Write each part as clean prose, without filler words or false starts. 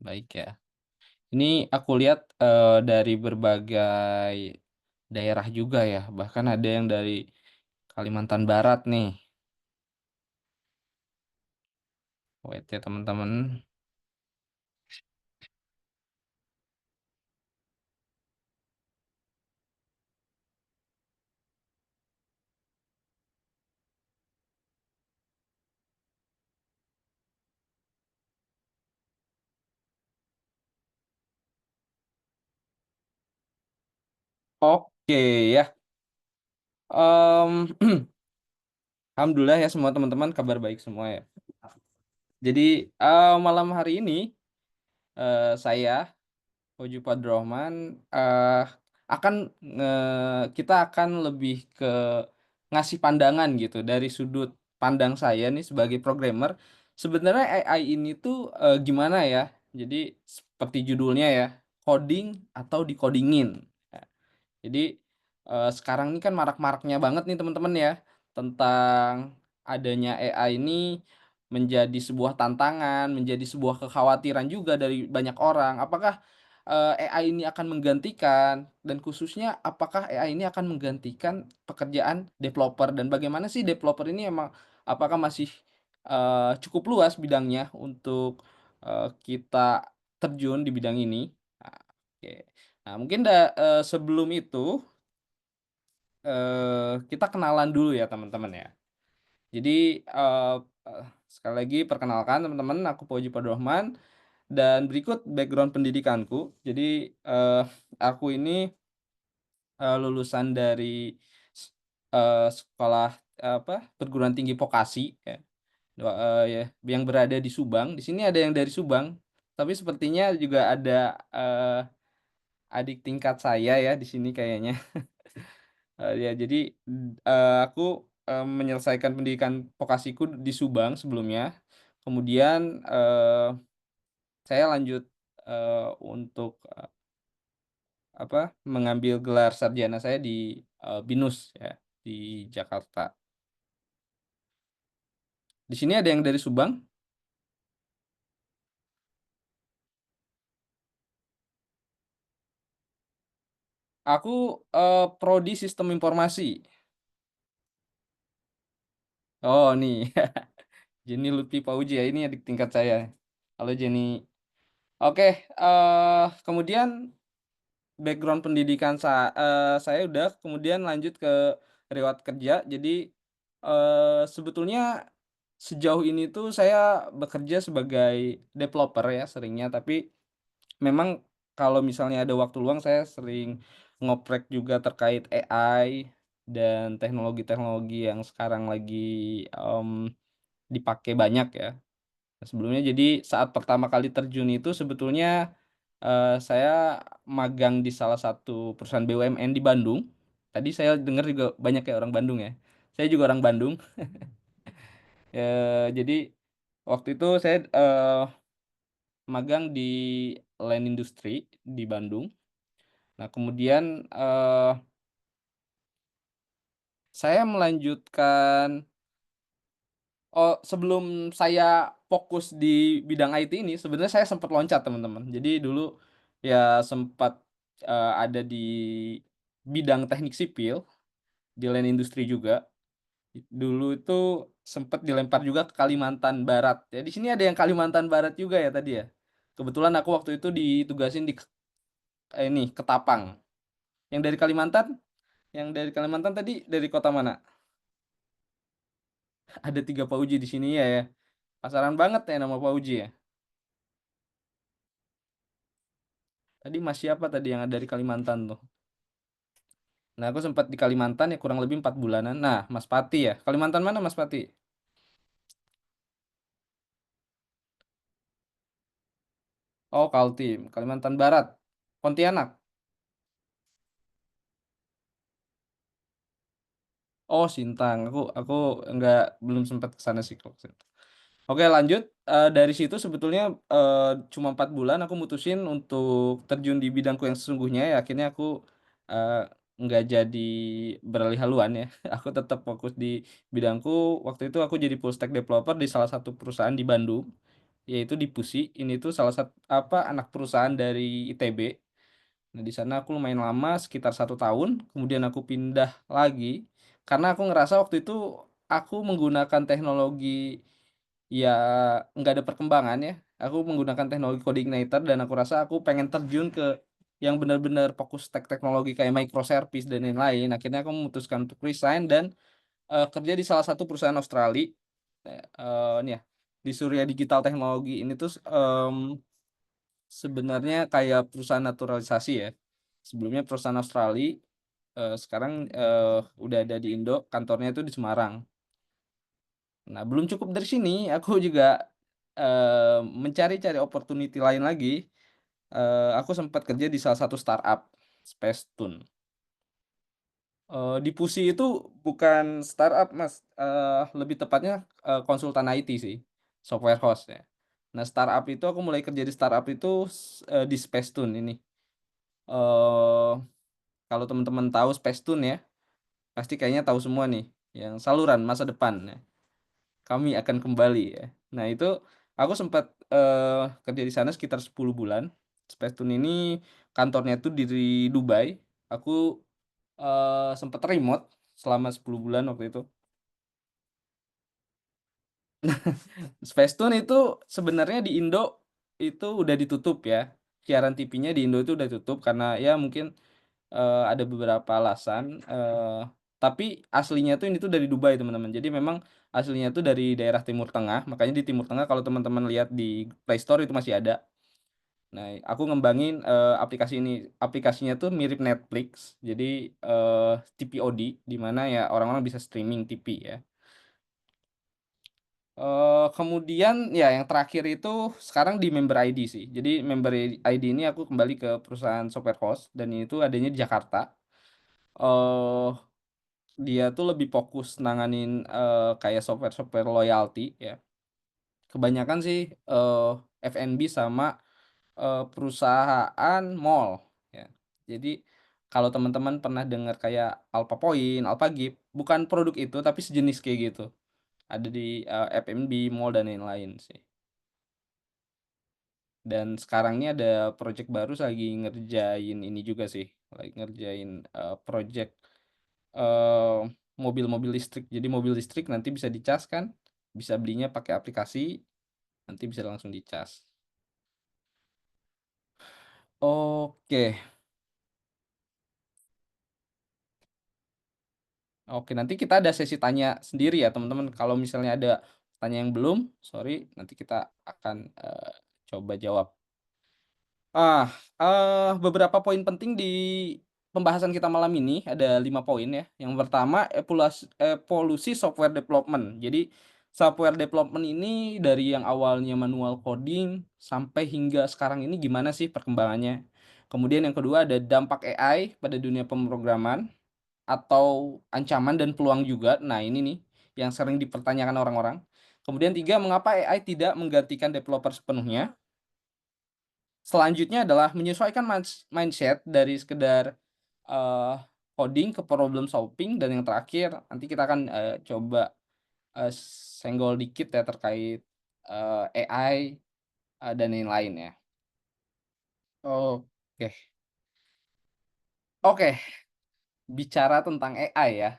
baik ya. Ini aku lihat, dari berbagai daerah juga ya, bahkan ada yang dari Kalimantan Barat nih. Wait ya teman-teman. Oke ya, mmm, alhamdulillah ya semua teman-teman kabar baik semua ya. Jadi, malam hari ini, saya Oju Padrohman, akan kita akan lebih ke ngasih pandangan gitu dari sudut pandang saya nih sebagai programmer, sebenarnya AI ini tuh, gimana ya. Jadi seperti judulnya ya, coding atau dikodingin. Jadi, sekarang ini kan marak-maraknya banget nih teman-teman ya, tentang adanya AI ini menjadi sebuah tantangan, menjadi sebuah kekhawatiran juga dari banyak orang. Apakah, AI ini akan menggantikan dan khususnya apakah AI ini akan menggantikan pekerjaan developer dan bagaimana sih developer ini emang apakah masih, cukup luas bidangnya untuk, kita terjun di bidang ini? Nah, oke. Nah mungkin sebelum itu, kita kenalan dulu ya teman-teman ya. Jadi, sekali lagi perkenalkan teman-teman, aku Puji Padrohman dan berikut background pendidikanku. Jadi, aku ini, lulusan dari sekolah, perguruan tinggi vokasi ya, ya yang berada di Subang. Di sini ada yang dari Subang, tapi sepertinya juga ada, adik tingkat saya ya di sini kayaknya. Ya jadi, aku, menyelesaikan pendidikan vokasiku di Subang sebelumnya, kemudian, saya lanjut, untuk, mengambil gelar sarjana saya di, BINUS ya, di Jakarta. Di sini ada yang dari Subang? Aku, prodi Sistem Informasi. Oh nih, Jenny Lutfi Fauzi ya, ini adik tingkat saya. Halo Jenny. Oke, kemudian background pendidikan saya udah, kemudian lanjut ke riwayat kerja. Jadi, sebetulnya sejauh ini tuh saya bekerja sebagai developer ya seringnya, tapi memang kalau misalnya ada waktu luang saya sering ngoprek juga terkait AI dan teknologi-teknologi yang sekarang lagi, dipakai banyak ya. Sebelumnya jadi saat pertama kali terjun itu sebetulnya, saya magang di salah satu perusahaan BUMN di Bandung. Tadi saya dengar juga banyak ya orang Bandung ya. Saya juga orang Bandung, jadi waktu itu saya, magang di Land Industri di Bandung. Nah kemudian, saya melanjutkan sebelum saya fokus di bidang IT ini, sebenarnya saya sempat loncat, teman-teman. Jadi dulu ya sempat, ada di bidang teknik sipil, di Land Industri juga. Dulu itu sempat dilempar juga ke Kalimantan Barat. Ya di sini ada yang Kalimantan Barat juga ya tadi ya? Kebetulan aku waktu itu ditugasin di ini, Ketapang. Yang dari Kalimantan tadi dari kota mana? Ada 3 Pauji di sini ya. Pasaran banget ya nama Pauji ya? Tadi Mas siapa tadi yang dari Kalimantan tuh? Nah, aku sempat di Kalimantan ya kurang lebih 4 bulanan. Nah, Mas Pati ya. Kalimantan mana Mas Pati? Oh, Kaltim, Kalimantan Barat. Pontianak. Oh, Sintang. Aku belum sempat ke sana sih kalau ke situ. Oke, lanjut. Dari situ sebetulnya cuma 4 bulan aku mutusin untuk terjun di bidangku yang sesungguhnya ya. Akhirnya aku eee, nggak jadi beralih haluan ya. Aku tetap fokus di bidangku. Waktu itu aku jadi full stack developer di salah satu perusahaan di Bandung. yaitu di PUSI. Ini tuh anak perusahaan dari ITB. Nah, di sana aku lumayan lama, sekitar 1 tahun, kemudian aku pindah lagi, karena aku ngerasa waktu itu aku menggunakan teknologi, ya nggak ada perkembangan ya, aku menggunakan teknologi Codeigniter dan aku rasa aku pengen terjun ke yang benar-benar fokus teknologi kayak microservice dan lain-lain. Akhirnya aku memutuskan untuk resign dan, kerja di salah satu perusahaan Australia, ini ya, di Surya Digital Technology. Ini tuh, sebenarnya kayak perusahaan naturalisasi ya. Sebelumnya perusahaan Australia, sekarang, udah ada di Indo, kantornya itu di Semarang. Nah, belum cukup dari sini, aku juga, mencari-cari opportunity lain lagi, aku sempat kerja di salah satu startup, Spacetoon. Di Pusi itu bukan startup Mas, lebih tepatnya, konsultan IT sih, software house ya. Nah, startup itu aku mulai kerja di startup itu di Spacetoon ini. Eee, Kalau teman-teman tahu Spacetoon ya, pasti kayaknya tahu semua nih, yang saluran masa depan ya, Kami Akan Kembali ya. Nah itu aku sempat, kerja di sana sekitar 10 bulan. Spacetoon ini kantornya tuh di Dubai, aku, sempet remote selama 10 bulan waktu itu. Spacetoon itu sebenarnya di Indo itu udah ditutup ya, siaran TV-nya di Indo itu udah ditutup karena ya mungkin, ada beberapa alasan, tapi aslinya tuh ini tuh dari Dubai teman-teman. Jadi memang aslinya tuh dari daerah Timur Tengah, makanya di Timur Tengah kalau teman-teman lihat di Play Store itu masih ada. Nah, aku ngembangin, aplikasi ini. Aplikasinya tuh mirip Netflix, jadi, TV OD, di mana ya orang-orang bisa streaming TV ya. Kemudian ya yang terakhir itu sekarang di Member ID sih. Jadi Member ID ini aku kembali ke perusahaan software host dan itu adanya di Jakarta. Eee Dia tuh lebih fokus nanganin, kayak software-software loyalty ya. Kebanyakan sih, F&B sama, perusahaan mall ya. Jadi kalau teman-teman pernah dengar kayak Alpha Point, Alpha Gift, bukan produk itu tapi sejenis kayak gitu. Ada di, F&B, mall dan lain-lain sih. Dan sekarang ini ada project baru lagi ngerjain ini juga sih, lagi ngerjain, project Eee, mobil-mobil listrik. Jadi mobil listrik nanti bisa dicas kan, bisa belinya pakai aplikasi, nanti bisa langsung dicas. Oke oke, nanti kita ada sesi tanya sendiri ya teman-teman, kalau misalnya ada tanya yang belum, sorry, nanti kita akan, coba jawab. Ah, Beberapa poin penting di pembahasan kita malam ini ada 5 poin ya. Yang pertama evolusi software development. Jadi software development ini dari yang awalnya manual coding sampai hingga sekarang ini gimana sih perkembangannya. Kemudian yang kedua ada dampak AI pada dunia pemrograman atau ancaman dan peluang juga. Nah ini nih yang sering dipertanyakan orang-orang. Kemudian 3 mengapa AI tidak menggantikan developer sepenuhnya. Selanjutnya adalah menyesuaikan mindset dari sekedar, eee, coding ke problem solving dan yang terakhir nanti kita akan, coba, senggol dikit ya terkait, AI, dan lain-lain ya. Oke oke, bicara tentang AI ya.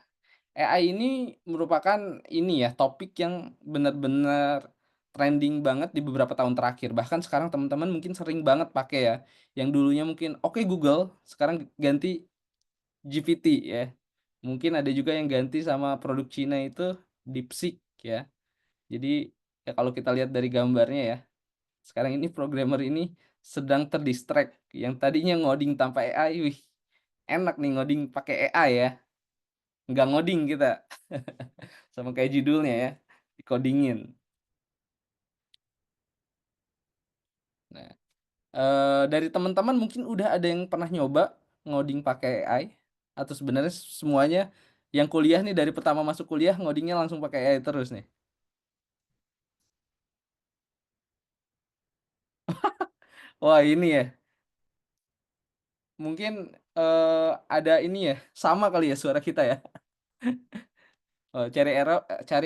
AI ini merupakan ini ya, topik yang benar-benar trending banget di beberapa tahun terakhir. Bahkan sekarang teman-teman mungkin sering banget pakai ya, yang dulunya mungkin, "Oke Google," sekarang ganti GPT ya. Mungkin ada juga yang ganti sama produk Cina itu DeepSeek ya. Jadi, ya kalau kita lihat dari gambarnya ya, sekarang ini programmer ini sedang ter-distract, yang tadinya ngoding tanpa AI, wih enak nih ngoding pakai AI ya, nggak ngoding kita. Sama kayak judulnya ya, dikodingin. Nah, dari teman-teman mungkin udah ada yang pernah nyoba ngoding pakai AI? Atau sebenarnya semuanya yang kuliah nih dari pertama masuk kuliah ngodingnya langsung pakai AI terus nih? Wah ini ya, mungkin, ada ini ya, sama kali ya suara kita ya? cari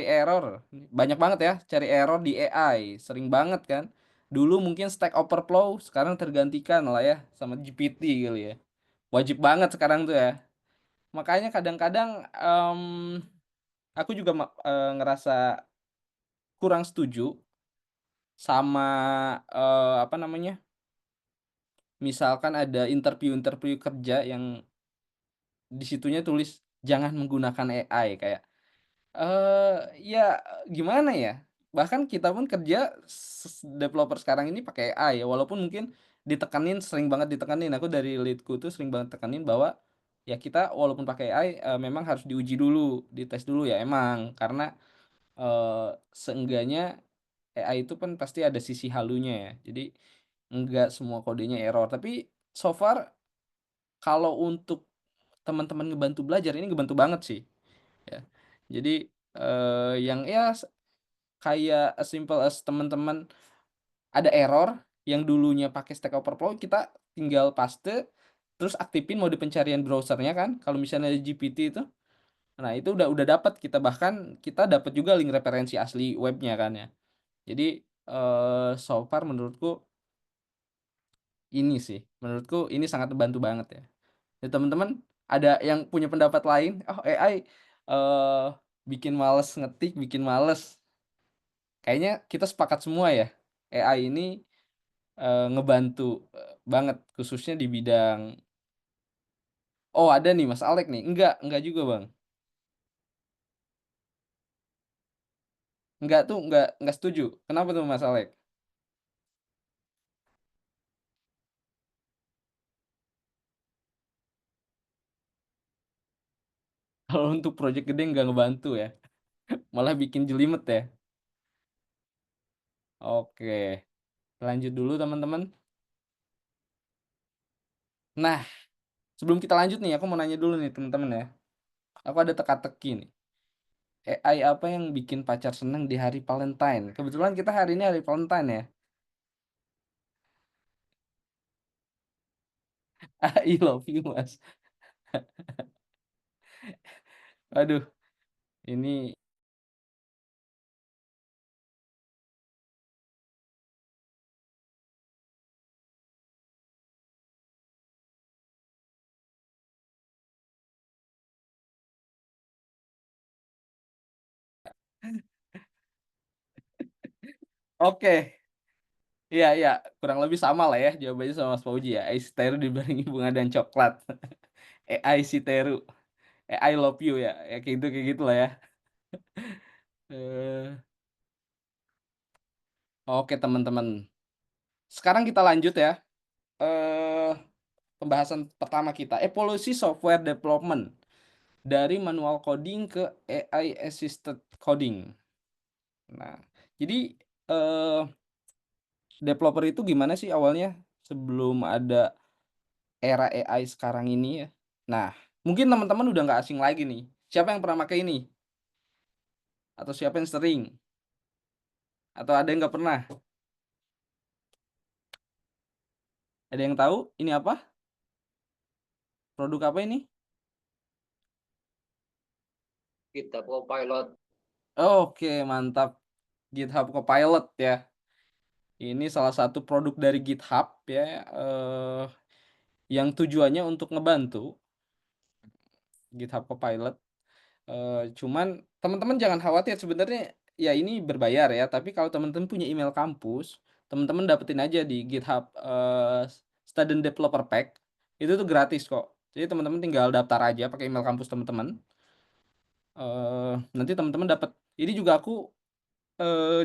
error, banyak banget ya cari error di AI, sering banget kan. Dulu mungkin Stack Overflow, sekarang tergantikan lah ya sama GPT kali ya. Wajib banget sekarang tuh ya. Makanya kadang-kadang, aku juga ngerasa kurang setuju sama, apa namanya, misalkan ada interview-interview kerja yang di situnya tulis, "Jangan menggunakan AI," kayak, ya gimana ya, bahkan kita pun kerja developer sekarang ini pakai AI ya, walaupun mungkin sering banget ditekanin, aku dari lead-ku tuh sering banget tekanin bahwa, ya kita walaupun pakai AI, memang harus diuji dulu, dites dulu ya emang, karena, seenggaknya AI itu kan pasti ada sisi halunya ya, jadi enggak semua kodenya error. Tapi so far kalau untuk teman-teman ngebantu belajar ini ngebantu banget sih, ya. Jadi, yang ya kayak as simple as teman-teman ada error yang dulunya pakai Stack Overflow, kita tinggal paste, terus aktifin mode pencarian browser-nya kan, kalau misalnya GPT itu. Nah, itu udah dapat kita, bahkan kita dapat juga link referensi asli webnya kan ya. Jadi, so far menurutku ini sangat membantu banget ya. Ya teman-teman ada yang punya pendapat lain, "Oh AI, eee, bikin males ngetik, bikin males." Kayaknya kita sepakat semua ya, AI ini, ngebantu, banget khususnya di bidang oh ada nih Mas Alek nih, enggak juga Bang, enggak setuju, kenapa tuh Mas Alek? Kalau untuk project gede nggak ngebantu ya, malah bikin jelimet ya? Oke, lanjut dulu teman-teman. Nah, sebelum kita lanjut nih, aku mau nanya dulu nih teman-teman ya, aku ada teka-teki nih. AI apa yang bikin pacar seneng di hari Valentine? Kebetulan kita hari ini hari Valentine ya. I love you, Mas. Aduh, ini oke. Iya iya, kurang lebih sama lah ya jawabannya sama Mas Fauji ya. Ice Teru dibarengi bunga dan coklat. AI si Teru, I love you ya, ya kayak gitulah ya. Eee, oke teman-teman, sekarang kita lanjut ya, eee, pembahasan pertama kita, evolusi software development dari manual coding ke AI assisted coding. Nah, jadi, eee, developer itu gimana sih awalnya sebelum ada era AI sekarang ini ya? Nah, mungkin teman-teman udah nggak asing lagi nih. Siapa yang pernah pakai ini? Atau siapa yang sering? Atau ada yang nggak pernah? Ada yang tahu ini apa? Produk apa ini? GitHub Copilot. Oke, mantap. GitHub Copilot ya. Ini salah satu produk dari GitHub ya, yang tujuannya untuk ngebantu GitHub Copilot. Cuman teman-teman jangan khawatir, sebenarnya ya ini berbayar ya, tapi kalau teman-teman punya email kampus, teman-teman dapetin aja di GitHub, Student Developer Pack, itu tuh gratis kok. Jadi teman-teman tinggal daftar aja pakai email kampus teman-teman, nanti teman-teman dapat. Ini juga aku,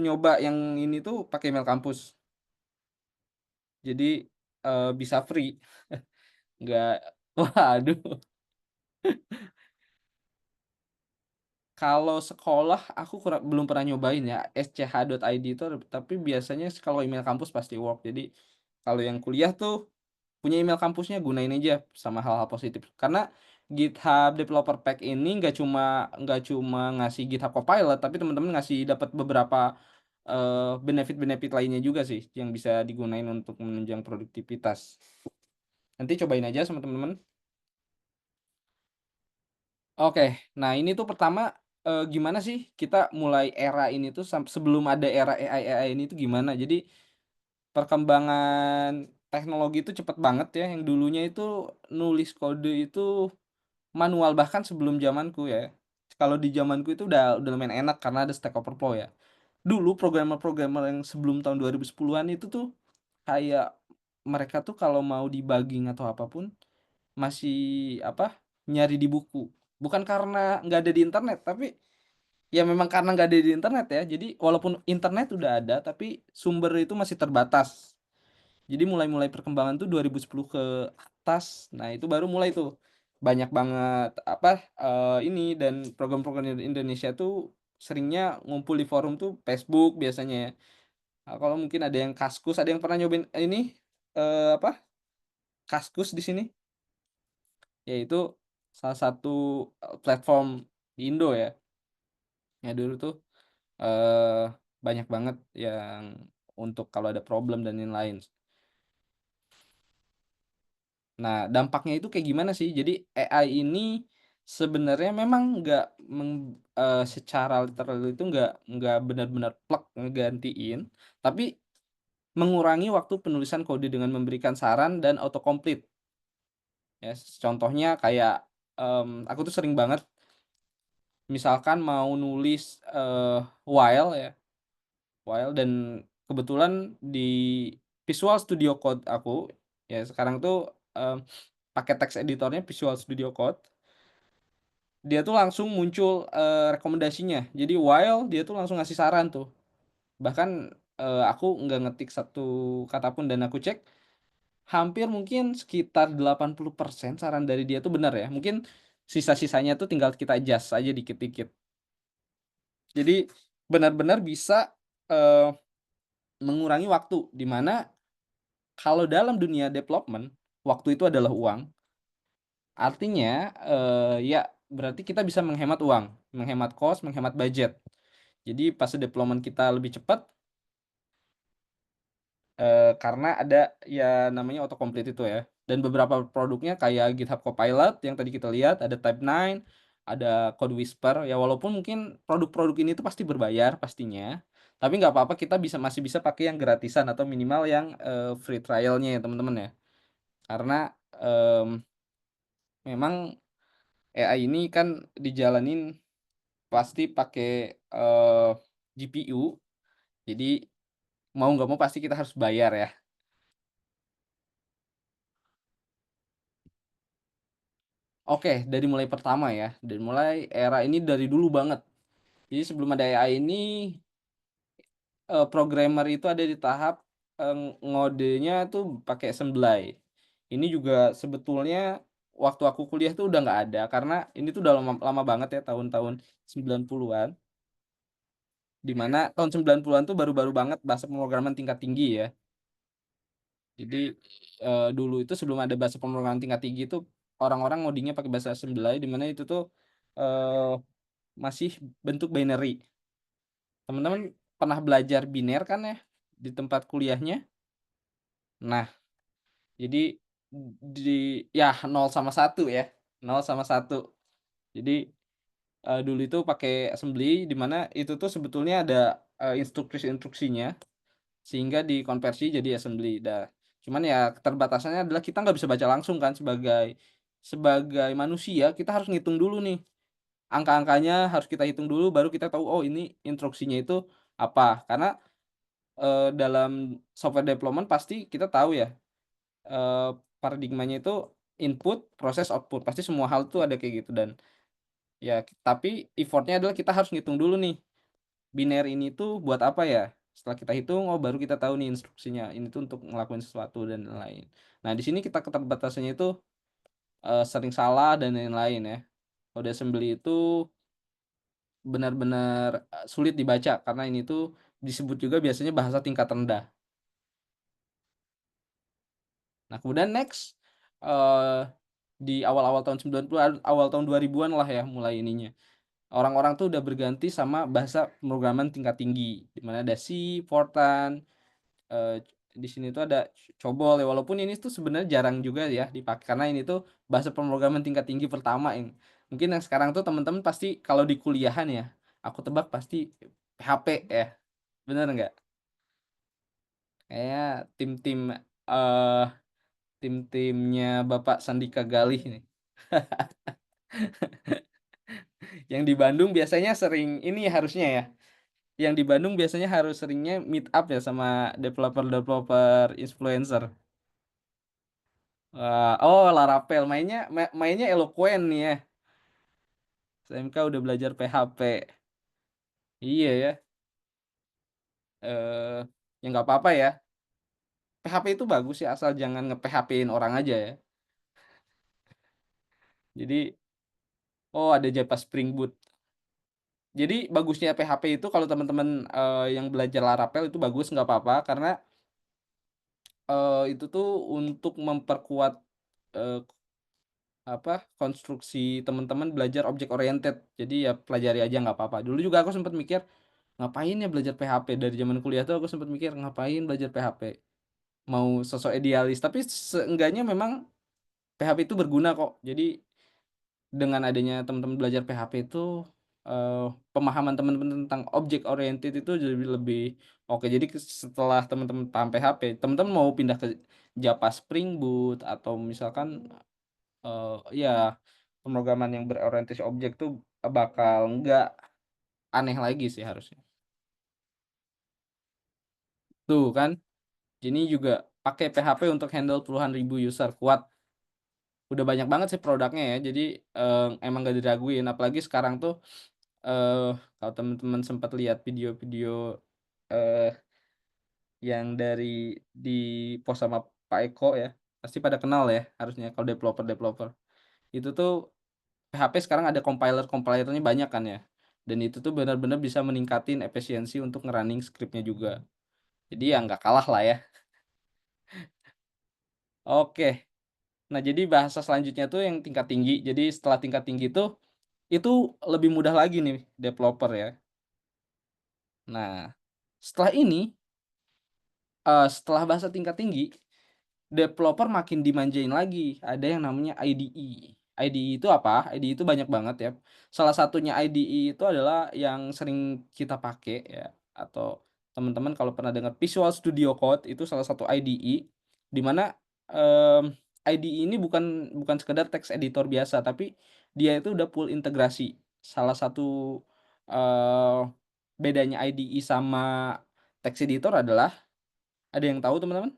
nyoba yang ini tuh pakai email kampus. Jadi, bisa free, nggak waduh. Kalau sekolah aku belum pernah nyobain ya, sch.id itu tapi biasanya kalau email kampus pasti work. Jadi, kalau yang kuliah tuh punya email kampusnya gunain aja sama hal-hal positif. Karena GitHub Developer Pack ini nggak cuma ngasih GitHub Copilot, tapi teman-teman ngasih dapat beberapa, benefit-benefit lainnya juga sih yang bisa digunain untuk menunjang produktivitas. Nanti cobain aja sama teman-teman. Oke, nah ini tuh pertama, gimana sih kita mulai era ini tuh sebelum ada era AI ini tuh gimana. Jadi perkembangan teknologi itu cepet banget ya, yang dulunya itu nulis kode itu manual, bahkan sebelum zamanku ya. Kalau di zamanku itu udah lumayan enak karena ada Stack Overflow ya. Dulu programmer-programmer yang sebelum tahun 2010-an itu tuh kayak mereka tuh kalau mau debugging atau apapun masih apa, nyari di buku. Bukan karena nggak ada di internet, tapi ya memang karena nggak ada di internet ya. Jadi walaupun internet udah ada, tapi sumber itu masih terbatas. Jadi mulai-mulai perkembangan tuh 2010 ke atas, nah itu baru mulai tuh banyak banget apa, ini dan program-program di Indonesia tuh seringnya ngumpul di forum tuh Facebook biasanya ya. Kalau mungkin ada yang Kaskus, ada yang pernah nyobain ini, apa, Kaskus di sini? Yaitu salah satu, platform di Indo ya, ya dulu tuh, eee, banyak banget yang untuk kalau ada problem dan lain-lain. Nah, dampaknya itu kayak gimana sih? Jadi AI ini sebenarnya memang nggak secara literal itu nggak benar-benar plek ngegantiin, tapi mengurangi waktu penulisan kode dengan memberikan saran dan autocomplete. Ya, contohnya kayak, aku tuh sering banget misalkan mau nulis, while ya, while dan kebetulan di Visual Studio Code aku, ya sekarang tuh, pakai text editornya Visual Studio Code, dia tuh langsung muncul, rekomendasinya. Jadi while dia tuh langsung ngasih saran tuh. Bahkan, aku nggak ngetik satu kata pun dan aku cek, hampir mungkin sekitar 80% saran dari dia tuh benar ya. Mungkin sisa-sisanya tuh tinggal kita adjust aja dikit-dikit. Jadi benar-benar bisa, eee, mengurangi waktu, di mana kalau dalam dunia development, waktu itu adalah uang. Artinya, ya berarti kita bisa menghemat uang, menghemat cost, menghemat budget. Jadi pas development kita lebih cepat, karena ada ya namanya autocomplete itu ya. Dan beberapa produknya kayak GitHub Copilot yang tadi kita lihat, ada Type9, ada Code Whisper, ya walaupun mungkin produk-produk ini tuh pasti berbayar pastinya, tapi nggak apa-apa kita masih bisa pakai yang gratisan atau minimal yang, free trial-nya ya teman-teman ya. Karena, memang AI ini kan dijalanin pasti pakai, GPU, jadi mau nggak mau pasti kita harus bayar ya. Oke, dari mulai pertama ya, dari mulai era ini dari dulu banget. Jadi sebelum ada AI ini, programmer itu ada di tahap, ngodenya tuh pakai Assembly. Ini juga sebetulnya waktu aku kuliah tuh udah nggak ada, karena ini tuh udah lama lama banget ya, tahun-tahun 90-an, di mana tahun 90-an tuh baru-baru banget bahasa pemrograman tingkat tinggi ya. Jadi, dulu itu sebelum ada bahasa pemrograman tingkat tinggi itu, orang-orang ngodingnya pakai bahasa Assembly, di mana itu tuh, eee, masih bentuk binary. Teman-teman pernah belajar biner kan ya, di tempat kuliahnya? Nah, jadi ya 0 sama 1 ya, 0 sama 1. Jadi, dulu itu pakai assembly, di mana itu tuh sebetulnya ada, instruksi-instruksinya, sehingga dikonversi jadi assembly. Cuman ya keterbatasannya adalah kita nggak bisa baca langsung kan sebagai sebagai manusia, kita harus ngitung dulu nih, angka-angkanya harus kita hitung dulu baru kita tahu, oh ini instruksinya itu apa. Karena, dalam software development pasti kita tahu ya, eee, paradigmanya itu input, proses, output, pasti semua hal tuh ada kayak gitu dan ya tapi effort-nya adalah kita harus ngitung dulu nih, binary ini tuh buat apa ya? Setelah kita hitung, oh baru kita tahu nih instruksinya, ini tuh untuk ngelakuin sesuatu dan lain-lain. Nah di sini kita keterbatasannya itu, sering salah dan lain-lain ya. Kode assembly itu benar-benar, sulit dibaca karena ini tuh disebut juga biasanya bahasa tingkat rendah. Nah kemudian next, eee, di awal-awal tahun 90-an, awal tahun 2000-an lah ya mulai ininya. Orang-orang tuh udah berganti sama bahasa pemrograman tingkat tinggi, di mana ada C, Fortran, di sini tuh ada COBOL ya, walaupun ini tuh sebenarnya jarang juga ya dipakai, karena ini tuh bahasa pemrograman tingkat tinggi pertama ini. Mungkin yang sekarang tuh temen-temen pasti kalau di kuliahan ya, aku tebak pasti PHP ya, bener nggak? Kayaknya tim-tim, eee, tim-timnya Bapak Sandika Galih nih. Yang di Bandung biasanya sering ini harusnya ya, yang di Bandung biasanya harus seringnya meet up ya sama developer-developer influencer. Wah, oh Laravel mainnya Eloquent nih ya, SMK udah belajar PHP. Iya ya, ya nggak apa-apa ya, PHP itu bagus ya asal jangan nge-PHP-in orang aja ya. Jadi oh ada Java Spring Boot. Jadi bagusnya PHP itu kalau teman-teman, yang belajar Laravel itu bagus nggak apa-apa karena, itu tuh untuk memperkuat, eee, konstruksi teman-teman belajar object oriented. Jadi ya pelajari aja nggak apa-apa. Dulu juga aku sempet mikir, "Ngapain ya belajar PHP?" Dari zaman kuliah tuh aku sempet mikir, "Ngapain belajar PHP?" Mau sosok idealis, tapi seenggaknya memang PHP itu berguna kok. Jadi dengan adanya teman-teman belajar PHP itu, pemahaman teman-teman tentang object oriented itu jadi lebih oke. Jadi setelah teman-teman paham PHP, teman-teman mau pindah ke Java Spring Boot atau misalkan, ya pemrograman yang berorientasi objek tuh, bakal nggak aneh lagi sih harusnya. Tuh kan, ini juga pakai PHP untuk handle puluhan ribu user, kuat. Udah banyak banget sih produknya ya, jadi, emang nggak diraguin. Apalagi sekarang tuh, kalau teman-teman sempat lihat video-video, eee, yang di-post sama Pak Eko ya, pasti pada kenal ya harusnya kalau developer-developer. Itu tuh PHP sekarang ada compiler-compiler-nya banyak kan ya, dan itu tuh benar-benar bisa meningkatin efisiensi untuk nge-running script-nya juga. Jadi ya nggak kalah lah ya. Oke, nah jadi bahasa selanjutnya tuh yang tingkat tinggi. Jadi setelah tingkat tinggi tuh, itu lebih mudah lagi nih developer ya. Nah, setelah ini, setelah bahasa tingkat tinggi, developer makin dimanjain lagi, ada yang namanya IDE. IDE itu apa? IDE itu banyak banget ya. Salah satunya IDE itu adalah yang sering kita pakai ya, atau teman-teman kalau pernah dengar Visual Studio Code itu salah satu IDE, di mana, IDE ini bukan bukan sekedar text editor biasa, tapi dia itu udah full integrasi. Salah satu, eee, bedanya IDE sama text editor adalah ada yang tahu teman-teman?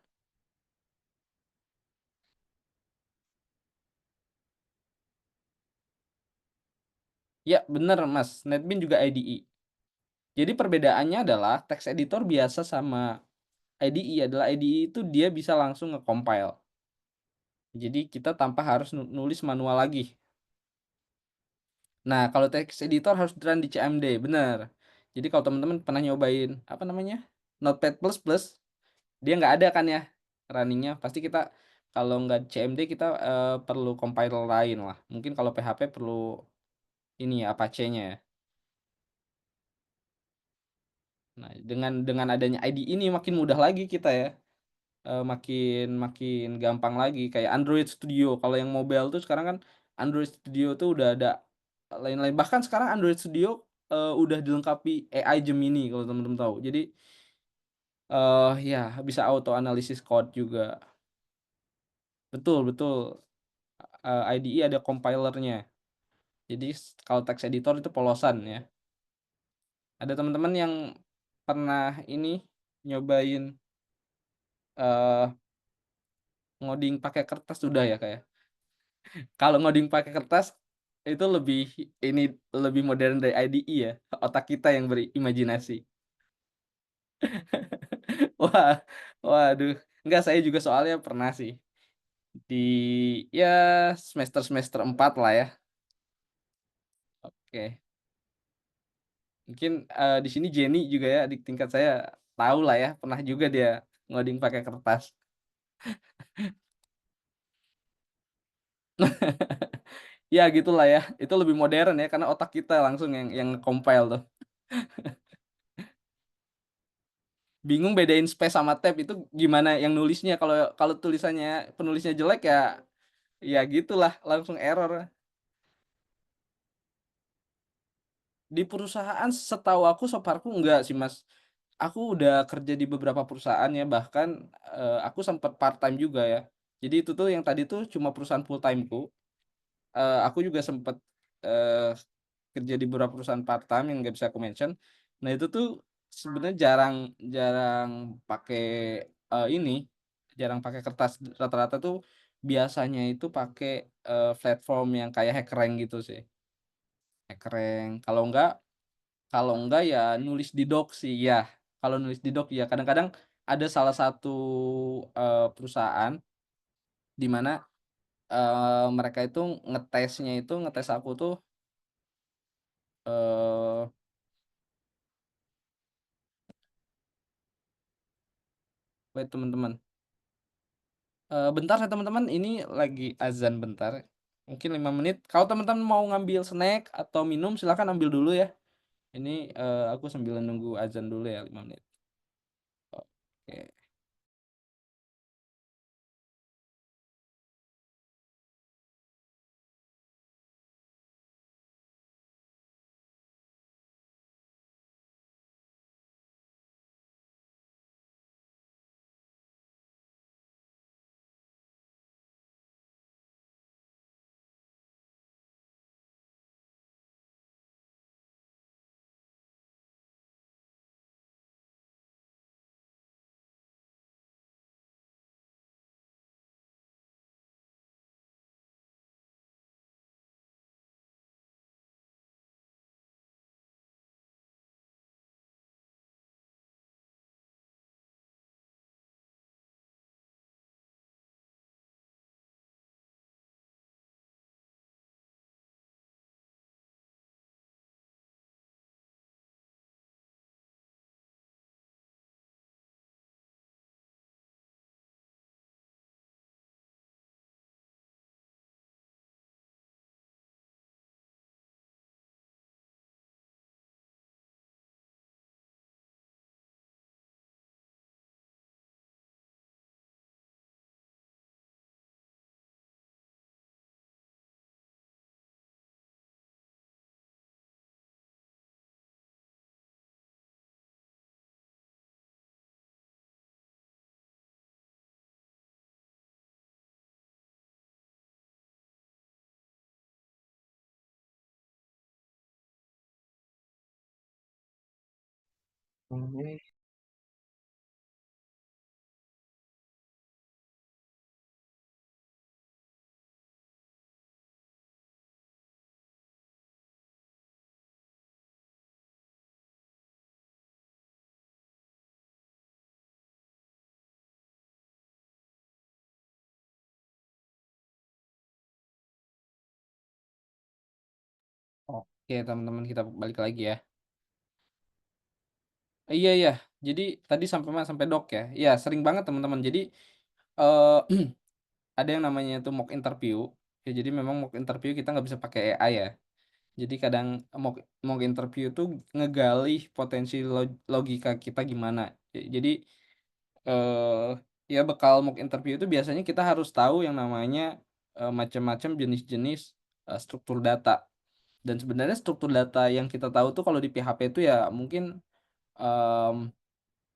Ya bener Mas, NetBeans juga IDE. Jadi perbedaannya adalah text editor biasa sama IDE adalah IDE itu dia bisa langsung nge-compile. Jadi kita tanpa harus nulis manual lagi. Nah kalau text editor harus run di CMD, bener. Jadi kalau teman-teman pernah nyobain, apa namanya, Notepad++, dia nggak ada kan ya running-nya, pasti kita kalau nggak CMD kita, perlu compiler lain lah. Mungkin kalau PHP perlu ini ya, Apache-nya ya. Nah dengan adanya IDE ini makin mudah lagi kita ya. Makin makin gampang lagi kayak Android Studio. Kalau yang mobile tuh sekarang kan Android Studio tuh udah ada lain-lain. Bahkan sekarang Android Studio, udah dilengkapi AI Gemini kalau teman-teman tahu. Jadi, ya bisa auto analisis code juga. Betul betul, IDE ada compiler-nya. Jadi kalau text editor itu polosan ya. Ada teman-teman yang pernah ini nyobain, eee, ngoding pakai kertas udah ya, Kak, ya? Kalau ngoding pakai kertas, itu lebih ini, lebih modern dari IDE ya, otak kita yang berimajinasi. Wah, waduh, enggak saya juga soalnya pernah sih, di ya semester-semester 4 lah ya. Oke, mungkin, di sini Jenny juga ya adik tingkat saya tahu lah ya, pernah juga dia ngoding pakai kertas. Ya gitulah ya, itu lebih modern ya karena otak kita langsung yang compile tuh. Bingung bedain space sama tab itu gimana yang nulisnya, kalau kalau tulisannya penulisnya jelek ya, ya gitulah langsung error. Di perusahaan setahu aku, separuhku enggak sih, Mas. Aku udah kerja di beberapa perusahaan ya, bahkan, aku sempet part-time juga ya. Jadi itu tuh yang tadi tuh cuma perusahaan full-time-ku, aku juga sempet, eee, kerja di beberapa perusahaan part-time yang nggak bisa aku mention. Nah itu tuh sebenarnya jarang jarang pakai, ini, jarang pakai kertas, rata-rata tuh biasanya itu pakai, platform yang kayak HackRank gitu sih, HackRank. Kalau enggak ya nulis di doc sih, iya. Kalau nulis di doc ya, kadang-kadang ada salah satu, perusahaan di mana, mereka itu ngetes aku tuh, eee, wait teman-teman, bentar ya teman-teman, ini lagi azan bentar, mungkin 5 menit. Kalau teman-teman mau ngambil snack atau minum silakan ambil dulu ya. Ini, aku sambil nunggu azan dulu ya 5 menit. Oke. Oke teman-teman, kita balik lagi ya. Iya iya, jadi tadi sampai mana, sampai doc ya? Iya sering banget teman-teman. Jadi, eee, ada yang namanya itu mock interview, ya jadi memang mock interview kita nggak bisa pakai AI ya. Jadi kadang mock mock interview tuh ngegali potensi logika kita gimana. Jadi, eee, ya bekal mock interview itu biasanya kita harus tahu yang namanya, macam-macam jenis-jenis, struktur data. Dan sebenarnya struktur data yang kita tahu tuh kalau di PHP itu ya mungkin, mmm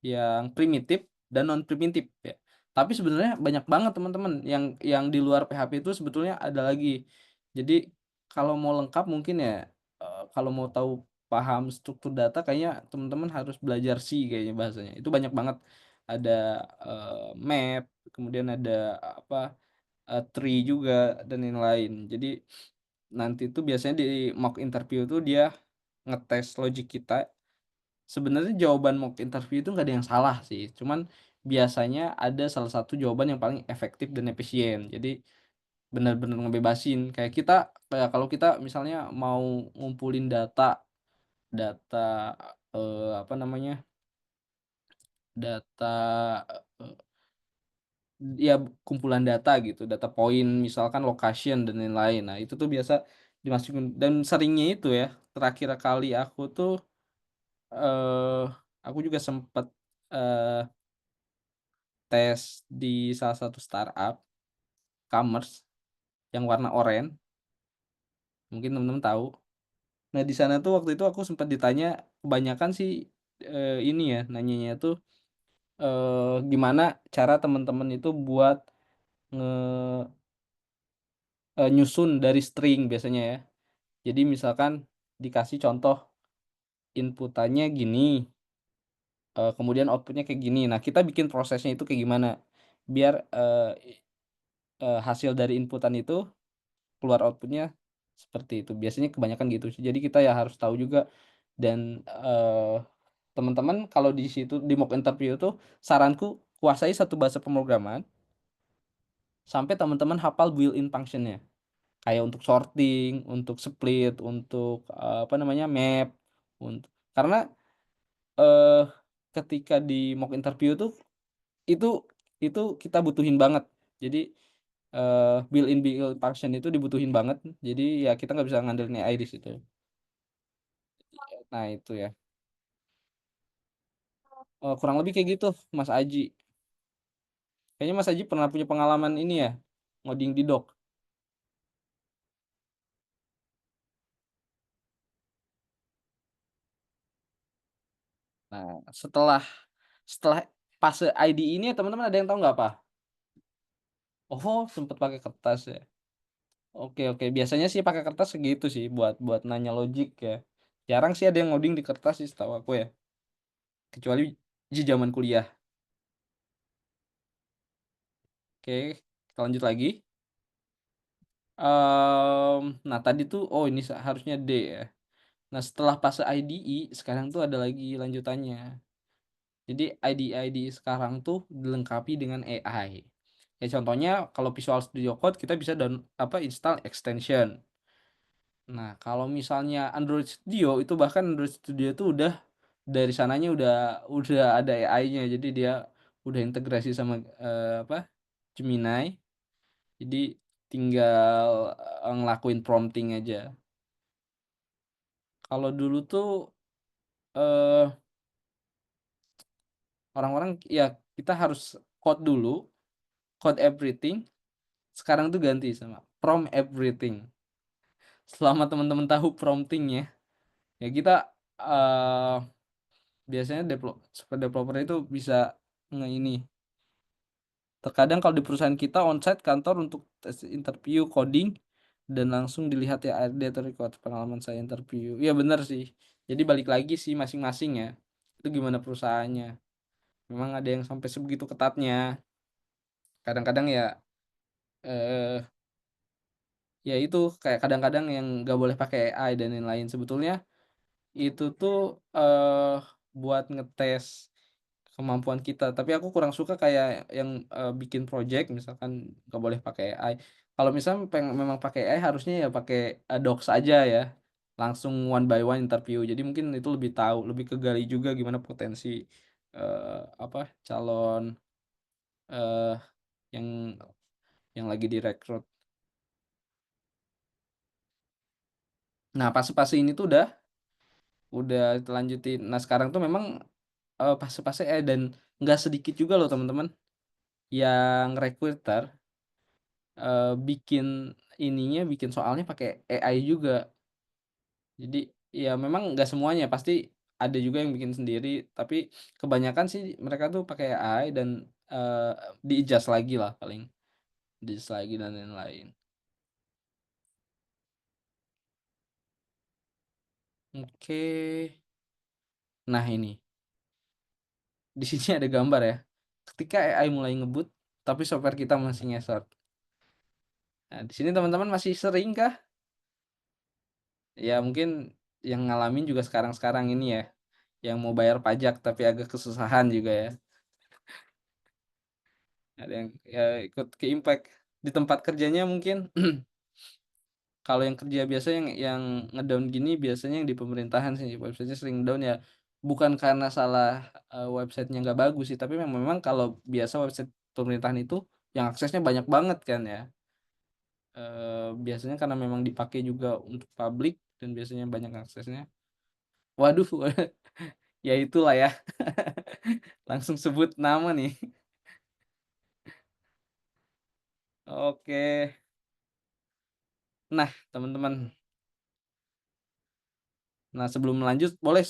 yang primitif dan non primitif ya. Tapi sebenarnya banyak banget teman-teman yang di luar PHP itu sebetulnya ada lagi. Jadi kalau mau lengkap mungkin ya, kalau mau tahu paham struktur data kayaknya teman-teman harus belajar C kayaknya bahasanya. Itu banyak banget ada, map, kemudian ada apa, tree juga dan yang lain. Jadi nanti tuh biasanya di mock interview tuh dia ngetes logic kita. Sebenarnya jawaban mock interview itu nggak ada yang salah sih, cuman biasanya ada salah satu jawaban yang paling efektif dan efisien. Jadi benar-benar ngebebasin, kayak kalau kita misalnya mau ngumpulin data data, apa namanya, data, eee, ya kumpulan data gitu, data poin misalkan location dan lain-lain. Nah itu tuh biasa dimasukin dan seringnya itu ya, terakhir kali aku tuh, eee, aku juga sempet, eee tes di salah satu startup commerce yang warna oranye, mungkin temen-temen tahu. Nah, di sana tuh waktu itu aku sempat ditanya, kebanyakan sih, ini ya, nanyanya tuh, gimana cara temen-temen itu buat nge nyusun dari string biasanya ya. Jadi misalkan dikasih contoh inputannya gini, kemudian output-nya kayak gini. Nah, kita bikin prosesnya itu kayak gimana, biar, hasil dari inputan itu keluar output-nya seperti itu. Biasanya kebanyakan gitu sih. Jadi kita ya harus tahu juga dan, teman-teman kalau di situ di mock interview tuh saranku kuasai satu bahasa pemrograman sampai teman-teman hafal built-in function-nya. Kayak untuk sorting, untuk split, untuk, apa namanya, map, karena, eee, ketika di mock interview tuh itu itu kita butuhin banget. Jadi, built-in function itu dibutuhin banget, jadi ya kita nggak bisa ngandelin AI di situ. Nah itu ya, kurang lebih kayak gitu Mas Aji. Kayaknya Mas Aji pernah punya pengalaman ini ya, ngoding di doc? Nah setelah setelah fase IDE ini teman-teman ada yang tahu nggak apa? Oh sempet pakai kertas ya? Oke oke, biasanya sih pakai kertas segitu sih buat buat nanya logik ya. Jarang sih ada yang ngoding di kertas sih setahu aku ya, kecuali di zaman kuliah. Oke, kita lanjut lagi. Nah tadi tuh, oh ini harusnya D ya. Nah setelah fase IDE, sekarang tuh ada lagi lanjutannya. Jadi IDE-IDE sekarang tuh dilengkapi dengan AI. Ya contohnya kalau Visual Studio Code kita bisa install extension. Nah kalau misalnya Android Studio itu bahkan Android Studio itu udah dari sananya udah ada AI-nya. Jadi dia udah integrasi sama, Gemini. Jadi tinggal, ngelakuin prompting aja. Kalau dulu tuh, eee, orang-orang ya kita harus code dulu, code everything, sekarang tuh ganti sama prompt everything. Selama teman-teman tahu prompting ya, ya kita, eee, biasanya software developer itu bisa ini, terkadang kalau di perusahaan kita onsite kantor untuk tes interview coding dan langsung dilihat ya ARD atau record pengalaman saya interview. Iya bener sih. Jadi balik lagi sih masing-masing ya, itu gimana perusahaannya. Memang ada yang sampai sebegitu ketatnya. Kadang-kadang ya, eee, ya itu kayak kadang-kadang yang nggak boleh pakai AI dan lain-lain. Sebetulnya itu tuh, buat ngetes kemampuan kita, tapi aku kurang suka kayak yang, bikin project misalkan nggak boleh pakai AI. Kalau misalnya memang pakai AI harusnya ya pakai, Docs aja ya, langsung one by one interview. Jadi mungkin itu lebih tahu, lebih kegali juga gimana potensi, calon, eee, yang lagi direkrut. Nah fase-fase ini tuh udah lanjutin. Nah sekarang tuh memang, fase-fase dan nggak sedikit juga loh teman-teman yang recruiter, bikin soalnya pakai AI juga. Jadi ya memang nggak semuanya, pasti ada juga yang bikin sendiri, tapi kebanyakan sih mereka tuh pakai AI dan, di-adjust lagi lah paling, di-adjust lagi dan lain-lain. Oke. Nah ini, di sini ada gambar ya, ketika AI mulai ngebut, tapi software kita masih ngesot. Nah di sini teman-teman masih sering kah? Ya mungkin yang ngalamin juga sekarang-sekarang ini ya, yang mau bayar pajak tapi agak kesusahan juga ya. Ada yang ya ikut ke-impact. Di tempat kerjanya mungkin kalau yang kerja biasa yang ngedown gini biasanya yang di pemerintahan sih, website-nya sering down ya, bukan karena salah, website-nya nggak bagus sih, tapi memang kalau biasa website pemerintahan itu yang aksesnya banyak banget kan ya, biasanya karena memang dipakai juga untuk publik dan biasanya banyak aksesnya. Waduh, ya itulah ya, langsung sebut nama nih. Oke. Nah, teman-teman, Nah, sebelum lanjut boleh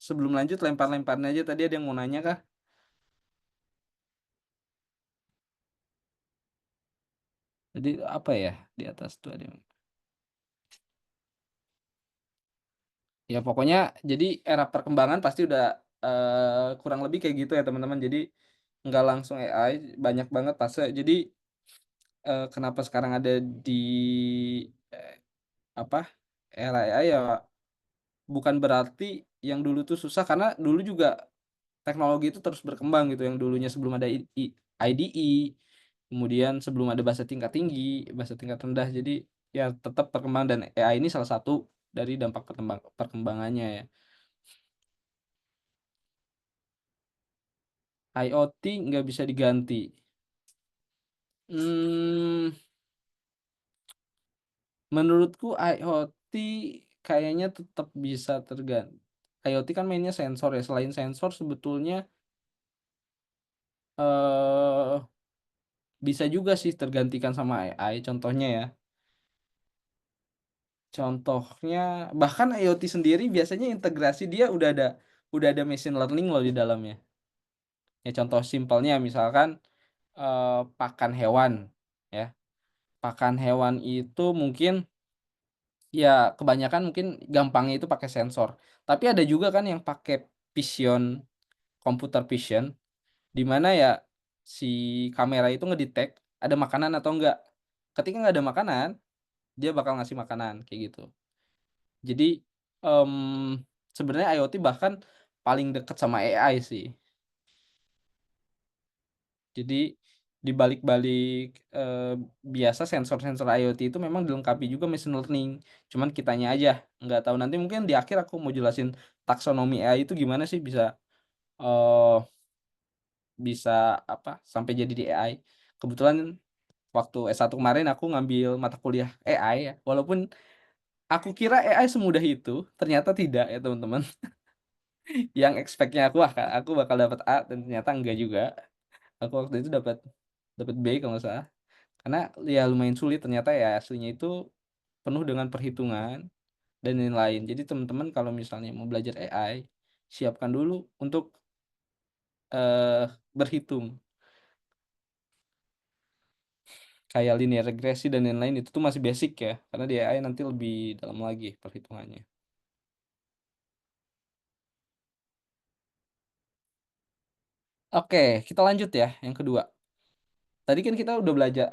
sebelum lanjut lempar-lemparin aja, tadi ada yang mau nanya kah? Jadi apa ya, di atas tuh ada yang ya pokoknya jadi era perkembangan pasti udah, kurang lebih kayak gitu ya teman-teman. Jadi nggak langsung AI, banyak banget fase. Jadi, kenapa sekarang ada di, eee, apa, era AI ya bukan berarti yang dulu tuh susah, karena dulu juga teknologi itu terus berkembang gitu, yang dulunya sebelum ada IDE, kemudian sebelum ada bahasa tingkat tinggi, bahasa tingkat rendah. Jadi ya tetap berkembang dan AI ini salah satu dari dampak perkembangannya ya. IoT nggak bisa diganti. Mmm, menurutku IoT kayaknya tetap bisa IoT kan mainnya sensor ya, selain sensor sebetulnya, eee, bisa juga sih tergantikan sama AI. Contohnya ya, contohnya bahkan IoT sendiri biasanya integrasi dia udah ada machine learning loh di dalamnya. Ya contoh simpelnya misalkan, pakan hewan ya, pakan hewan itu mungkin ya kebanyakan mungkin gampangnya itu pakai sensor, tapi ada juga kan yang pakai vision, computer vision, di mana ya si kamera itu ngedetect ada makanan atau enggak. Ketika nggak ada makanan, dia bakal ngasih makanan, kayak gitu. Jadi, sebenarnya IoT bahkan paling dekat sama AI sih. Jadi di balik-balik, biasa sensor-sensor IoT itu memang dilengkapi juga machine learning, cuman kitanya aja nggak tahu. Nanti mungkin di akhir aku mau jelasin taksonomi AI itu gimana sih eee, bisa apa, sampai jadi di AI. Kebetulan waktu S1 kemarin aku ngambil mata kuliah AI ya, walaupun aku kira AI semudah itu, ternyata tidak ya teman-teman. Yang expect-nya aku, wah aku bakal dapat A dan ternyata enggak juga. Aku waktu itu dapat dapat B kalau nggak salah. Karena ya lumayan sulit ternyata ya aslinya itu penuh dengan perhitungan dan lain-lain. Jadi teman-teman kalau misalnya mau belajar AI, siapkan dulu untuk, berhitung. Kayak linear regresi dan lain-lain itu tuh masih basic ya, karena di AI nanti lebih dalam lagi perhitungannya. Oke, kita lanjut ya yang kedua. Tadi kan kita udah belajar,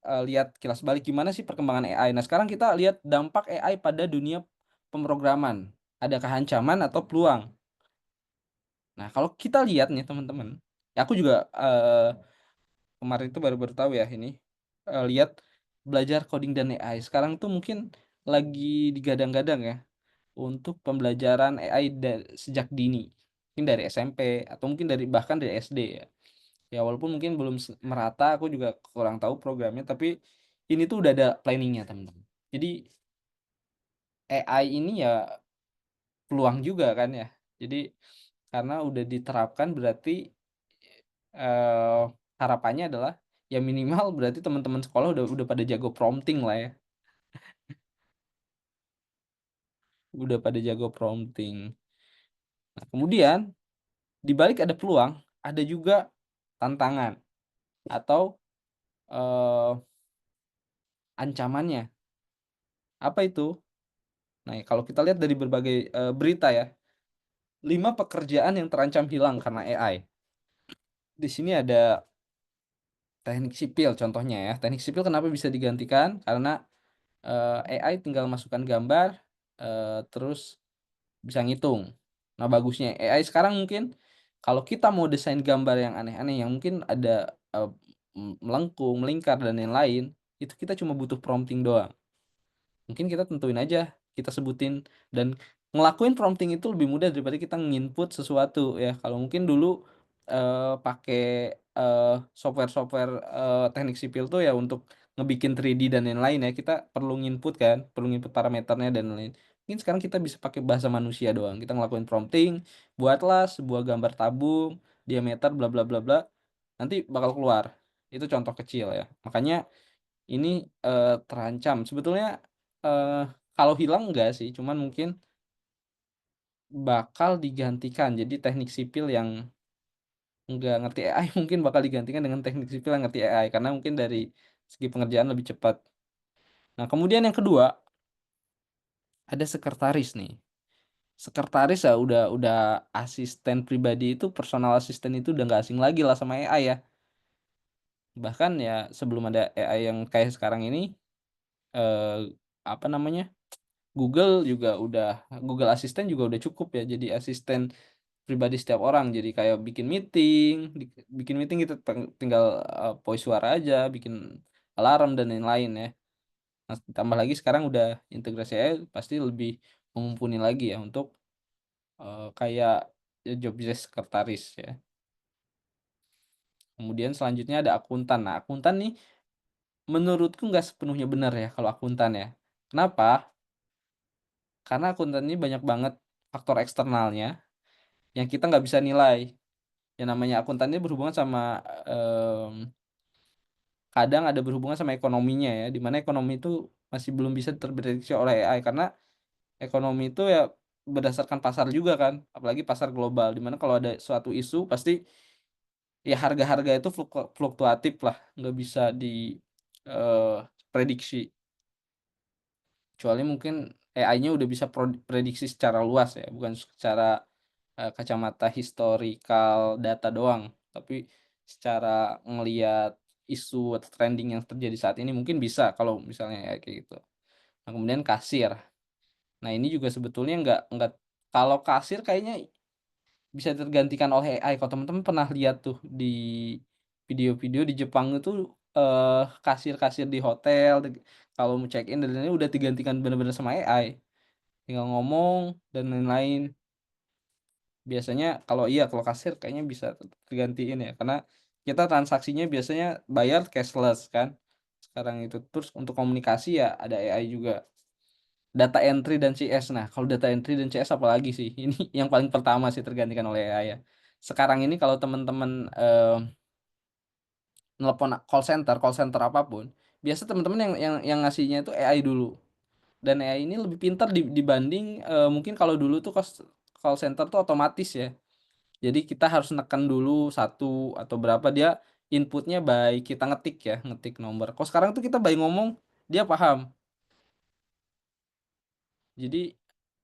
eee lihat kilas balik gimana sih perkembangan AI. Nah, sekarang kita lihat dampak AI pada dunia pemrograman. Adakah ancaman atau peluang? Nah, kalau kita lihat nih teman-teman, ya aku juga, kemarin itu baru-baru tahu ya ini, lihat belajar coding dan AI. Sekarang tuh mungkin lagi digadang-gadang ya untuk pembelajaran AI sejak dini. Mungkin dari SMP atau mungkin bahkan dari SD ya. Ya walaupun mungkin belum merata, aku juga kurang tahu programnya, tapi ini tuh udah ada planning-nya teman-teman. Jadi AI ini ya peluang juga kan ya. Jadi karena udah diterapkan berarti, eee, harapannya adalah ya minimal berarti teman-teman sekolah udah pada jago prompting lah ya, udah pada jago prompting. Nah kemudian di balik ada peluang, ada juga tantangan atau, eee, ancamannya. Apa itu? Nah kalau kita lihat dari berbagai, berita ya, 5 pekerjaan yang terancam hilang karena AI. Di sini ada teknik sipil contohnya ya, teknik sipil kenapa bisa digantikan, karena, AI tinggal masukkan gambar, terus bisa ngitung. Nah bagusnya AI sekarang mungkin kalau kita mau desain gambar yang aneh-aneh yang mungkin ada, melengkung, melingkar dan lain-lain, itu kita cuma butuh prompting doang. Mungkin kita tentuin aja, kita sebutin dan ngelakuin prompting itu lebih mudah daripada kita nginput sesuatu ya. Kalau mungkin dulu, pakai, software-software, teknik sipil tuh ya untuk ngebikin 3D dan lain-lain ya, kita perlu nginput kan, perlu nginput parameternya dan lain. Mungkin sekarang kita bisa pakai bahasa manusia doang, kita ngelakuin prompting, buatlah sebuah gambar tabung, diameter bla bla bla bla, nanti bakal keluar. Itu contoh kecil ya. Makanya ini, terancam. Sebetulnya, kalau hilang enggak sih, cuman mungkin bakal digantikan. Jadi teknik sipil yang nggak ngerti AI mungkin bakal digantikan dengan teknik sipil yang ngerti AI, karena mungkin dari segi pengerjaan lebih cepat. Nah, kemudian yang kedua, ada sekretaris nih. Sekretaris ya udah asisten pribadi itu, personal assistant itu udah nggak asing lagi lah sama AI ya. Bahkan ya sebelum ada AI yang kayak sekarang ini, apa namanya, Google Assistant juga udah cukup ya jadi asisten pribadi setiap orang. Jadi kayak bikin meeting kita tinggal, voice suara aja, bikin alarm dan lain-lain ya. Nah, tambah lagi sekarang udah integrasi AI pasti lebih mumpuni lagi ya untuk, kayak ya job desk sekretaris ya. Kemudian selanjutnya ada akuntan. Nah, akuntan nih menurutku nggak sepenuhnya benar ya kalau akuntan ya. Kenapa? Karena akuntan ini banyak banget faktor eksternalnya yang kita nggak bisa nilai. Yang namanya akuntan ini berhubungan sama, kadang ada berhubungan sama ekonominya ya, di mana ekonomi itu masih belum bisa terprediksi oleh AI, karena ekonomi itu ya berdasarkan pasar juga kan, apalagi pasar global, di mana kalau ada suatu isu pasti ya harga-harga itu fluktuatif lah, nggak bisa prediksi. Kecuali mungkin AI-nya udah bisa prediksi secara luas ya, bukan secara, kacamata historical data doang, tapi secara ngelihat isu atau trending yang terjadi saat ini mungkin bisa kalau misalnya ya kayak gitu. Nah, kemudian kasir. Nah, ini juga sebetulnya nggak, kalau kasir kayaknya bisa tergantikan oleh AI. Kalau teman-teman pernah lihat tuh di video-video di Jepang itu, kasir-kasir di hotel kalau mau check in dan lain-lain udah digantikan bener-bener sama AI. Tinggal ngomong dan lain-lain. Biasanya kalau kasir kayaknya bisa tergantiin ya, karena kita transaksinya biasanya bayar cashless kan, sekarang itu. Terus untuk komunikasi ya ada AI juga. Data entry dan CS. Nah, kalau data entry dan CS apalagi sih, ini yang paling pertama sih tergantikan oleh AI ya. Sekarang ini kalau teman-teman, nelepon call center apapun, biasa teman-teman yang ngasihnya itu AI dulu. Dan AI ini lebih pintar dibanding, mungkin kalau dulu tuh call center tuh otomatis ya. Jadi kita harus neken dulu satu atau berapa, dia inputnya by kita ngetik ya, ngetik nomor. Kalau sekarang tuh kita by ngomong, dia paham. Jadi,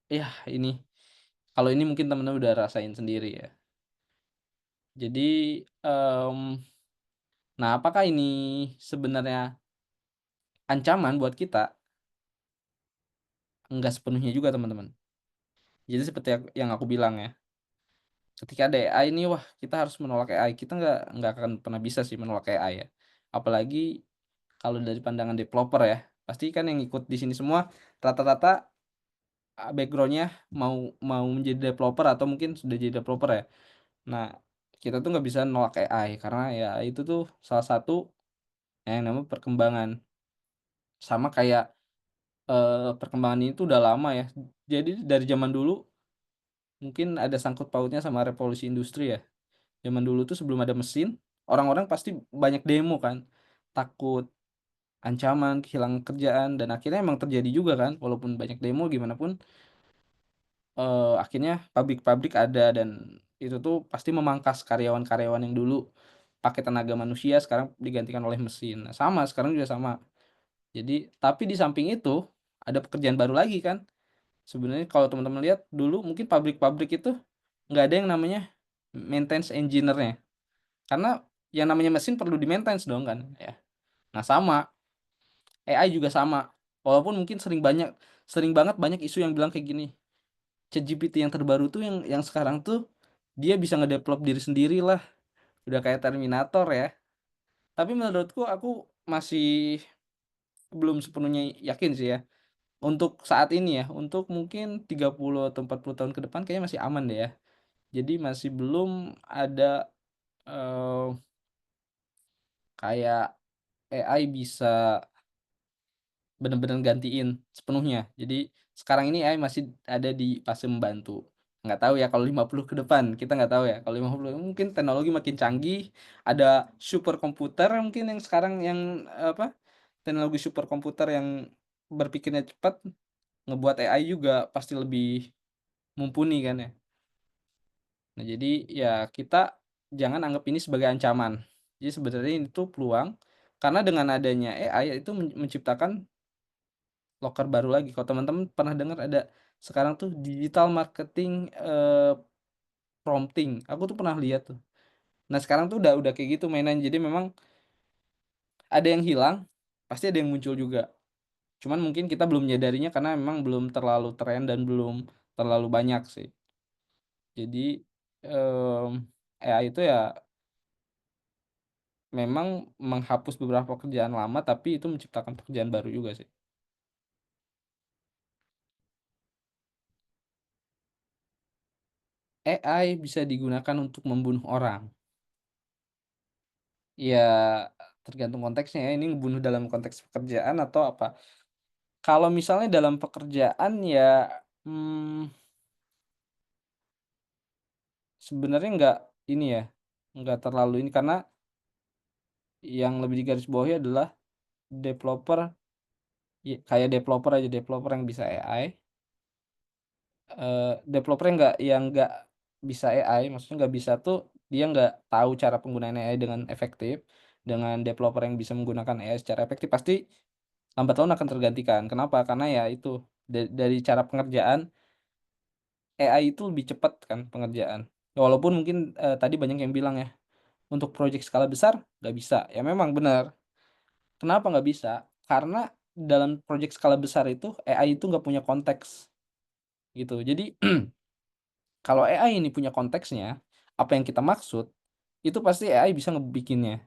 ya ini, kalau ini mungkin temen-temen udah rasain sendiri ya. Jadi, nah apakah ini sebenarnya ancaman buat kita? Enggak sepenuhnya juga teman-teman. Jadi seperti yang aku bilang ya, ketika ada AI ini, wah kita harus menolak AI. Kita nggak akan pernah bisa sih menolak AI ya. Apalagi kalau dari pandangan developer ya, pasti kan yang ikut di sini semua rata-rata, background-nya mau mau menjadi developer atau mungkin sudah jadi developer ya. Nah, kita tuh nggak bisa nolak AI karena ya itu tuh salah satu yang namanya perkembangan. Sama kayak, perkembangan ini tuh udah lama ya. Jadi dari zaman dulu mungkin ada sangkut pautnya sama revolusi industri ya. Zaman dulu tuh sebelum ada mesin, orang-orang pasti banyak demo kan, takut ancaman, kehilangan kerjaan, dan akhirnya emang terjadi juga kan, walaupun banyak demo gimana pun, akhirnya pabrik-pabrik ada dan itu tuh pasti memangkas karyawan-karyawan yang dulu pakai tenaga manusia sekarang digantikan oleh mesin. Nah sama, sekarang juga sama. Jadi tapi di samping itu, ada pekerjaan baru lagi kan. Sebenarnya kalau teman-teman lihat dulu mungkin pabrik-pabrik itu nggak ada yang namanya maintenance engineer-nya, karena yang namanya mesin perlu di-maintenance dong kan ya. Nah sama, AI juga sama, walaupun mungkin sering banget banyak isu yang bilang kayak gini, ChatGPT yang terbaru tuh yang sekarang tuh, dia bisa ngedevelop diri sendiri lah, udah kayak Terminator ya. Tapi menurutku aku masih belum sepenuhnya yakin sih ya, untuk saat ini ya, untuk mungkin 30 atau 40 tahun ke depan kayaknya masih aman deh ya. Jadi masih belum ada, eee, kayak AI bisa bener-bener gantiin sepenuhnya. Jadi sekarang ini AI masih ada di fase membantu. Nggak tahu ya kalau 50 ke depan, kita nggak tahu ya. Kalau 50 mungkin teknologi makin canggih, ada superkomputer mungkin yang sekarang yang, teknologi superkomputer yang berpikirnya cepat, ngebuat AI juga pasti lebih mumpuni kan ya. Nah jadi ya kita jangan anggap ini sebagai ancaman. Jadi sebenarnya ini tuh peluang, karena dengan adanya AI itu menciptakan loker baru lagi. Kalau teman-teman pernah dengar ada sekarang tuh digital marketing, prompting, aku tuh pernah lihat tuh. Nah sekarang tuh udah kayak gitu mainan, jadi memang ada yang hilang, pasti ada yang muncul juga. Cuman mungkin kita belum menyadarinya karena memang belum terlalu tren dan belum terlalu banyak sih. Jadi, AI itu ya memang menghapus beberapa pekerjaan lama, tapi itu menciptakan pekerjaan baru juga sih. AI bisa digunakan untuk membunuh orang. Ya tergantung konteksnya ya, ini ngebunuh dalam konteks pekerjaan atau apa. Kalau misalnya dalam pekerjaan ya, mmm, sebenarnya nggak ini ya, nggak terlalu ini, karena yang lebih digarisbawahi adalah developer, kayak developer aja, developer yang bisa AI, developer yang nggak bisa AI, maksudnya nggak bisa tuh dia nggak tahu cara penggunaan AI dengan efektif, dengan developer yang bisa menggunakan AI secara efektif, pasti lambat laun akan tergantikan. Kenapa? Karena ya itu, dari cara pengerjaan, AI itu lebih cepat kan pengerjaan. Walaupun mungkin, tadi banyak yang bilang ya, untuk project skala besar nggak bisa, ya memang benar. Kenapa nggak bisa? Karena dalam project skala besar itu, AI itu nggak punya konteks, gitu. Jadi kalau AI ini punya konteksnya, apa yang kita maksud, itu pasti AI bisa ngebikinnya.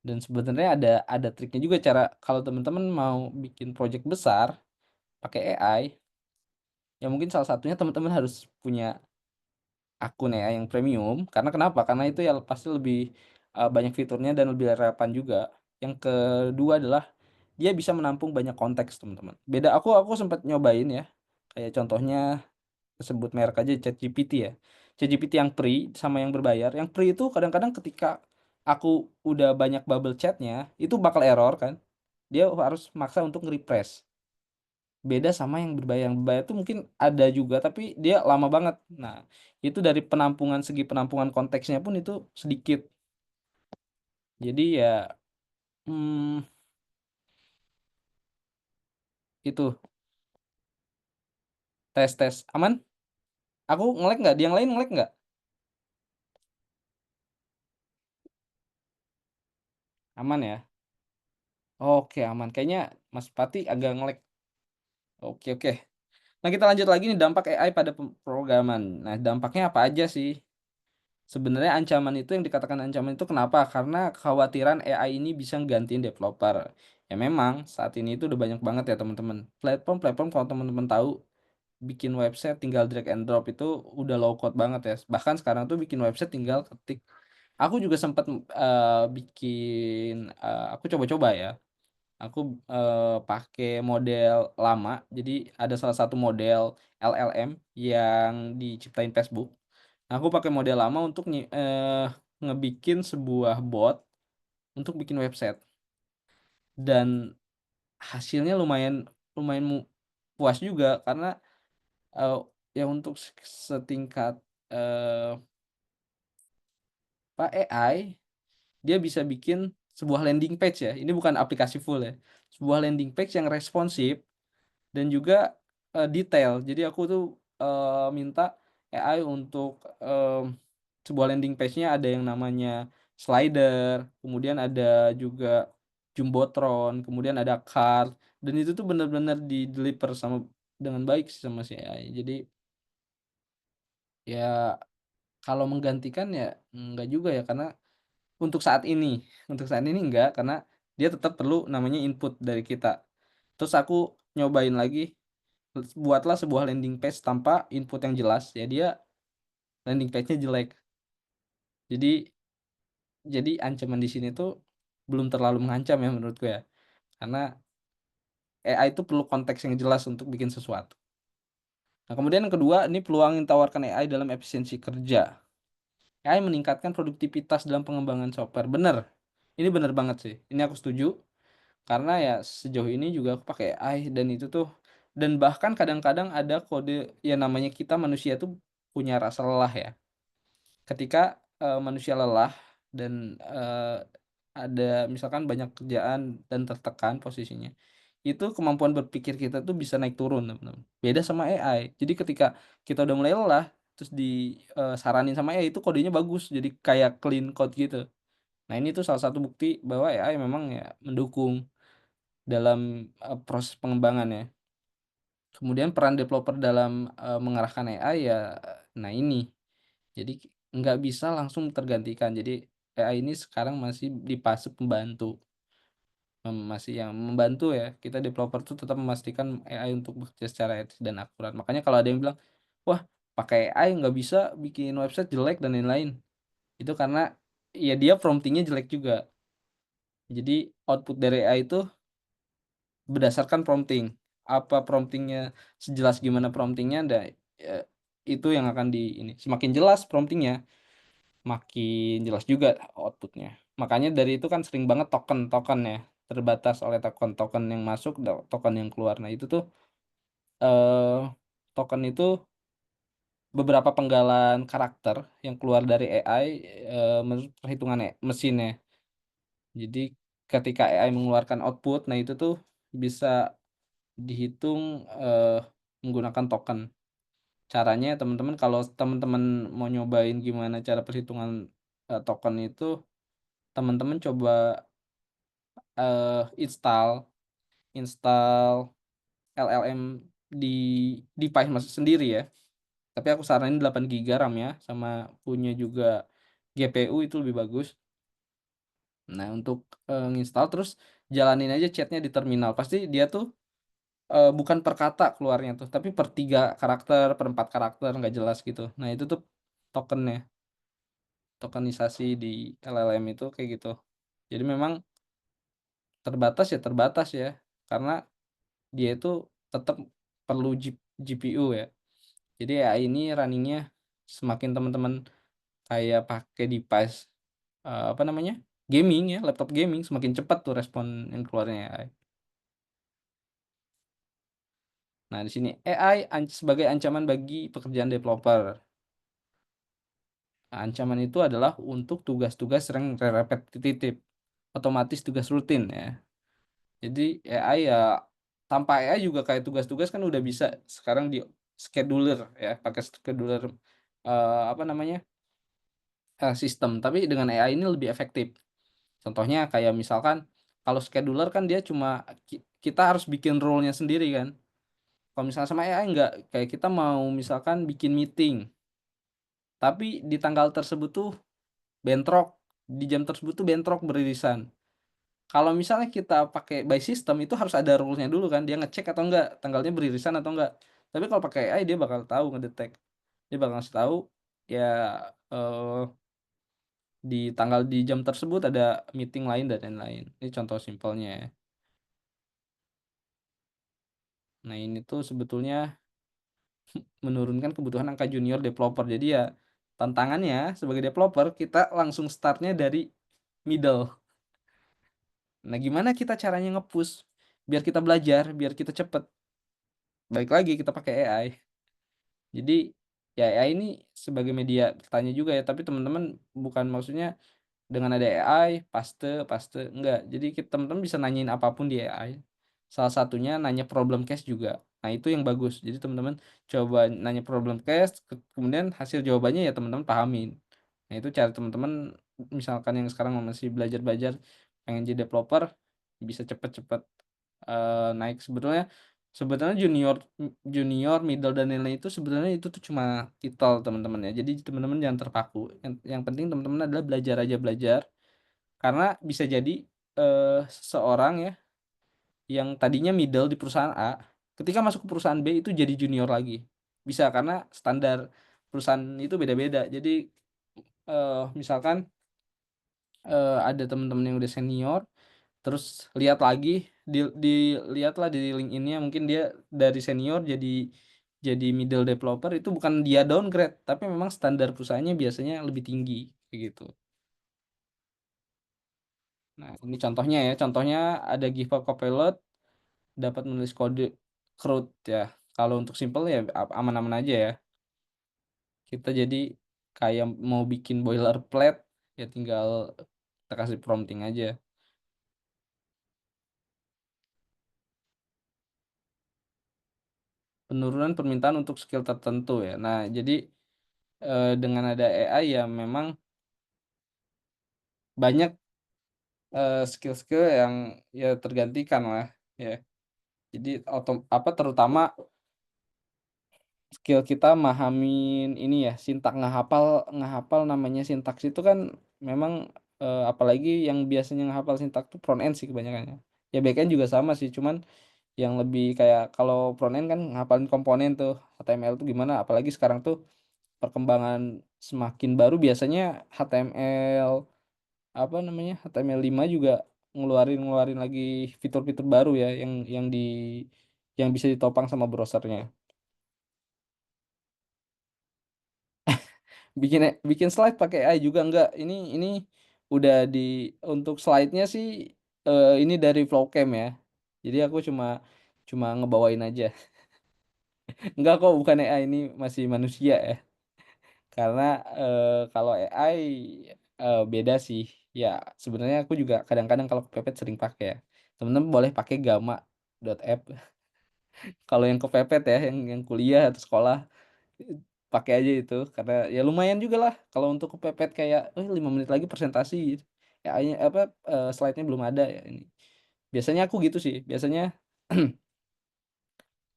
Dan sebenarnya ada triknya juga, cara kalau teman-teman mau bikin project besar pakai AI, ya mungkin salah satunya teman-teman harus punya akun AI yang premium, karena kenapa? Karena itu ya pasti lebih, banyak fiturnya dan lebih relevan juga. Yang kedua adalah dia bisa menampung banyak konteks, teman-teman. Beda, aku sempet nyobain ya, kayak contohnya sebut merek aja, ChatGPT ya. ChatGPT yang free sama yang berbayar. Yang free itu kadang-kadang ketika aku udah banyak bubble chat-nya, itu bakal error kan. Dia harus maksa untuk nge-refresh. Beda sama yang berbayar. Yang berbayar tuh mungkin ada juga tapi dia lama banget. Nah, itu dari segi penampungan konteksnya pun itu sedikit. Jadi ya, mmm, itu, tes-tes. Aman? Aku nge-lag nggak? Di yang lain nge-lag nggak? Aman ya? Oke aman. Kayaknya Mas Pati agak nge-lag. Oke oke. Nah, kita lanjut lagi nih, dampak AI pada pemrograman. Nah, dampaknya apa aja sih? Sebenarnya ancaman itu, yang dikatakan ancaman itu kenapa? Karena kekhawatiran AI ini bisa nggantiin developer. Ya memang saat ini itu udah banyak banget ya teman-teman. Platform-platform, kalau teman-teman tahu, bikin website tinggal drag and drop itu udah low code banget ya. Bahkan sekarang tuh bikin website tinggal ketik. Aku juga sempat aku coba-coba ya. Aku, pakai model lama, jadi ada salah satu model LLM yang diciptain Facebook. Nah, aku pakai model lama untuk ngebikin sebuah bot untuk bikin website, dan hasilnya lumayan lumayan puas juga karena, eee, ya untuk setingkat, eee, AI, dia bisa bikin sebuah landing page ya, ini bukan aplikasi full ya, sebuah landing page yang responsif dan juga, detail. Jadi aku tuh, minta AI untuk, sebuah landing page-nya ada yang namanya slider, kemudian ada juga jumbotron, kemudian ada card, dan itu tuh bener-bener di-deliver dengan baik sih sama si AI. Jadi, ya kalau menggantikan ya enggak juga ya, karena untuk saat ini untuk saat ini enggak, karena dia tetap perlu namanya input dari kita. Terus aku nyobain lagi, buatlah sebuah landing page tanpa input yang jelas, ya dia landing page-nya jelek. Jadi ancaman di sini tuh belum terlalu mengancam ya menurutku ya, karena AI itu perlu konteks yang jelas untuk bikin sesuatu. Nah, kemudian yang kedua, ini peluang yang ditawarkan AI dalam efisiensi kerja. AI meningkatkan produktivitas dalam pengembangan software, bener, ini bener banget sih, ini aku setuju, karena ya sejauh ini juga aku pakai AI dan itu tuh Dan bahkan kadang-kadang ada kode ya namanya kita manusia tuh punya rasa lelah ya. Ketika, manusia lelah dan, ada misalkan banyak kerjaan dan tertekan posisinya, itu kemampuan berpikir kita tuh bisa naik turun teman-teman, beda sama AI. Jadi ketika kita udah mulai lelah, terus saranin sama AI itu kodenya bagus, jadi kayak clean code gitu. Nah ini tuh salah satu bukti bahwa AI memang ya mendukung dalam, proses pengembangannya. Kemudian peran developer dalam, mengarahkan AI ya, nah ini, jadi nggak bisa langsung tergantikan. Jadi AI ini sekarang masih di fase pembantu, masih yang membantu ya, kita developer tuh tetap memastikan AI untuk bekerja secara etis dan akurat. Makanya kalau ada yang bilang, "Wah, pakai AI nggak bisa bikin website jelek dan lain-lain." Itu karena ya dia prompting-nya jelek juga. Jadi output dari AI itu berdasarkan prompting. Apa prompting-nya sejelas gimana prompting-nya eee, itu yang akan semakin jelas prompting-nya, makin jelas juga output-nya. Makanya dari itu kan sering banget token-token ya, terbatas oleh token-token yang masuk, token yang keluar. Nah itu tuh, eee, token itu beberapa penggalan karakter yang keluar dari AI, menurut perhitungan mesin ya. Jadi ketika AI mengeluarkan output, nah itu tuh bisa dihitung, menggunakan token. Caranya teman-teman kalau teman-teman mau nyobain gimana cara perhitungan, token itu, teman-teman coba, install install LLM di device Mas sendiri ya, tapi aku saranin 8 giga RAM ya, sama punya juga GPU itu lebih bagus. Nah untuk, nginstal terus jalanin aja chat-nya di terminal, pasti dia tuh, bukan per kata keluarnya tuh, tapi per 3 karakter, per 4 karakter, nggak jelas gitu. Nah itu tuh tokennya, tokenisasi di LLM itu kayak gitu. Jadi memang terbatas ya terbatas ya, karena dia itu tetap perlu GPU ya. Jadi AI ini running-nya semakin teman-teman kayak pakai device, apa namanya, gaming ya, laptop gaming, semakin cepat tuh respon yang keluarnya AI. Nah di sini AI sebagai ancaman bagi pekerjaan developer. Nah, ancaman itu adalah untuk tugas-tugas yang repetitif, otomatis tugas rutin ya. Jadi AI ya tanpa AI juga kayak tugas-tugas kan udah bisa sekarang di scheduler ya, pakai scheduler, apa namanya, sistem, tapi dengan AI ini lebih efektif. Contohnya kayak misalkan kalau scheduler kan dia cuma kita harus bikin role-nya sendiri kan. Kalau misalnya sama AI enggak, kayak kita mau misalkan bikin meeting, tapi di tanggal tersebut tuh bentrok, di jam tersebut tuh bentrok beririsan. Kalau misalnya kita pakai by system itu harus ada rule-nya dulu kan, dia ngecek atau enggak, tanggalnya beririsan atau enggak. Tapi kalau pakai AI dia bakal tahu ngedetek, dia bakal ngasih tahu, ya, eee, di jam tersebut ada meeting lain dan lain-lain. Ini contoh simpelnya ya. Nah ini tuh sebetulnya menurunkan kebutuhan angka junior developer. Jadi ya tantangannya sebagai developer kita langsung start-nya dari middle. Nah gimana kita caranya nge-push biar kita belajar, biar kita cepet? Balik lagi kita pakai AI. Jadi, ya AI ini sebagai media tanya juga ya, tapi teman-teman bukan maksudnya dengan ada AI paste paste, enggak. Jadi teman-teman bisa nanyain apapun di AI. Salah satunya nanya problem case juga. Nah, itu yang bagus. Jadi teman-teman coba nanya problem case, kemudian hasil jawabannya ya teman-teman pahamin. Nah, itu cara teman-teman misalkan yang sekarang masih belajar-belajar pengen jadi developer, bisa cepet-cepet, naik. Sebetulnya junior, middle, dan lain-lain itu sebenarnya itu tuh cuma titel teman-teman ya. Jadi teman-teman jangan terpaku. Yang penting teman-teman adalah belajar aja belajar, karena bisa jadi, seseorang ya, yang tadinya middle di perusahaan A, ketika masuk ke perusahaan B itu jadi junior lagi. Bisa, karena standar perusahaan itu beda-beda. Jadi, misalkan, ada teman-teman yang udah senior, terus lihat lagi, dilihatlah di LinkedIn-nya mungkin dia dari senior jadi middle developer, itu bukan dia downgrade, tapi memang standar perusahaannya biasanya lebih tinggi, kayak gitu. Nah, ini contohnya ya, contohnya ada Giva Copilot dapat menulis kode. CRUD ya. Kalau untuk simple ya aman-aman aja ya. Kita jadi kayak mau bikin boilerplate, ya tinggal kita kasih prompting aja. Penurunan permintaan untuk skill tertentu ya. Nah, jadi, dengan ada AI ya memang banyak, skill-skill yang ya tergantikan lah ya. Jadi terutama skill kita mahamin ini ya, ngehafal ngehafal namanya sintaks itu kan memang, apalagi yang biasanya ngehafal sintaks tuh front end sih kebanyakannya. Ya back end juga sama sih, cuman yang lebih kayak kalau front end kan ngapalin komponen tuh, HTML tuh gimana, apalagi sekarang tuh perkembangan semakin baru biasanya HTML, apa namanya, HTML5 juga ngeluarin ngeluarin lagi fitur-fitur baru ya yang bisa ditopang sama browser-nya. Bikin slide pakai AI juga enggak, ini udah untuk slide-nya sih, ini dari Flowcam ya. Jadi aku cuma cuma ngebawain aja. Enggak kok, bukan AI, ini masih manusia ya. Karena, kalau AI, beda sih. Ya sebenarnya aku juga kadang-kadang kalau kepepet sering pakai ya. Temen-temen boleh pakai Gamma.app kalau yang kepepet ya, yang kuliah atau sekolah, pakai aja itu. Karena ya lumayan juga lah kalau untuk kepepet kayak, 5 menit lagi presentasi gitu. AI-nya apa, slide-nya belum ada ya ini. Biasanya aku gitu sih, biasanya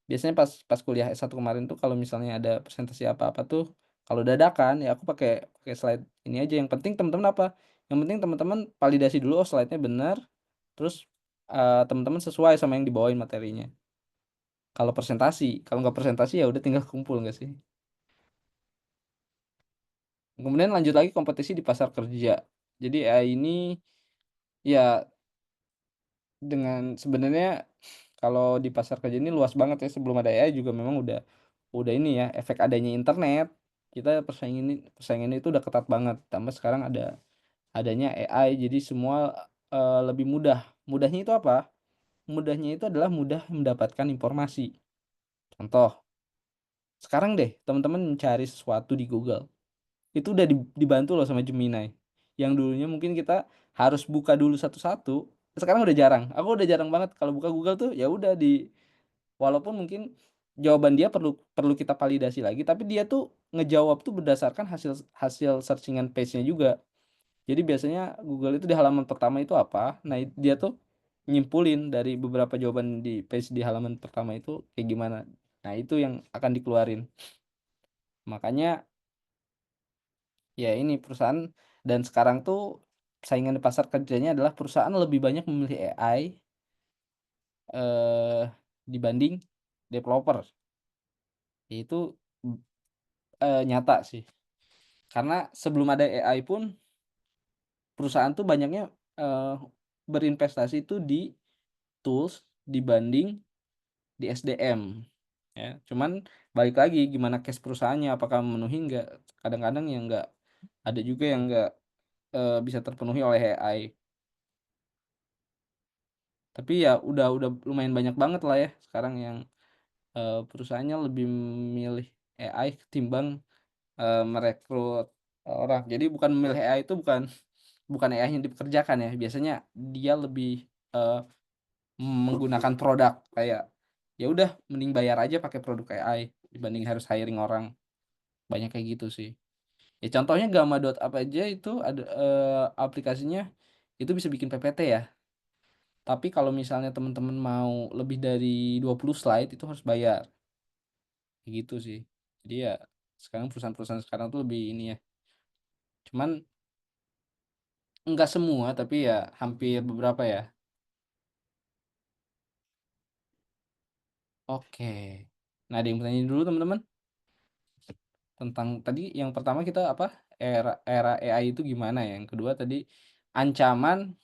biasanya pas pas kuliah S1 kemarin tuh kalau misalnya ada presentasi apa-apa tuh, kalau dadakan ya aku pakai pakai slide ini aja, yang penting teman-teman apa, yang penting teman-teman validasi dulu, oh slide-nya bener, terus, teman-teman sesuai sama yang dibawain materinya. Kalau presentasi, kalau nggak presentasi ya udah tinggal kumpul nggak sih? Kemudian lanjut lagi kompetisi di pasar kerja. Jadi AI ini ya sebenarnya kalau di pasar kerja ini luas banget ya, sebelum ada AI juga memang udah ini ya, efek adanya internet, kita persaingannya itu udah ketat banget, tambah sekarang adanya AI, jadi semua, lebih mudah. Mudahnya itu apa? Mudahnya itu adalah mudah mendapatkan informasi. Contoh, sekarang deh teman-teman mencari sesuatu di Google, itu udah dibantu loh sama Gemini. Yang dulunya mungkin kita harus buka dulu satu-satu, sekarang udah jarang. Aku udah jarang banget kalau buka Google tuh ya udah walaupun mungkin jawaban dia perlu perlu kita validasi lagi, tapi dia tuh ngejawab tuh berdasarkan hasil hasil searching-an page-nya juga. Jadi biasanya Google itu di halaman pertama itu apa, nah dia tuh nyimpulin dari beberapa jawaban di page di halaman pertama itu kayak gimana. Nah itu yang akan dikeluarin. Makanya ya ini perusahaan, dan sekarang tuh saingan di pasar kerjanya adalah perusahaan lebih banyak memilih AI, dibanding developer. Itu, nyata sih. Karena sebelum ada AI pun perusahaan tuh banyaknya, eee, berinvestasi itu di tools dibanding di SDM ya. Cuman balik lagi gimana cash perusahaannya, apakah memenuhi nggak, kadang-kadang ya nggak, ada juga yang nggak, bisa terpenuhi oleh AI. Tapi ya udah lumayan banyak banget lah ya sekarang yang, perusahaannya lebih memilih AI ketimbang, merekrut orang. Jadi bukan memilih AI itu bukan bukan AI yang dipekerjakan ya, biasanya dia lebih, eee, menggunakan produk kayak, ya udah mending bayar aja pakai produk AI dibanding harus hiring orang, banyak kayak gitu sih. Ya contohnya Gamma.app aja itu ada, aplikasinya itu bisa bikin PPT ya, tapi kalau misalnya teman-teman mau lebih dari 20 slide itu harus bayar, kayak gitu sih. Jadi ya sekarang perusahaan-perusahaan sekarang tuh lebih ini ya, cuman enggak semua tapi ya hampir beberapa ya. Oke. Nah ada yang mau tanyain dulu teman-teman? Tentang tadi yang pertama kita apa, era era AI itu gimana ya, yang kedua tadi ancaman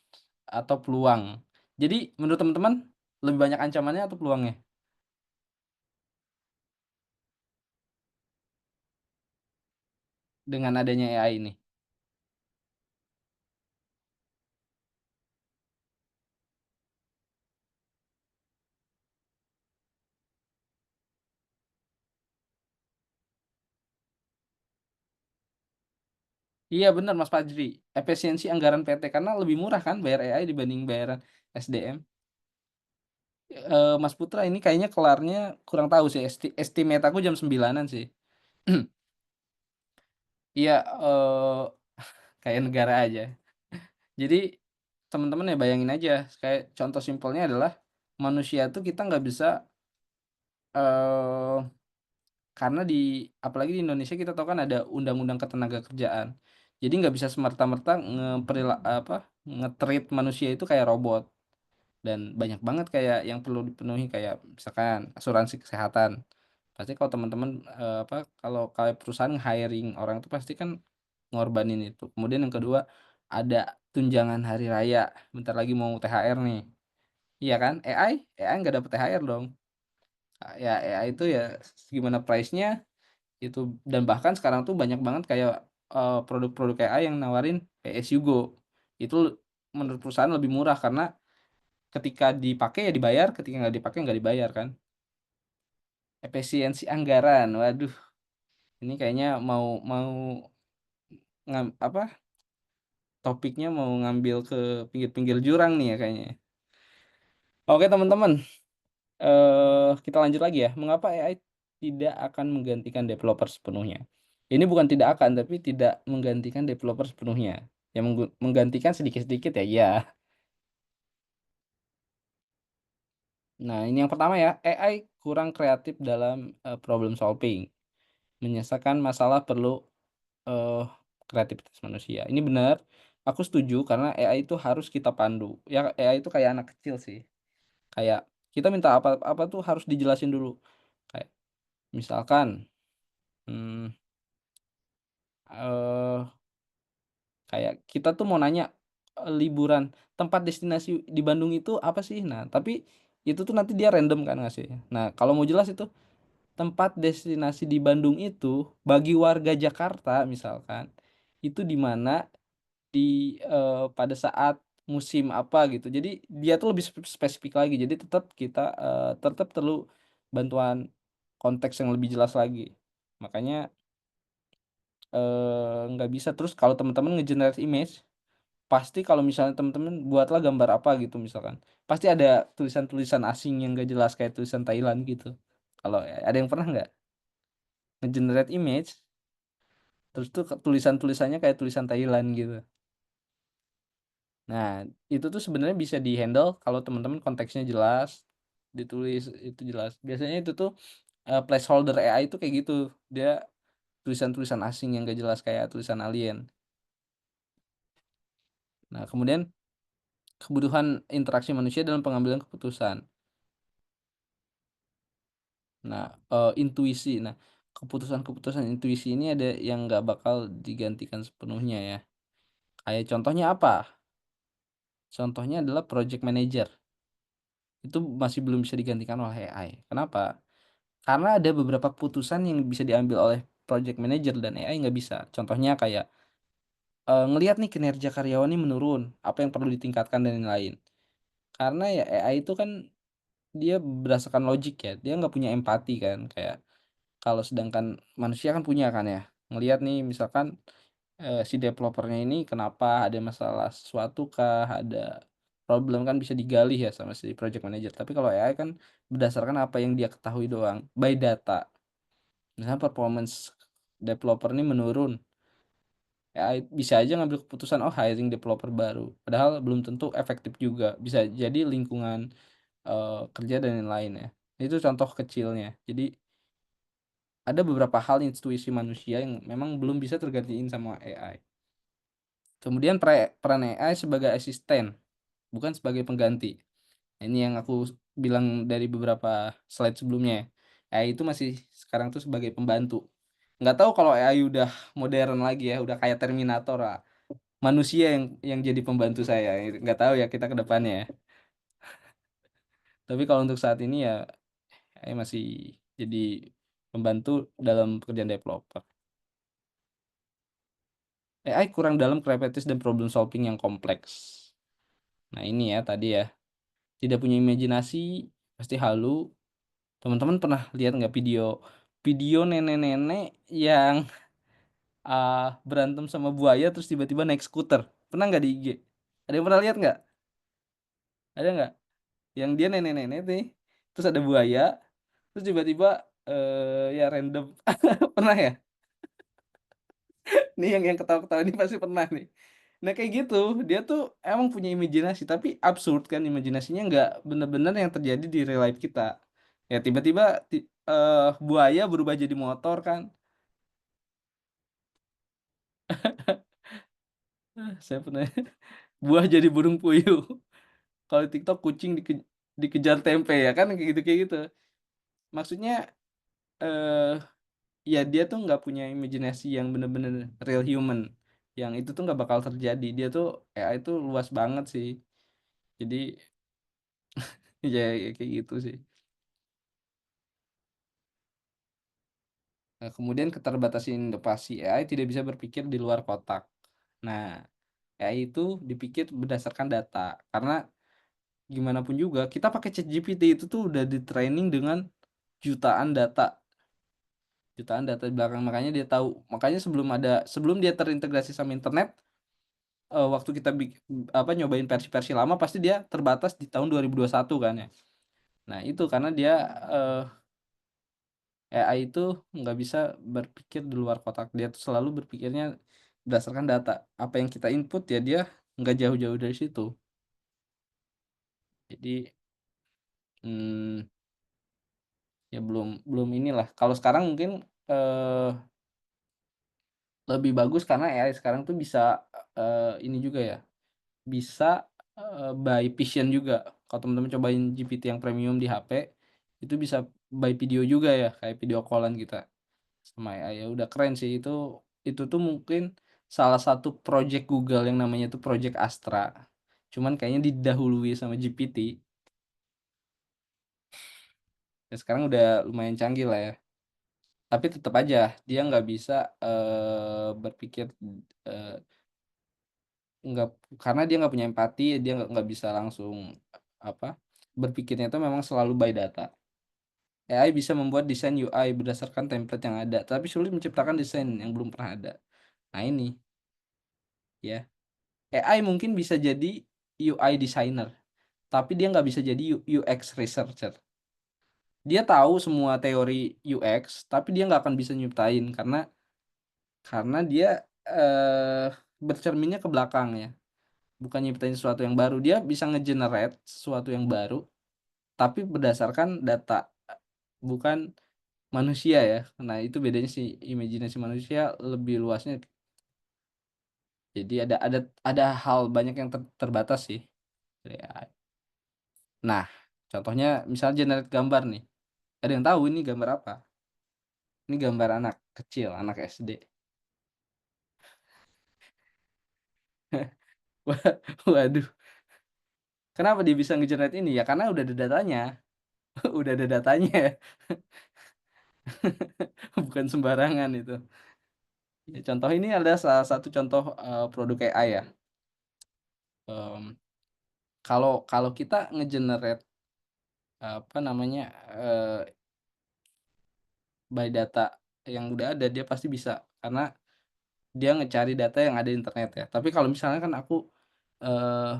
atau peluang. Jadi menurut teman-teman lebih banyak ancamannya atau peluangnya dengan adanya AI ini? Iya bener Mas Fajri, efisiensi anggaran PT karena lebih murah kan bayar AI dibanding bayaran SDM. Mas Putra ini kayaknya kelarnya kurang tahu sih, estimate aku jam 9.00-an sih. Iya, kayak negara aja. Jadi, teman-teman ya bayangin aja, kayak contoh simpelnya adalah, manusia tuh kita nggak bisa, eee, karena apalagi di Indonesia kita tahu kan ada undang-undang ketenagakerjaan. Jadi nggak bisa semerta-merta nge-treat manusia itu kayak robot. Dan banyak banget kayak yang perlu dipenuhi kayak misalkan asuransi kesehatan. Pasti kalau teman-teman, kalau kayak perusahaan hiring orang itu pasti kan ngorbanin itu. Kemudian yang kedua, ada tunjangan hari raya, bentar lagi mau THR nih, iya kan? AI nggak dapet THR dong. Ya AI itu ya gimana price-nya itu dan bahkan sekarang tuh banyak banget kayak, produk-produk AI yang nawarin pay as you go. Itu menurut perusahaan lebih murah karena ketika dipakai ya dibayar, ketika nggak dipakai nggak dibayar kan. Efisiensi anggaran, waduh ini kayaknya mau mau apa, topiknya mau ngambil ke pinggir-pinggir jurang nih ya kayaknya. Oke teman-teman, kita lanjut lagi ya, mengapa AI tidak akan menggantikan developer sepenuhnya? Ini bukan tidak akan, tapi tidak menggantikan developer sepenuhnya. Ya menggantikan sedikit-sedikit ya, iya. Nah ini yang pertama ya, AI kurang kreatif dalam, problem solving. Menyelesaikan masalah perlu, eee, kreativitas manusia. Ini benar, aku setuju karena AI itu harus kita pandu. Ya AI itu kayak anak kecil sih, kayak kita minta apa-apa tuh harus dijelasin dulu. Kayak misalkan, mmm, eee, kayak kita tuh mau nanya, liburan, tempat destinasi di Bandung itu apa sih? Nah, tapi itu tuh nanti dia random kan ngasihnya. Nah, kalau mau jelas itu, tempat destinasi di Bandung itu bagi warga Jakarta misalkan, itu di mana pada saat musim apa gitu. Jadi dia tuh lebih spesifik lagi. Jadi tetap kita, tetap perlu bantuan konteks yang lebih jelas lagi. Makanya, nggak bisa terus kalau teman-teman nge-generate image, pasti kalau misalnya teman-teman buatlah gambar apa gitu misalkan, pasti ada tulisan-tulisan asing yang nggak jelas kayak tulisan Thailand gitu. Kalau ada yang pernah nggak nge-generate image, terus tuh tulisan-tulisannya kayak tulisan Thailand gitu? Nah, itu tuh sebenarnya bisa di-handle kalau teman-teman konteksnya jelas, ditulis itu jelas. Biasanya itu tuh, placeholder AI itu kayak gitu, dia tulisan-tulisan asing yang nggak jelas kayak tulisan alien. Nah, kemudian kebutuhan interaksi manusia dalam pengambilan keputusan. Nah, intuisi. Nah, keputusan-keputusan intuisi ini ada yang nggak bakal digantikan sepenuhnya ya. Kayak contohnya apa? Contohnya adalah project manager, itu masih belum bisa digantikan oleh AI. Kenapa? Karena ada beberapa keputusan yang bisa diambil oleh project manager dan AI nggak bisa. Contohnya kayak, ngelihat nih kinerja karyawan nih menurun, apa yang perlu ditingkatkan dan lain-lain. Karena ya AI itu kan dia berdasarkan logik ya, dia nggak punya empati kan, kayak kalau sedangkan manusia kan punya kan ya. Ngelihat nih misalkan, si developer-nya ini kenapa, ada masalah sesuatu kah, ada problem kan bisa digali ya sama si project manager. Tapi kalau AI kan berdasarkan apa yang dia ketahui doang, by data. Misalnya performance developer ini menurun, AI bisa aja ngambil keputusan, "Oh hiring developer baru." Padahal belum tentu efektif juga, bisa jadi lingkungan, kerja dan lain-lain ya. Itu contoh kecilnya. Jadi ada beberapa hal intuisi manusia yang memang belum bisa tergantiin sama AI. Kemudian peran AI sebagai asisten, bukan sebagai pengganti. Nah, ini yang aku bilang dari beberapa slide sebelumnya ya. AI itu masih sekarang tuh sebagai pembantu. Nggak tahu kalau AI udah modern lagi ya, udah kayak Terminator lah. Manusia yang jadi pembantu saya, nggak tahu ya kita ke depannya ya. Tapi kalau untuk saat ini ya AI masih jadi pembantu dalam pekerjaan developer. AI kurang dalam kreativitas dan problem solving yang kompleks. Nah ini ya tadi ya, tidak punya imajinasi, pasti halu. Teman-teman pernah lihat nggak video video nenek-nenek yang berantem sama buaya terus tiba-tiba naik skuter. Pernah nggak di IG? Ada yang pernah lihat nggak? Ada nggak? Yang dia nenek-nenek nih, terus ada buaya, terus tiba-tiba, ya random pernah ya? Nih yang ketawa-ketawa ini pasti pernah nih. Nah kayak gitu, dia tuh emang punya imajinasi, tapi absurd kan imajinasinya nggak bener-bener yang terjadi di real life kita. Ya tiba-tiba buaya berubah jadi motor kan, saya pernah buah jadi burung puyuh, kalau di TikTok kucing dikejar tempe ya kan kayak gitu. Maksudnya, eee, ya dia tuh nggak punya imajinasi yang bener-bener real human, yang itu tuh nggak bakal terjadi. Dia tuh AI itu luas banget sih. Jadi ya kayak gitu sih. Nah, kemudian keterbatasan inovasi AI tidak bisa berpikir di luar kotak. Nah, AI itu dipikir berdasarkan data, karena gimana pun juga kita pakai ChatGPT itu tuh udah di-training dengan jutaan data jutaan data di belakang, makanya dia tahu. Makanya sebelum dia terintegrasi sama internet, waktu kita nyobain versi-versi lama pasti dia terbatas di tahun 2021 kan ya. Nah itu karena dia, eee AI itu nggak bisa berpikir di luar kotak, dia tuh selalu berpikirnya berdasarkan data. Apa yang kita input ya dia nggak jauh-jauh dari situ. Jadi, mmm, ya belum belum inilah. Kalau sekarang mungkin, eee, lebih bagus karena AI sekarang tuh bisa, ini juga ya, bisa, by vision juga. Kalau teman-teman cobain GPT yang premium di HP, itu bisa by video juga ya, kayak video call-an kita. Sama AI, ya udah keren sih itu tuh mungkin salah satu project Google yang namanya tuh Project Astra. Cuman kayaknya didahului sama GPT, ya sekarang udah lumayan canggih lah ya. Tapi tetep aja dia nggak bisa, berpikir, eee, nggak karena dia nggak punya empati, dia nggak bisa langsung, apa, berpikirnya itu memang selalu by data. AI bisa membuat desain UI berdasarkan template yang ada, tapi sulit menciptakan desain yang belum pernah ada. Nah ini, ya. AI mungkin bisa jadi UI designer, tapi dia nggak bisa jadi UX researcher. Dia tahu semua teori UX, tapi dia nggak akan bisa nyiptain karena dia, bercerminnya ke belakang ya, bukan nyiptain sesuatu yang baru. Dia bisa nge-generate sesuatu yang baru, tapi berdasarkan data, bukan manusia ya. Nah itu bedanya sih, imajinasi manusia lebih luasnya. Jadi ada hal banyak yang terbatas sih dari AI. Nah, contohnya misal generate gambar nih, ada yang tahu ini gambar apa? Ini gambar anak kecil, anak SD. Wah, waduh, kenapa dia bisa nge-generate ini? Ya karena udah ada datanya, udah ada datanya, bukan sembarangan itu. Ya contoh ini adalah salah satu contoh, produk AI ya, mmm, kalau kalau kita nge-generate, apa namanya, by data yang udah ada, dia pasti bisa, karena dia ngecari data yang ada di internet ya. Tapi kalau misalnya kan aku, eee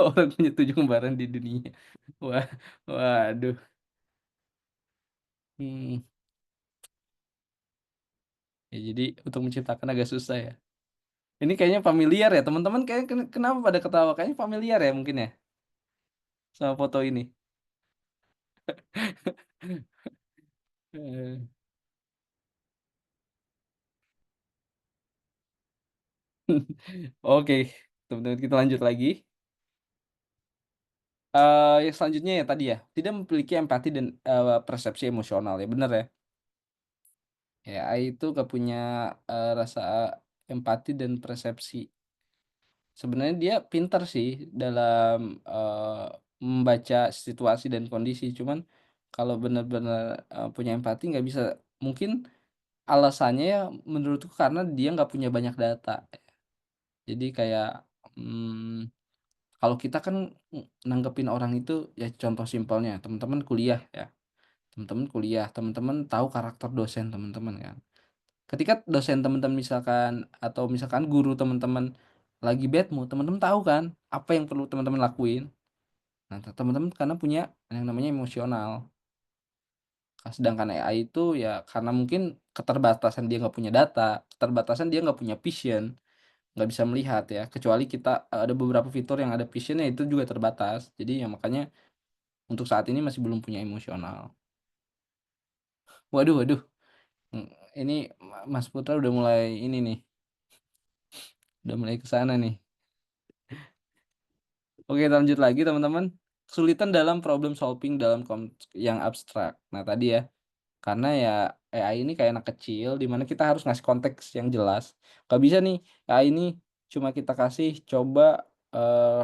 orang punya 7 kembaran di dunia. Wah, waduh, mhm, ya jadi untuk menciptakan agak susah ya. Ini kayaknya familiar ya, teman-teman kayaknya kenapa pada ketawa? Kayaknya familiar ya mungkin ya, sama foto ini? Eee, oke, teman-teman kita lanjut lagi. Yang selanjutnya ya tadi ya, tidak memiliki empati dan, persepsi emosional ya, bener ya? Ya AI itu nggak punya, rasa empati dan persepsi. Sebenarnya dia pintar sih dalam, membaca situasi dan kondisi, cuman kalau benar-benar punya empati nggak bisa. Mungkin alasannya ya menurutku karena dia nggak punya banyak data. Jadi kayak, mmm, kalau kita kan nanggepin orang itu ya contoh simpelnya teman-teman kuliah ya, teman-teman kuliah, teman-teman tahu karakter dosen teman-teman kan. Ketika dosen teman-teman misalkan atau misalkan guru teman-teman lagi bad mood, teman-teman tahu kan apa yang perlu teman-teman lakuin. Nah, teman-teman karena punya yang namanya emosional. Sedangkan AI itu ya karena mungkin keterbatasan dia nggak punya data, keterbatasan dia nggak punya vision, nggak bisa melihat ya, kecuali kita ada beberapa fitur yang ada vision-nya itu juga terbatas. Jadi ya makanya untuk saat ini masih belum punya emosional. Waduh waduh, mmm, ini Mas Putra udah mulai ini nih, udah mulai ke sana nih. Oke lanjut lagi teman-teman, kesulitan dalam problem solving dalam yang abstrak. Nah tadi ya, karena ya AI ini kayak anak kecil di mana kita harus ngasih konteks yang jelas. Nggak bisa nih AI ini cuma kita kasih coba, eee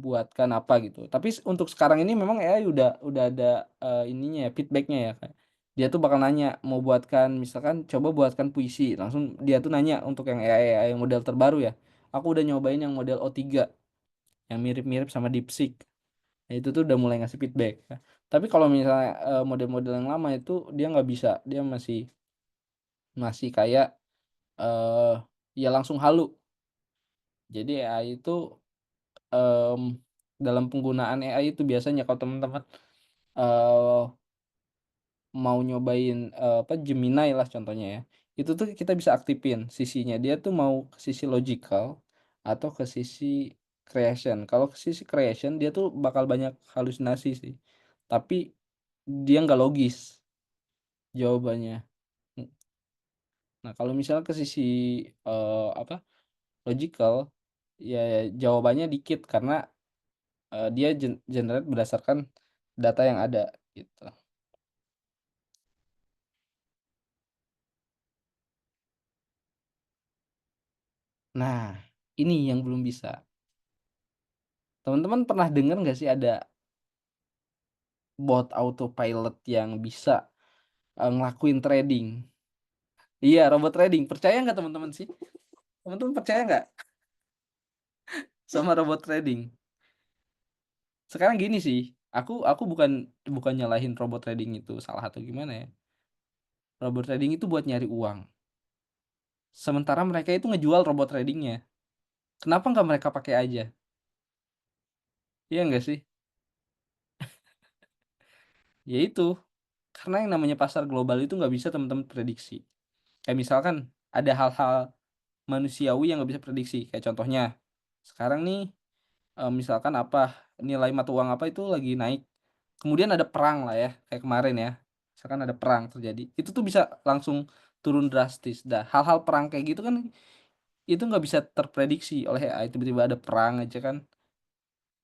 buatkan apa gitu. Tapi untuk sekarang ini memang AI udah ada, ininya ya, feedback-nya ya, Kak. Dia tuh bakal nanya, mau buatkan misalkan coba buatkan puisi, langsung dia tuh nanya untuk yang AI-AI yang model terbaru ya. Aku udah nyobain yang model O3 yang mirip-mirip sama DeepSeek. Nah, itu tuh udah mulai ngasih feedback. Nah, tapi kalau misalnya, model-model yang lama itu dia nggak bisa, dia masih masih kayak, eee, ya langsung halu. Jadi AI itu, dalam penggunaan AI itu biasanya kalau teman-teman Eee, mau nyobain, apa, Gemini lah contohnya ya, itu tuh kita bisa aktifin sisinya, dia tuh mau ke sisi logical atau ke sisi creation. Kalau ke sisi creation dia tuh bakal banyak halusinasi sih, tapi dia nggak logis jawabannya. Mmm, nah kalau misalnya ke sisi, apa, logical, ya jawabannya dikit karena, dia generate berdasarkan data yang ada, gitu. Nah, ini yang belum bisa. Teman-teman pernah dengar nggak sih ada bot autopilot yang bisa, ngelakuin trading? Iya, robot trading. Percaya nggak teman-teman sih? Teman-teman percaya nggak sama robot trading? Sekarang gini sih, aku bukan bukan nyalahin robot trading itu salah atau gimana ya, robot trading itu buat nyari uang, sementara mereka itu ngejual robot trading-nya. Kenapa nggak mereka pakai aja? Iya nggak sih? Ya itu, karena yang namanya pasar global itu nggak bisa teman-teman prediksi. Kayak misalkan ada hal-hal manusiawi yang nggak bisa prediksi, kayak contohnya, sekarang nih, misalkan apa, nilai mata uang apa itu lagi naik, kemudian ada perang lah ya, kayak kemarin ya, misalkan ada perang terjadi, itu tuh bisa langsung turun drastis. Dah hal-hal perang kayak gitu kan, itu nggak bisa terprediksi oleh AI, tiba-tiba ada perang aja kan,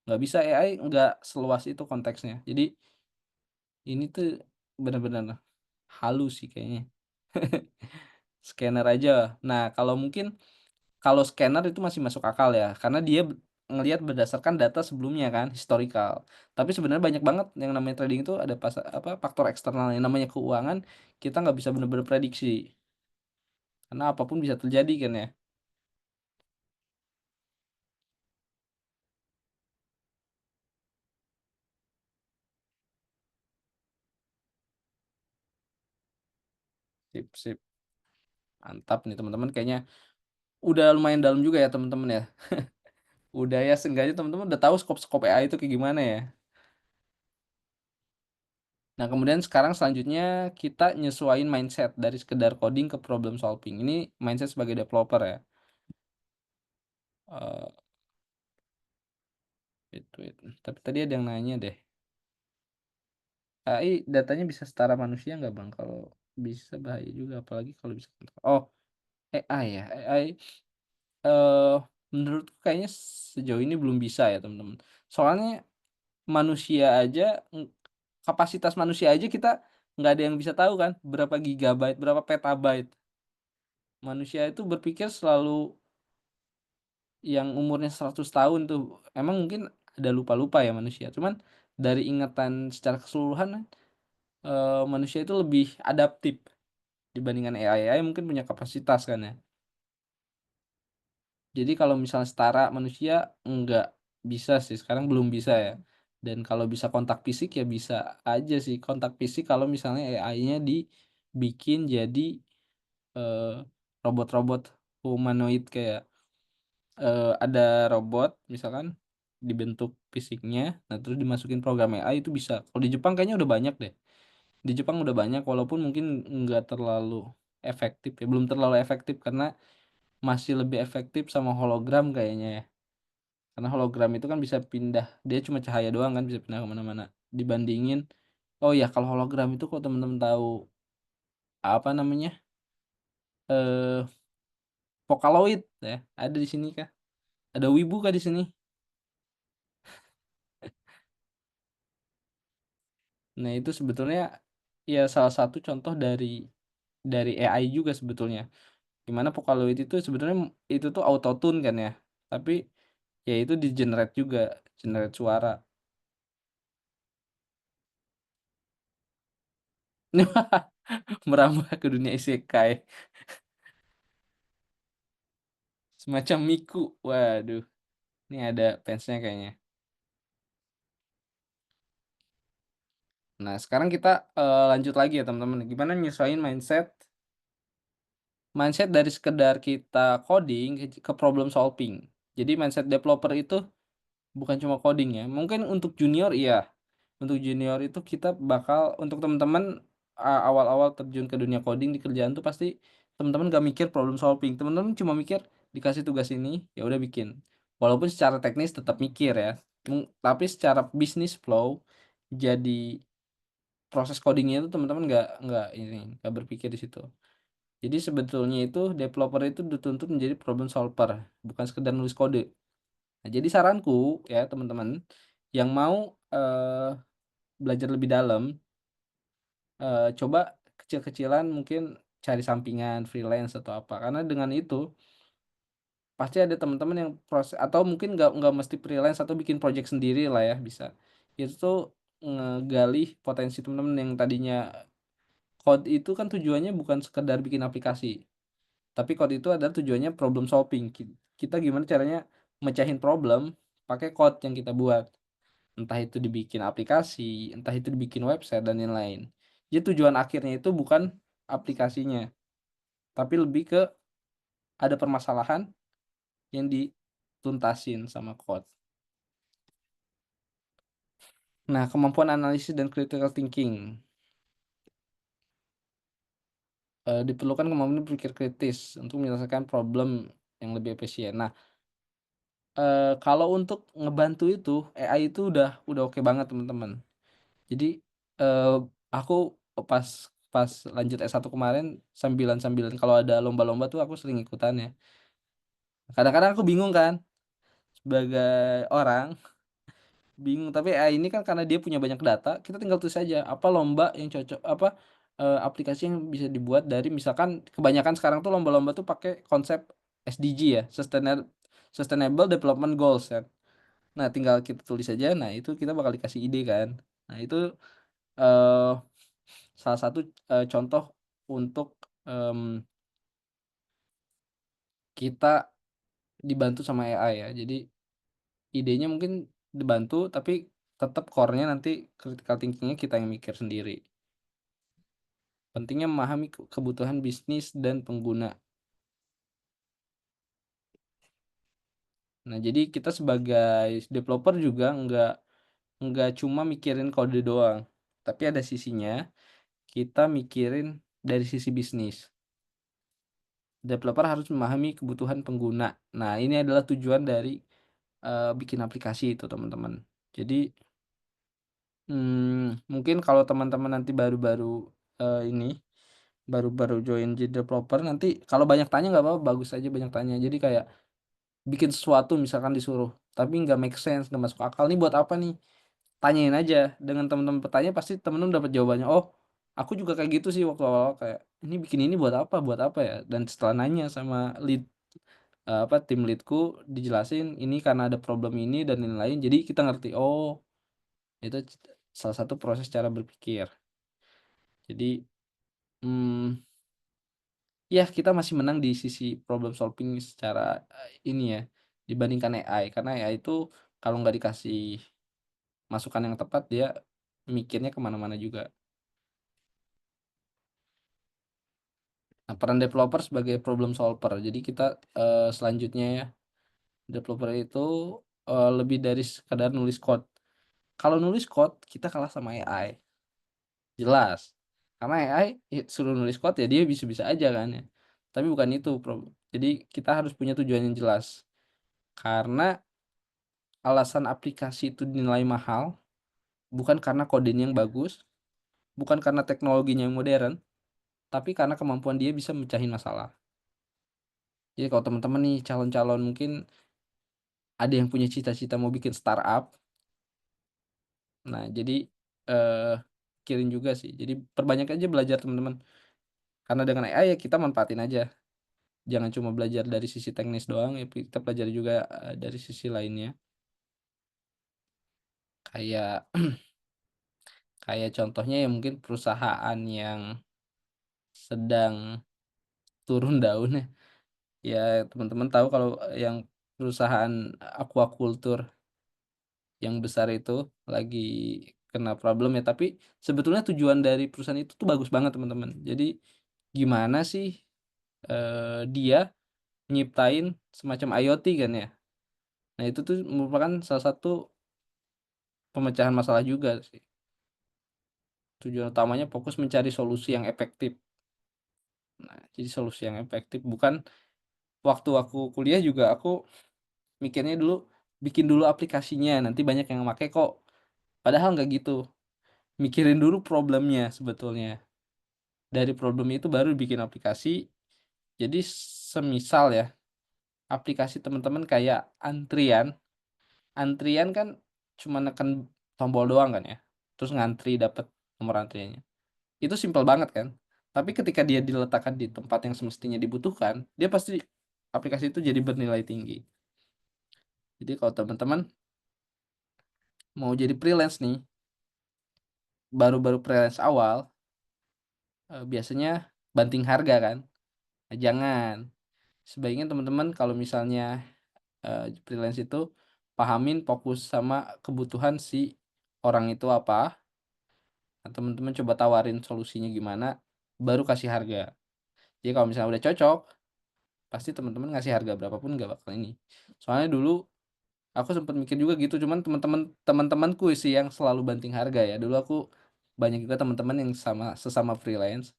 nggak bisa, AI nggak seluas itu konteksnya. Jadi ini tuh bener-bener halu sih kayaknya. Scanner aja. Nah, kalau mungkin kalau scanner itu masih masuk akal ya, karena dia ngelihat berdasarkan data sebelumnya kan, historical. Tapi sebenarnya banyak banget yang namanya trading itu ada apa, faktor eksternal yang namanya keuangan, kita nggak bisa bener-bener prediksi, karena apapun bisa terjadi kan ya. Sip sip, mantap nih teman-teman kayaknya udah lumayan dalam juga ya teman-teman ya. Udah ya seenggaknya teman-teman udah tahu skop-skop AI itu kayak gimana ya. Nah kemudian sekarang selanjutnya kita nyesuaiin mindset dari sekedar coding ke problem solving. Ini mindset sebagai developer ya. Eee, wait, tapi tadi ada yang nanya deh, AI datanya bisa setara manusia nggak Bang? Kalau bisa bahaya juga apalagi kalau bisa oh AI ya, AI, eee, menurutku kayaknya sejauh ini belum bisa ya teman-teman. Soalnya manusia aja, kapasitas manusia aja kita nggak ada yang bisa tahu kan berapa gigabyte, berapa petabyte. Manusia itu berpikir selalu yang umurnya 100 tahun tuh, emang mungkin ada lupa-lupa ya manusia, cuman dari ingatan secara keseluruhan, manusia itu lebih adaptif dibandingkan AI. AI mungkin punya kapasitas kan ya. Jadi kalau misalnya setara manusia, enggak bisa sih, sekarang belum bisa ya. Dan kalau bisa kontak fisik ya bisa aja sih kontak fisik kalau misalnya AI-nya dibikin jadi, eee, robot-robot humanoid kayak, ada robot misalkan dibentuk fisiknya, nah terus dimasukin program AI itu bisa. Kalau di Jepang kayaknya udah banyak deh. Di Jepang udah banyak walaupun mungkin nggak terlalu efektif ya, belum terlalu efektif karena masih lebih efektif sama hologram kayaknya ya. Karena hologram itu kan bisa pindah, dia cuma cahaya doang kan bisa pindah ke mana-mana. Dibandingin oh ya kalau hologram itu kalau teman-teman tahu, apa namanya, eee, Vocaloid ya, ada di sini kah? Ada Wibu kah di sini? Nah itu sebetulnya ya salah satu contoh dari AI juga sebetulnya. Gimana Vocaloid itu sebetulnya itu tuh autotune kan ya, tapi ya itu di-generate juga, generate suara. Merambah ke dunia isekai, semacam Miku. Waduh, ini ada fansnya kayaknya. Nah, sekarang kita, lanjut lagi ya teman-teman, gimana nyesuaiin mindset mindset dari sekedar kita coding ke problem solving. Jadi mindset developer itu bukan cuma coding ya, mungkin untuk junior iya, untuk junior itu kita bakal untuk teman-teman, awal-awal terjun ke dunia coding di kerjaan tuh pasti teman-teman nggak mikir problem solving, teman-teman cuma mikir dikasih tugas ini, ya udah bikin. Walaupun secara teknis tetap mikir ya, tapi secara business flow, jadi proses coding-nya itu teman-teman nggak berpikir di situ. Jadi sebetulnya itu developer itu dituntut menjadi problem solver, bukan sekedar nulis kode. Nah, jadi saranku ya teman-teman, yang mau, belajar lebih dalam, coba kecil-kecilan mungkin cari sampingan, freelance atau apa, karena dengan itu pasti ada teman-teman yang atau mungkin nggak mesti freelance atau bikin project sendiri lah ya bisa. Itu tuh ngegali potensi teman-teman yang tadinya code itu kan tujuannya bukan sekedar bikin aplikasi, tapi code itu adalah tujuannya problem solving. Kita gimana caranya mecahin problem pakai code yang kita buat. Entah itu dibikin aplikasi, entah itu dibikin website dan lain-lain. Jadi tujuan akhirnya itu bukan aplikasinya, tapi lebih ke ada permasalahan yang dituntasin sama code. Nah, kemampuan analisis dan critical thinking, diperlukan kemampuan berpikir kritis untuk menyelesaikan problem yang lebih efisien. Nah, kalau untuk ngebantu itu, AI itu udah oke banget teman-teman. Jadi, aku pas pas lanjut S1 kemarin sambilan-sambilan kalau ada lomba-lomba tuh aku sering ikutan ya. Kadang-kadang aku bingung kan, sebagai orang bingung, tapi AI ini kan karena dia punya banyak data, kita tinggal tulis aja apa lomba yang cocok apa, aplikasi yang bisa dibuat dari misalkan kebanyakan sekarang tuh lomba-lomba tuh pakai konsep SDG ya, Sustainable Development Goals kan. Nah tinggal kita tulis aja, nah itu kita bakal dikasih ide kan. Nah itu, eee, salah satu, contoh untuk, kita dibantu sama AI ya. Jadi idenya mungkin dibantu, tapi tetap core-nya nanti critical thinking-nya kita yang mikir sendiri. Pentingnya memahami kebutuhan bisnis dan pengguna. Nah, jadi kita sebagai developer juga nggak cuma mikirin kode doang, tapi ada sisinya kita mikirin dari sisi bisnis. Developer harus memahami kebutuhan pengguna. Nah, ini adalah tujuan dari, bikin aplikasi itu, teman-teman. Jadi, mungkin kalau teman-teman nanti baru-baru, ini, baru-baru join jadi developer nanti kalau banyak tanya nggak apa-apa, bagus aja banyak tanya. Jadi kayak bikin sesuatu misalkan disuruh, tapi nggak make sense, nggak masuk akal, "Nih buat apa nih?" Tanyain aja, dengan teman-teman bertanya pasti temen-temen dapat jawabannya, "Oh, aku juga kayak gitu sih waktu awal-awal," kayak, "Ini bikin ini buat apa ya?" Dan setelah nanya sama tim lead-ku dijelasin, "Ini karena ada problem ini dan lain-lain." Jadi kita ngerti, oh itu salah satu proses cara berpikir. Jadi, mmm, ya kita masih menang di sisi problem solving secara, ini ya, dibandingkan AI. Karena AI itu kalau nggak dikasih masukan yang tepat, dia mikirnya kemana mana juga. Nah, peran developer sebagai problem solver. Jadi kita, selanjutnya ya, developer itu, lebih dari sekadar nulis code. Kalau nulis code, kita kalah sama AI, jelas. Karena AI suruh nulis code ya dia bisa-bisa aja kan ya. Tapi bukan itu jadi kita harus punya tujuan yang jelas. Karena alasan aplikasi itu dinilai mahal, bukan karena kodenya yang bagus, bukan karena teknologinya yang modern, tapi karena kemampuan dia bisa mecahin masalah. Jadi kalau teman-teman nih calon-calon mungkin ada yang punya cita-cita mau bikin startup, nah jadi, pikirin juga sih. Jadi perbanyak aja belajar teman-teman. Karena dengan AI ya kita manfaatin aja. Jangan cuma belajar dari sisi teknis doang ya, kita pelajari juga, dari sisi lainnya. Kayak kayak contohnya ya mungkin perusahaan yang sedang turun daun ya. Ya teman-teman tahu kalau yang perusahaan aquaculture yang besar itu lagi kena problem ya, tapi sebetulnya tujuan dari perusahaan itu tuh bagus banget teman-teman. Jadi gimana sih, dia nyiptain semacam IoT kan ya. Nah itu tuh merupakan salah satu pemecahan masalah juga sih. Tujuan utamanya fokus mencari solusi yang efektif. Nah, jadi solusi yang efektif bukan waktu aku kuliah juga aku mikirnya dulu, bikin dulu aplikasinya nanti banyak yang make kok. Padahal nggak gitu, mikirin dulu problemnya sebetulnya. Dari problem itu baru bikin aplikasi. Jadi semisal ya, aplikasi teman-teman kayak antrian, antrian kan cuma neken tombol doang kan ya, terus ngantri dapet nomor antriannya. Itu simpel banget kan, tapi ketika dia diletakkan di tempat yang semestinya dibutuhkan, dia pasti aplikasi itu jadi bernilai tinggi. Jadi kalau teman-teman mau jadi freelance nih, baru-baru freelance awal, biasanya banting harga kan. Nah, jangan. Sebaiknya teman-teman kalau misalnya, freelance itu pahamin fokus sama kebutuhan si orang itu apa, nah teman-teman coba tawarin solusinya gimana, baru kasih harga. Jadi kalau misalnya udah cocok, pasti teman-teman ngasih harga berapapun nggak bakal ini. Soalnya dulu aku sempat mikir juga gitu, cuman teman-temanku sih yang selalu banting harga ya. Dulu aku banyak juga teman-teman yang sesama freelance,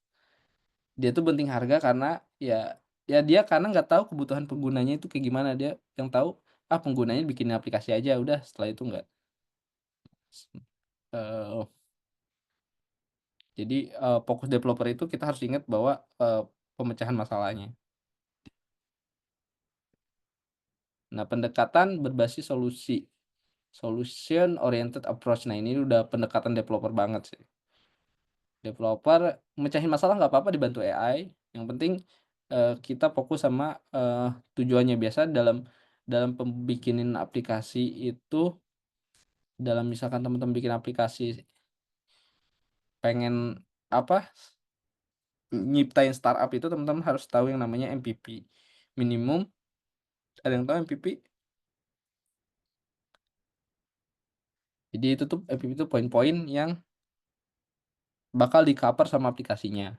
dia tuh banting harga karena ya dia karena nggak tahu kebutuhan penggunanya itu kayak gimana, dia yang tahu, penggunanya bikin aplikasi aja udah, setelah itu nggak. Eee, jadi, fokus developer itu kita harus ingat bahwa, pemecahan masalahnya. Nah, pendekatan berbasis solusi, solution oriented approach. Nah, ini udah pendekatan developer banget sih. Developer mecahin masalah nggak apa-apa dibantu AI, yang penting, kita fokus sama, tujuannya. Biasa dalam dalam aplikasi itu, dalam misalkan teman-teman bikin aplikasi pengen, apa, nyiptain startup itu teman-teman harus tahu yang namanya MVP. Minimum, ada yang tahu MVP? Jadi itu tuh MVP itu poin-poin yang bakal di-cover sama aplikasinya.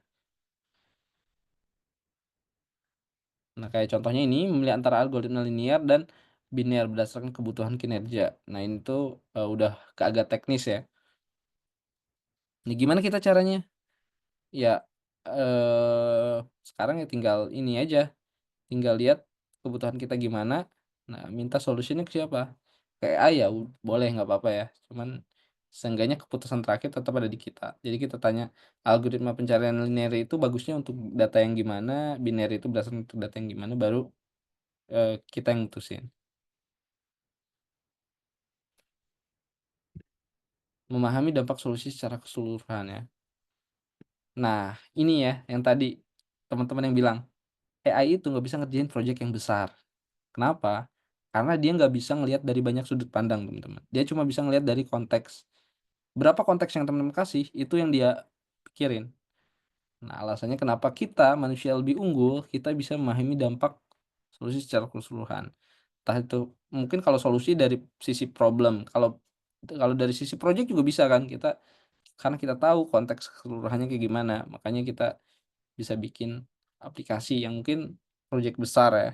Nah, kayak contohnya ini memilih antara algoritma linear dan biner berdasarkan kebutuhan kinerja. Nah, ini tuh, udah agak teknis ya. Nah, gimana kita caranya? Ya, sekarang ya tinggal ini aja, tinggal lihat kebutuhan kita gimana, nah minta solusinya ke siapa? Ke AI ya boleh nggak apa-apa ya, cuman seenggaknya keputusan terakhir tetap ada di kita. Jadi kita tanya, algoritma pencarian linear itu bagusnya untuk data yang gimana, binary itu berdasarkan untuk data yang gimana, baru, kita yang mutusin. Memahami dampak solusi secara keseluruhan ya. Nah, ini ya yang tadi teman-teman yang bilang, AI itu nggak bisa ngerjain project yang besar. Kenapa? Karena dia nggak bisa ngelihat dari banyak sudut pandang, teman-teman. Dia cuma bisa ngelihat dari konteks. Berapa konteks yang teman-teman kasih, itu yang dia pikirin. Nah, alasannya kenapa kita manusia lebih unggul, kita bisa memahami dampak solusi secara keseluruhan. Entah itu mungkin kalau solusi dari sisi problem, kalau Kalau dari sisi project juga bisa kan kita karena kita tahu konteks keseluruhannya kayak gimana, makanya kita bisa bikin aplikasi yang mungkin project besar ya.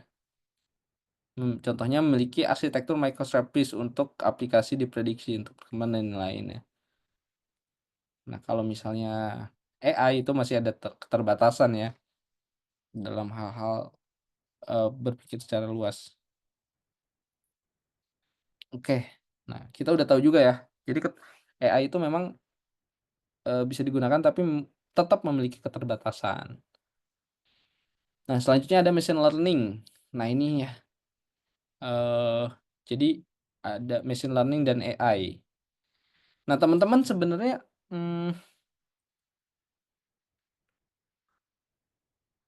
Contohnya memiliki arsitektur microservice untuk aplikasi diprediksi untuk perkembangan dan lainnya. Nah, kalau misalnya AI itu masih ada keterbatasan ya dalam hal-hal, berpikir secara luas. Oke, nah kita udah tahu juga ya, jadi AI itu memang, bisa digunakan tapi tetap memiliki keterbatasan. Nah, selanjutnya ada machine learning. Nah, ini ya, eee, jadi ada machine learning dan AI. Nah, teman-teman sebenarnya, mmm,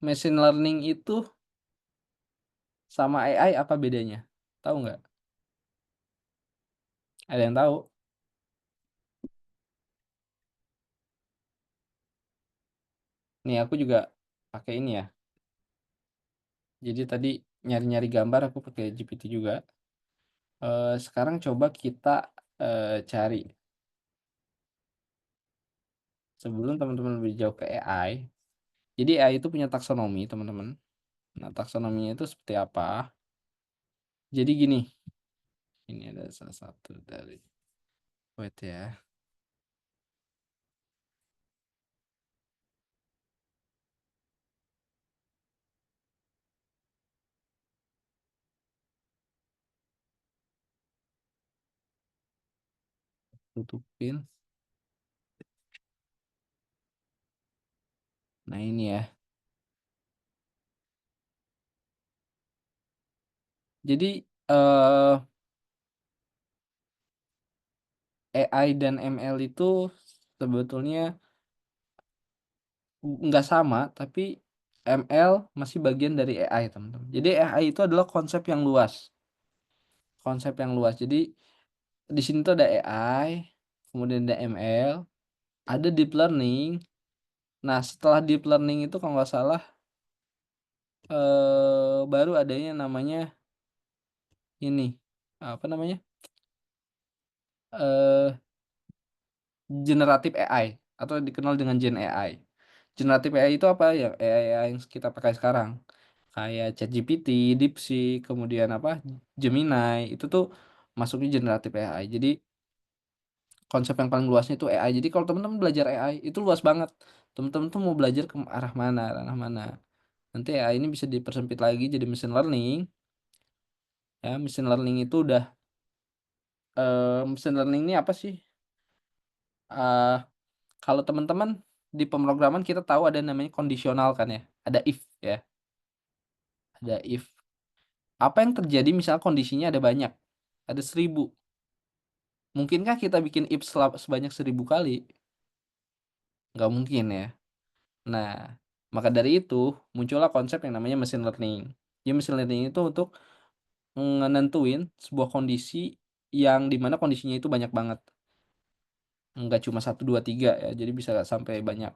machine learning itu sama AI apa bedanya? Tahu nggak? Ada yang tahu? Nih aku juga pakai ini ya, jadi tadi nyari-nyari gambar aku pakai GPT juga. Sekarang coba kita, cari sebelum teman-teman lebih jauh ke AI. Jadi AI itu punya taksonomi, teman-teman. Nah, taksonominya itu seperti apa? Jadi gini, ini ada salah satu dari wait ya, tutupin. Nah, ini ya. Jadi, AI dan ML itu sebetulnya nggak sama, tapi ML masih bagian dari AI, teman-teman. Jadi AI itu adalah konsep yang luas. Jadi di sini tuh ada AI, kemudian ada ML, ada deep learning. Nah, setelah deep learning itu kalau nggak salah, baru adanya namanya ini, apa namanya, eee, generatif AI atau dikenal dengan Gen AI. Generatif AI itu apa ya, AI yang kita pakai sekarang, kayak ChatGPT, DeepSeek, kemudian apa, Gemini, itu tuh masuknya generatif AI. Jadi konsep yang paling luasnya itu AI. Jadi kalau teman-teman belajar AI itu luas banget. Teman-teman tuh mau belajar ke arah mana. Nanti AI ini bisa dipersempit lagi jadi machine learning, ya. Machine learning itu udah, machine learning ini apa sih? Eee, Kalau teman-teman di pemrograman kita tahu ada namanya kondisional kan ya, ada if ya, ada if. Apa yang terjadi misal kondisinya ada banyak, ada 1000, mungkinkah kita bikin if sebanyak 1000 kali? Nggak mungkin ya. Nah, maka dari itu muncullah konsep yang namanya machine learning. Jadi machine learning itu untuk nentuin sebuah kondisi yang di mana kondisinya itu banyak banget, nggak cuma satu 2 3 ya, jadi bisa sampai banyak.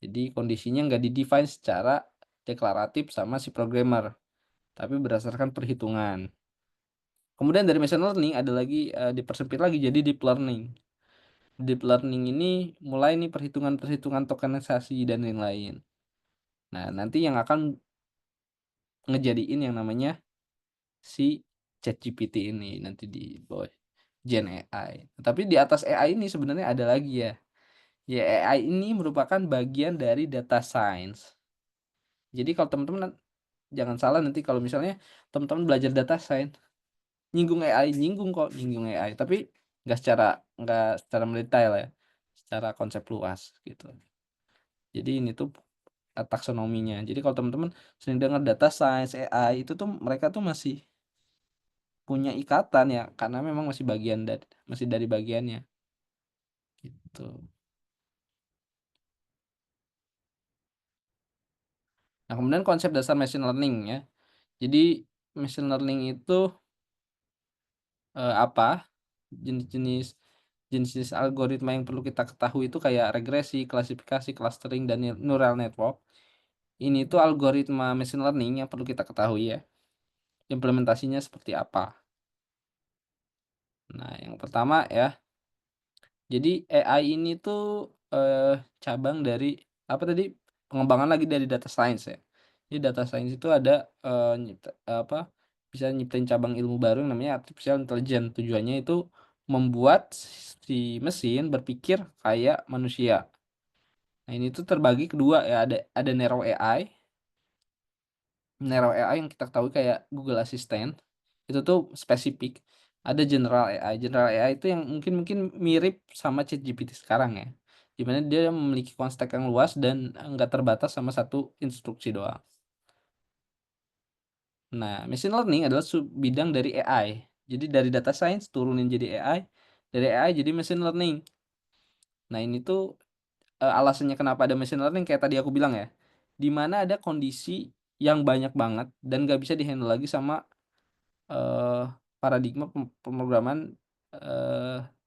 Jadi kondisinya nggak di-define secara deklaratif sama si programmer, tapi berdasarkan perhitungan. Kemudian dari machine learning ada lagi, dipersempit lagi jadi deep learning. Deep learning ini mulai nih perhitungan-perhitungan tokenisasi dan lain-lain. Nah, nanti yang akan ngejadiin yang namanya si ChatGPT ini nanti di bawah Gen AI. Tapi di atas AI ini sebenarnya ada lagi ya. Ya AI ini merupakan bagian dari data science. Jadi kalau teman-teman jangan salah nanti kalau misalnya teman-teman belajar data science, nyinggung AI, nyinggung kok, nyinggung AI, tapi nggak secara mendetail ya, secara konsep luas gitu. Jadi ini tuh, taksonominya. Jadi kalau teman-teman sering dengar data science, AI, itu tuh mereka tuh masih punya ikatan ya, karena memang masih dari bagiannya, gitu. Nah, kemudian konsep dasar machine learning ya. Jadi machine learning itu, apa, jenis-jenis jenis algoritma yang perlu kita ketahui itu kayak regresi, klasifikasi, clustering, dan neural network. Ini tuh algoritma machine learning yang perlu kita ketahui ya, implementasinya seperti apa. Nah, yang pertama ya, jadi AI ini tuh, cabang dari apa tadi, pengembangan lagi dari data science ya. Jadi data science itu ada, apa, bisa nyiptain cabang ilmu baru yang namanya artificial intelligence. Tujuannya itu membuat si mesin berpikir kayak manusia. Nah, ini tuh terbagi kedua ya, ada narrow AI. Narrow AI yang kita ketahui kayak Google Assistant, itu tuh spesifik. Ada general AI. General AI itu yang mungkin mungkin mirip sama ChatGPT sekarang ya, di mana dia memiliki konteks yang luas dan nggak terbatas sama satu instruksi doang. Nah, machine learning adalah bidang dari AI. Jadi dari data science turunin jadi AI, dari AI jadi machine learning. Nah, ini tuh, alasannya kenapa ada machine learning kayak tadi aku bilang ya, di mana ada kondisi yang banyak banget dan nggak bisa di-handle lagi sama Eee, paradigma pemrograman,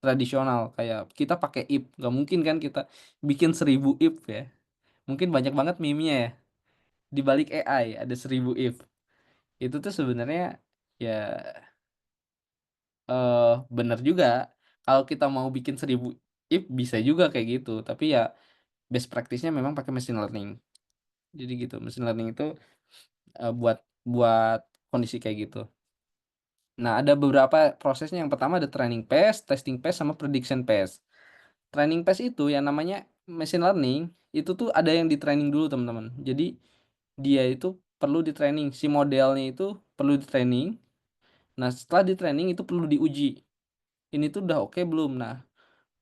tradisional kayak kita pakai if, nggak mungkin kan kita bikin 1000 if ya, mungkin banyak banget meme-nya ya, di balik AI ada 1000 if. Itu tuh sebenarnya ya, bener juga, kalau kita mau bikin 1000 if bisa juga kayak gitu, tapi ya best practice-nya memang pakai machine learning. Jadi gitu, machine learning itu, buat buat kondisi kayak gitu. Nah, ada beberapa prosesnya, yang pertama ada training phase, testing phase, sama prediction phase. Training phase itu yang namanya machine learning, itu tuh ada yang di-training dulu teman-teman. Jadi, dia itu perlu di-training, si modelnya itu perlu di-training. Nah, setelah di-training itu perlu diuji, ini tuh udah oke belum. Nah,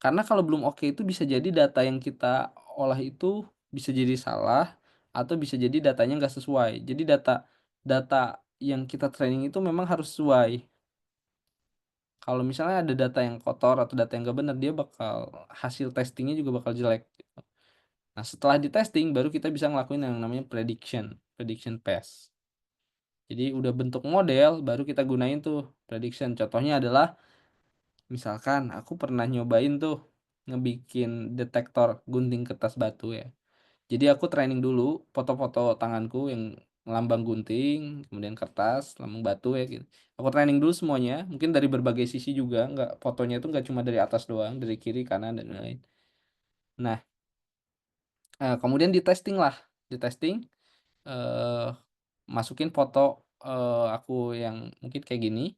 karena kalau belum oke itu bisa jadi data yang kita olah itu bisa jadi salah, atau bisa jadi datanya nggak sesuai. Jadi data data yang kita training itu memang harus sesuai. Kalau misalnya ada data yang kotor atau data yang nggak benar, dia bakal hasil testingnya juga bakal jelek gitu. Nah, setelah di-testing baru kita bisa ngelakuin yang namanya prediction phase. Jadi udah bentuk model baru kita gunain tuh prediction. Contohnya adalah misalkan aku pernah nyobain tuh ngebikin detektor gunting kertas batu ya. Jadi aku training dulu foto-foto tanganku yang lambang gunting, kemudian kertas, lambang batu ya gitu. Aku training dulu semuanya, mungkin dari berbagai sisi juga, nggak fotonya itu nggak cuma dari atas doang, dari kiri, kanan, dan lain-lain. Nah, kemudian di-testing lah, di-testing, eee, masukin foto, aku yang mungkin kayak gini.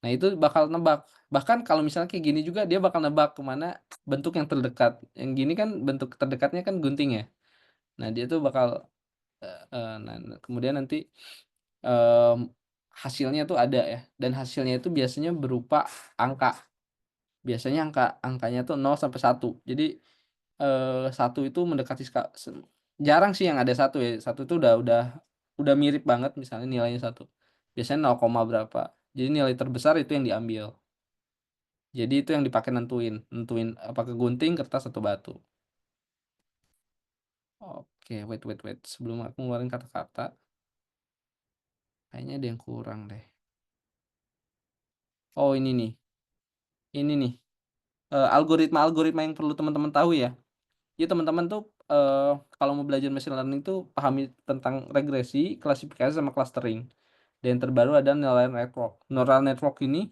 Nah, itu bakal nebak. Bahkan kalau misalnya kayak gini juga dia bakal nebak kemana bentuk yang terdekat. Yang gini kan bentuk terdekatnya kan gunting ya. Nah, dia tuh bakal kemudian nanti, mmm, hasilnya tuh ada ya, dan hasilnya itu biasanya berupa angka. Biasanya angkanya tuh 0 sampai 1. Jadi, 1 itu mendekati jarang sih yang ada 1 ya, 1 itu udah mirip banget misalnya nilainya 1. Biasanya 0, berapa. Jadi nilai terbesar itu yang diambil. Jadi itu yang dipakai nentuin nentuin apakah gunting, kertas, atau batu. Oke, wait, sebelum aku ngeluarin kata-kata, kayaknya ada yang kurang deh. Oh, ini nih, algoritma-algoritma yang perlu teman-teman tahu ya. Jadi teman-teman tuh, kalau mau belajar machine learning tuh pahami tentang regresi, klasifikasi, sama clustering. Dan yang terbaru ada neural network. Neural network ini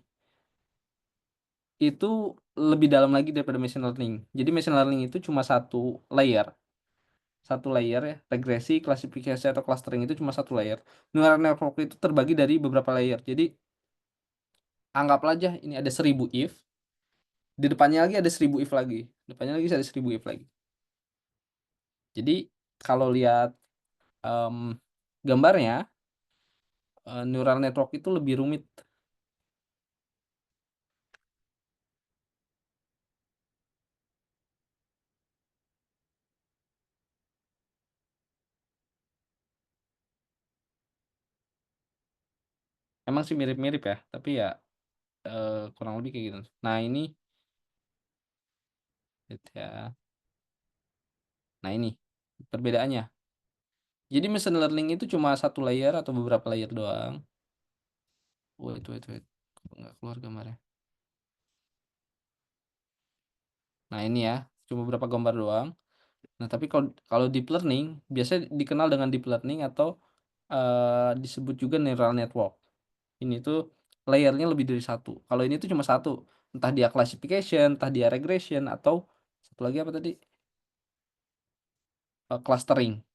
itu lebih dalam lagi daripada machine learning. Jadi machine learning itu cuma satu layer ya, regresi, klasifikasi, atau clustering itu cuma satu layer. Neural network itu terbagi dari beberapa layer. Jadi anggaplah aja ini ada 1000 if, di depannya lagi ada 1000 if lagi, depannya lagi ada 1000 if lagi. Jadi kalau lihat, mmm, gambarnya, neural network itu lebih rumit. Emang sih mirip-mirip ya, tapi ya, kurang lebih kayak gitu. Nah ini, lihat ya, nah ini perbedaannya. Jadi machine learning itu cuma satu layer atau beberapa layer doang. Wait, kok nggak keluar gambarnya. Nah ini ya, cuma beberapa gambar doang. Nah tapi kalau kalau deep learning, biasanya dikenal dengan deep learning atau, disebut juga neural network. Ini tuh layer-nya lebih dari satu. Kalau ini tuh cuma satu. Entah dia classification, entah dia regression, atau satu lagi apa tadi? Clustering.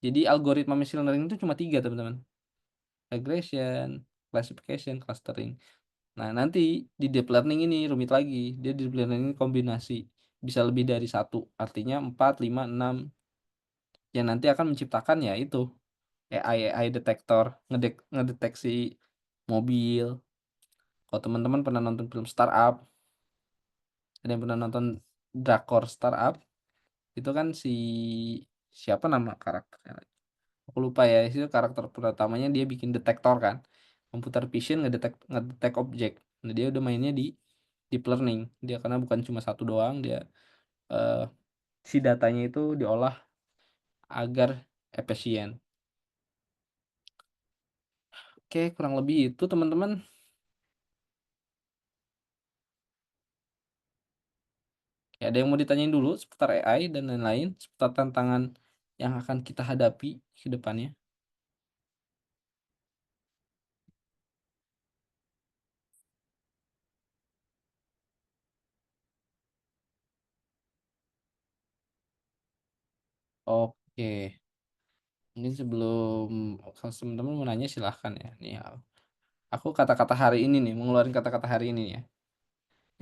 Jadi algoritma machine learning itu cuma 3 teman-teman. Regression, classification, clustering. Nah, nanti di deep learning ini rumit lagi. Dia di deep learning ini kombinasi. Bisa lebih dari satu. Artinya 4, 5, 6. Yang nanti akan menciptakan ya itu AI detektor, ngedeteksi mobil. Kalau teman-teman pernah nonton film Startup, ada yang pernah nonton drakor Startup, itu kan siapa nama karakternya? Aku lupa ya, itu karakter pertamanya dia bikin detektor kan. Computer vision ngedetek objek. Nah, dia udah mainnya di deep learning. Dia karena bukan cuma satu doang, dia eh, si datanya itu diolah agar efisien. Oke, kurang lebih itu teman-teman. Ya, ada yang mau ditanyain dulu seputar AI dan lain-lain, seputar tantangan yang akan kita hadapi ke depannya. Oke, mungkin sebelum kalau teman-teman mau nanya silahkan ya. Nih, aku kata-kata hari ini nih, mengeluarkan kata-kata hari ini ya.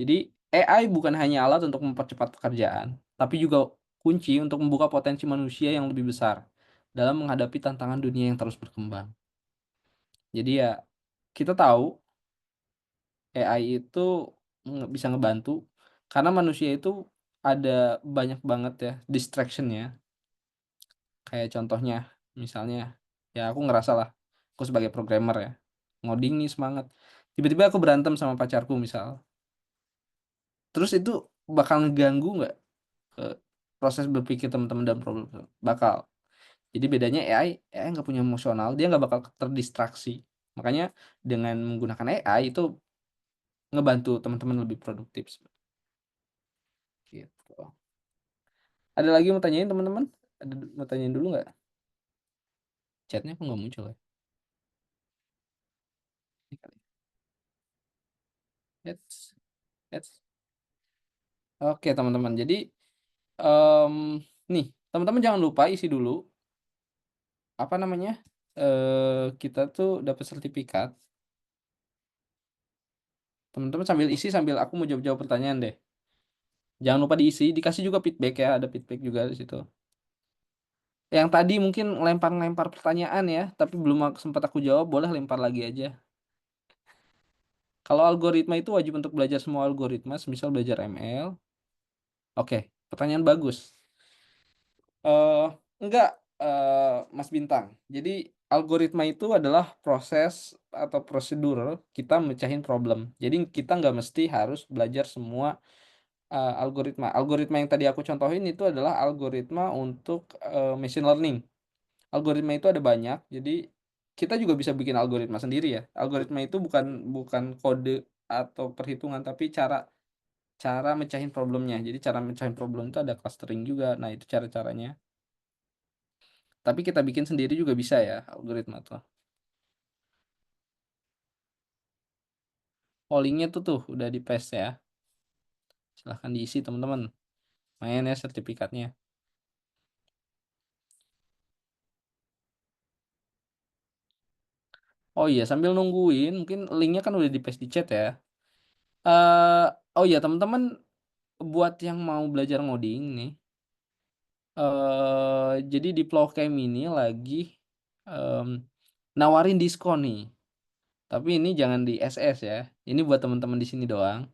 Jadi AI bukan hanya alat untuk mempercepat pekerjaan, tapi juga kunci untuk membuka potensi manusia yang lebih besar dalam menghadapi tantangan dunia yang terus berkembang. Jadi ya kita tahu AI itu bisa ngebantu karena manusia itu ada banyak banget ya distraction-nya. Kayak contohnya misalnya ya aku ngerasa lah aku sebagai programmer ya ngoding nih semangat. Tiba-tiba aku berantem sama pacarku misal. Terus itu bakal ngeganggu nggak proses berpikir teman-teman dan problem bakal. Jadi bedanya AI nggak punya emosional, dia nggak bakal terdistraksi. Makanya dengan menggunakan AI itu ngebantu teman-teman lebih produktif gitu. Ada lagi mau tanyain teman-teman? Ada mau tanyain dulu nggak? Chatnya kok nggak muncul ya? Ini kali. That's, that's. Oke teman-teman. Jadi em, nih teman-teman jangan lupa isi dulu apa namanya kita tuh dapat sertifikat. Teman-teman sambil isi sambil aku mau jawab-jawab pertanyaan deh. Jangan lupa diisi, dikasih juga feedback ya, ada feedback juga di situ. Yang tadi mungkin lempar-lempar pertanyaan ya, tapi belum sempat aku jawab, boleh lempar lagi aja. Kalau algoritma itu wajib untuk belajar semua algoritma, semisal belajar ML. Oke, pertanyaan bagus. Eh, enggak, Mas Bintang. Jadi algoritma itu adalah proses atau prosedur kita mecahin problem. Jadi kita nggak mesti harus belajar semua algoritma. Algoritma yang tadi aku contohin itu adalah algoritma untuk machine learning. Algoritma itu ada banyak, jadi kita juga bisa bikin algoritma sendiri ya. Algoritma itu bukan bukan kode atau perhitungan, tapi cara cara mecahin problemnya. Jadi cara mecahin problem itu ada clustering juga. Nah, itu cara-caranya. Tapi kita bikin sendiri juga bisa ya algoritma tuh. Pollingnya tuh udah di paste ya. Silahkan diisi teman-teman. Main ya sertifikatnya. Oh iya, sambil nungguin, mungkin linknya kan udah di paste di chat ya. Oh iya teman-teman, buat yang mau belajar ngoding nih, jadi di Plovcamp ini lagi em, nawarin diskon nih. Tapi ini jangan di SS ya. Ini buat teman-teman di sini doang.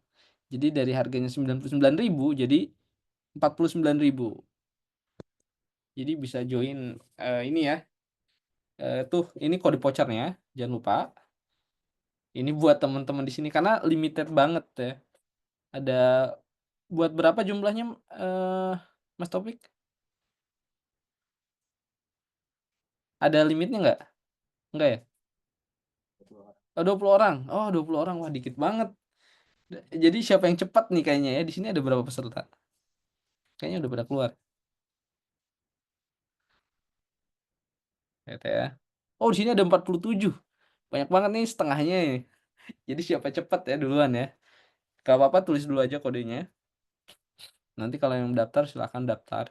Jadi dari harganya 99.000 jadi 49.000. Jadi bisa join ini ya. Tuh ini kode vouchernya, jangan lupa. Ini buat teman-teman di sini karena limited banget ya. Ada buat berapa jumlahnya eh Mas Topik? Ada limitnya nggak? Nggak ya? Oh, 20 orang. Oh, 20 orang. Wah, dikit banget. Jadi siapa yang cepat nih kayaknya ya? Di sini ada berapa peserta? Kayaknya udah pada keluar. Lihat ya. Oh, di sini ada 47. Banyak banget nih setengahnya nih. Jadi siapa cepat ya duluan ya. Gak apa-apa tulis dulu aja kodenya, nanti kalau yang daftar silakan daftar.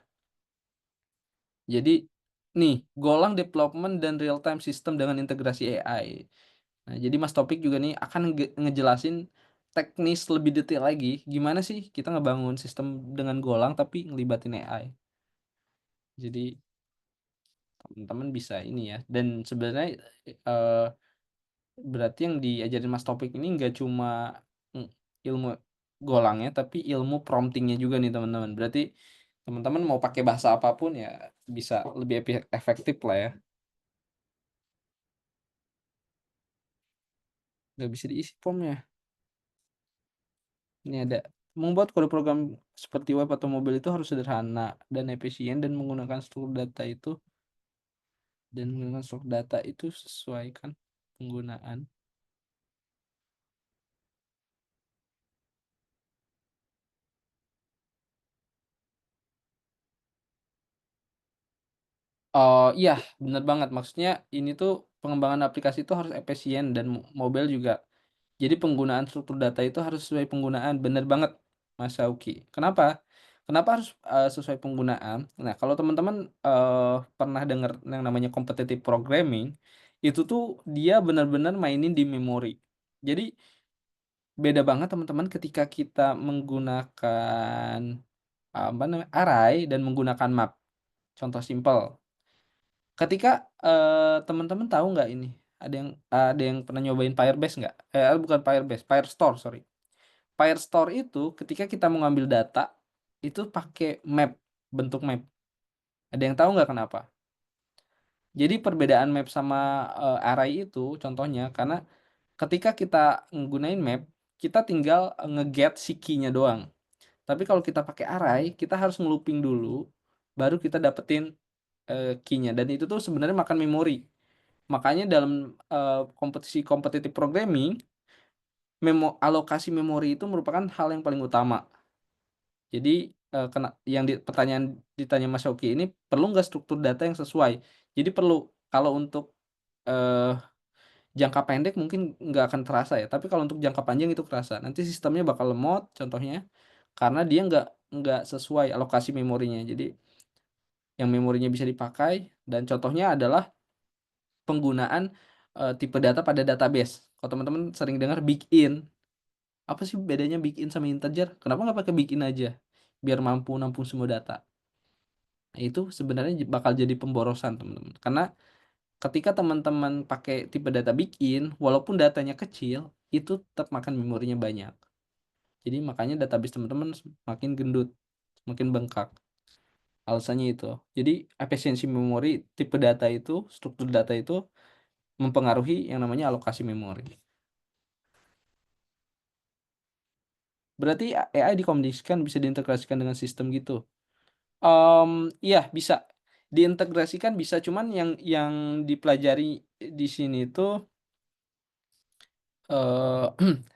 Jadi, nih, golang development dan real time system dengan integrasi AI. Nah, jadi Mas Topik juga nih akan ngejelasin teknis lebih detail lagi, gimana sih kita ngebangun sistem dengan Golang tapi ngelibatin AI. Jadi teman-teman bisa ini ya, dan sebenarnya eh, berarti yang diajarin Mas Topik ini nggak cuma mm, ilmu Golangnya, tapi ilmu promptingnya juga nih teman-teman. Berarti teman-teman mau pakai bahasa apapun ya bisa lebih efektif lah ya. Nggak bisa diisi formnya. Ini ada membuat kode program seperti web atau mobil itu harus sederhana dan efisien dan menggunakan struktur data itu sesuaikan penggunaan. Oh iya, bener banget. Maksudnya ini tuh pengembangan aplikasi itu harus efisien dan mobile juga. Jadi penggunaan struktur data itu harus sesuai penggunaan. Bener banget, Mas Sauki. Kenapa? Kenapa harus sesuai penggunaan? Nah, kalau teman-teman pernah dengar yang namanya competitive programming, itu tuh dia benar-benar mainin di memori. Jadi beda banget teman-teman ketika kita menggunakan apa namanya array dan menggunakan map. Contoh simpel. Ketika teman-teman tahu nggak ini? Ada yang pernah nyobain Firebase nggak? Bukan Firebase, Firestore, sorry. Firestore itu ketika kita mau ngambil data itu pakai map, bentuk map. Ada yang tahu nggak kenapa? Jadi perbedaan map sama array itu contohnya karena ketika kita nggunain map, kita tinggal nge-get si key-nya doang. Tapi kalau kita pakai array, kita harus nge-looping dulu, baru kita dapetin key-nya. Dan itu tuh sebenarnya makan memori. Makanya dalam kompetisi competitive programming, alokasi memori itu merupakan hal yang paling utama. Jadi pertanyaan ditanya Mas Oki ini perlu nggak struktur data yang sesuai? Jadi perlu. Kalau untuk eh, jangka pendek mungkin nggak akan terasa ya, tapi kalau untuk jangka panjang itu kerasa. Nanti sistemnya bakal lemot, contohnya karena dia nggak sesuai alokasi memorinya. Jadi yang memorinya bisa dipakai dan contohnya adalah penggunaan tipe data pada database. Kalau teman-teman sering dengar big in, apa sih bedanya big in sama integer? Kenapa nggak pakai big in aja? Biar mampu nampung semua data. Nah, itu sebenarnya bakal jadi pemborosan teman-teman. Karena ketika teman-teman pakai tipe data big in, walaupun datanya kecil, itu tetap makan memorinya banyak. Jadi makanya database teman-teman semakin gendut, semakin bengkak. Alasannya itu. Jadi efisiensi memori, tipe data itu, struktur data itu mempengaruhi yang namanya alokasi memori. Berarti AI dikomunikasikan bisa diintegrasikan dengan sistem gitu. Iya bisa diintegrasikan bisa, cuman yang dipelajari di sini tuh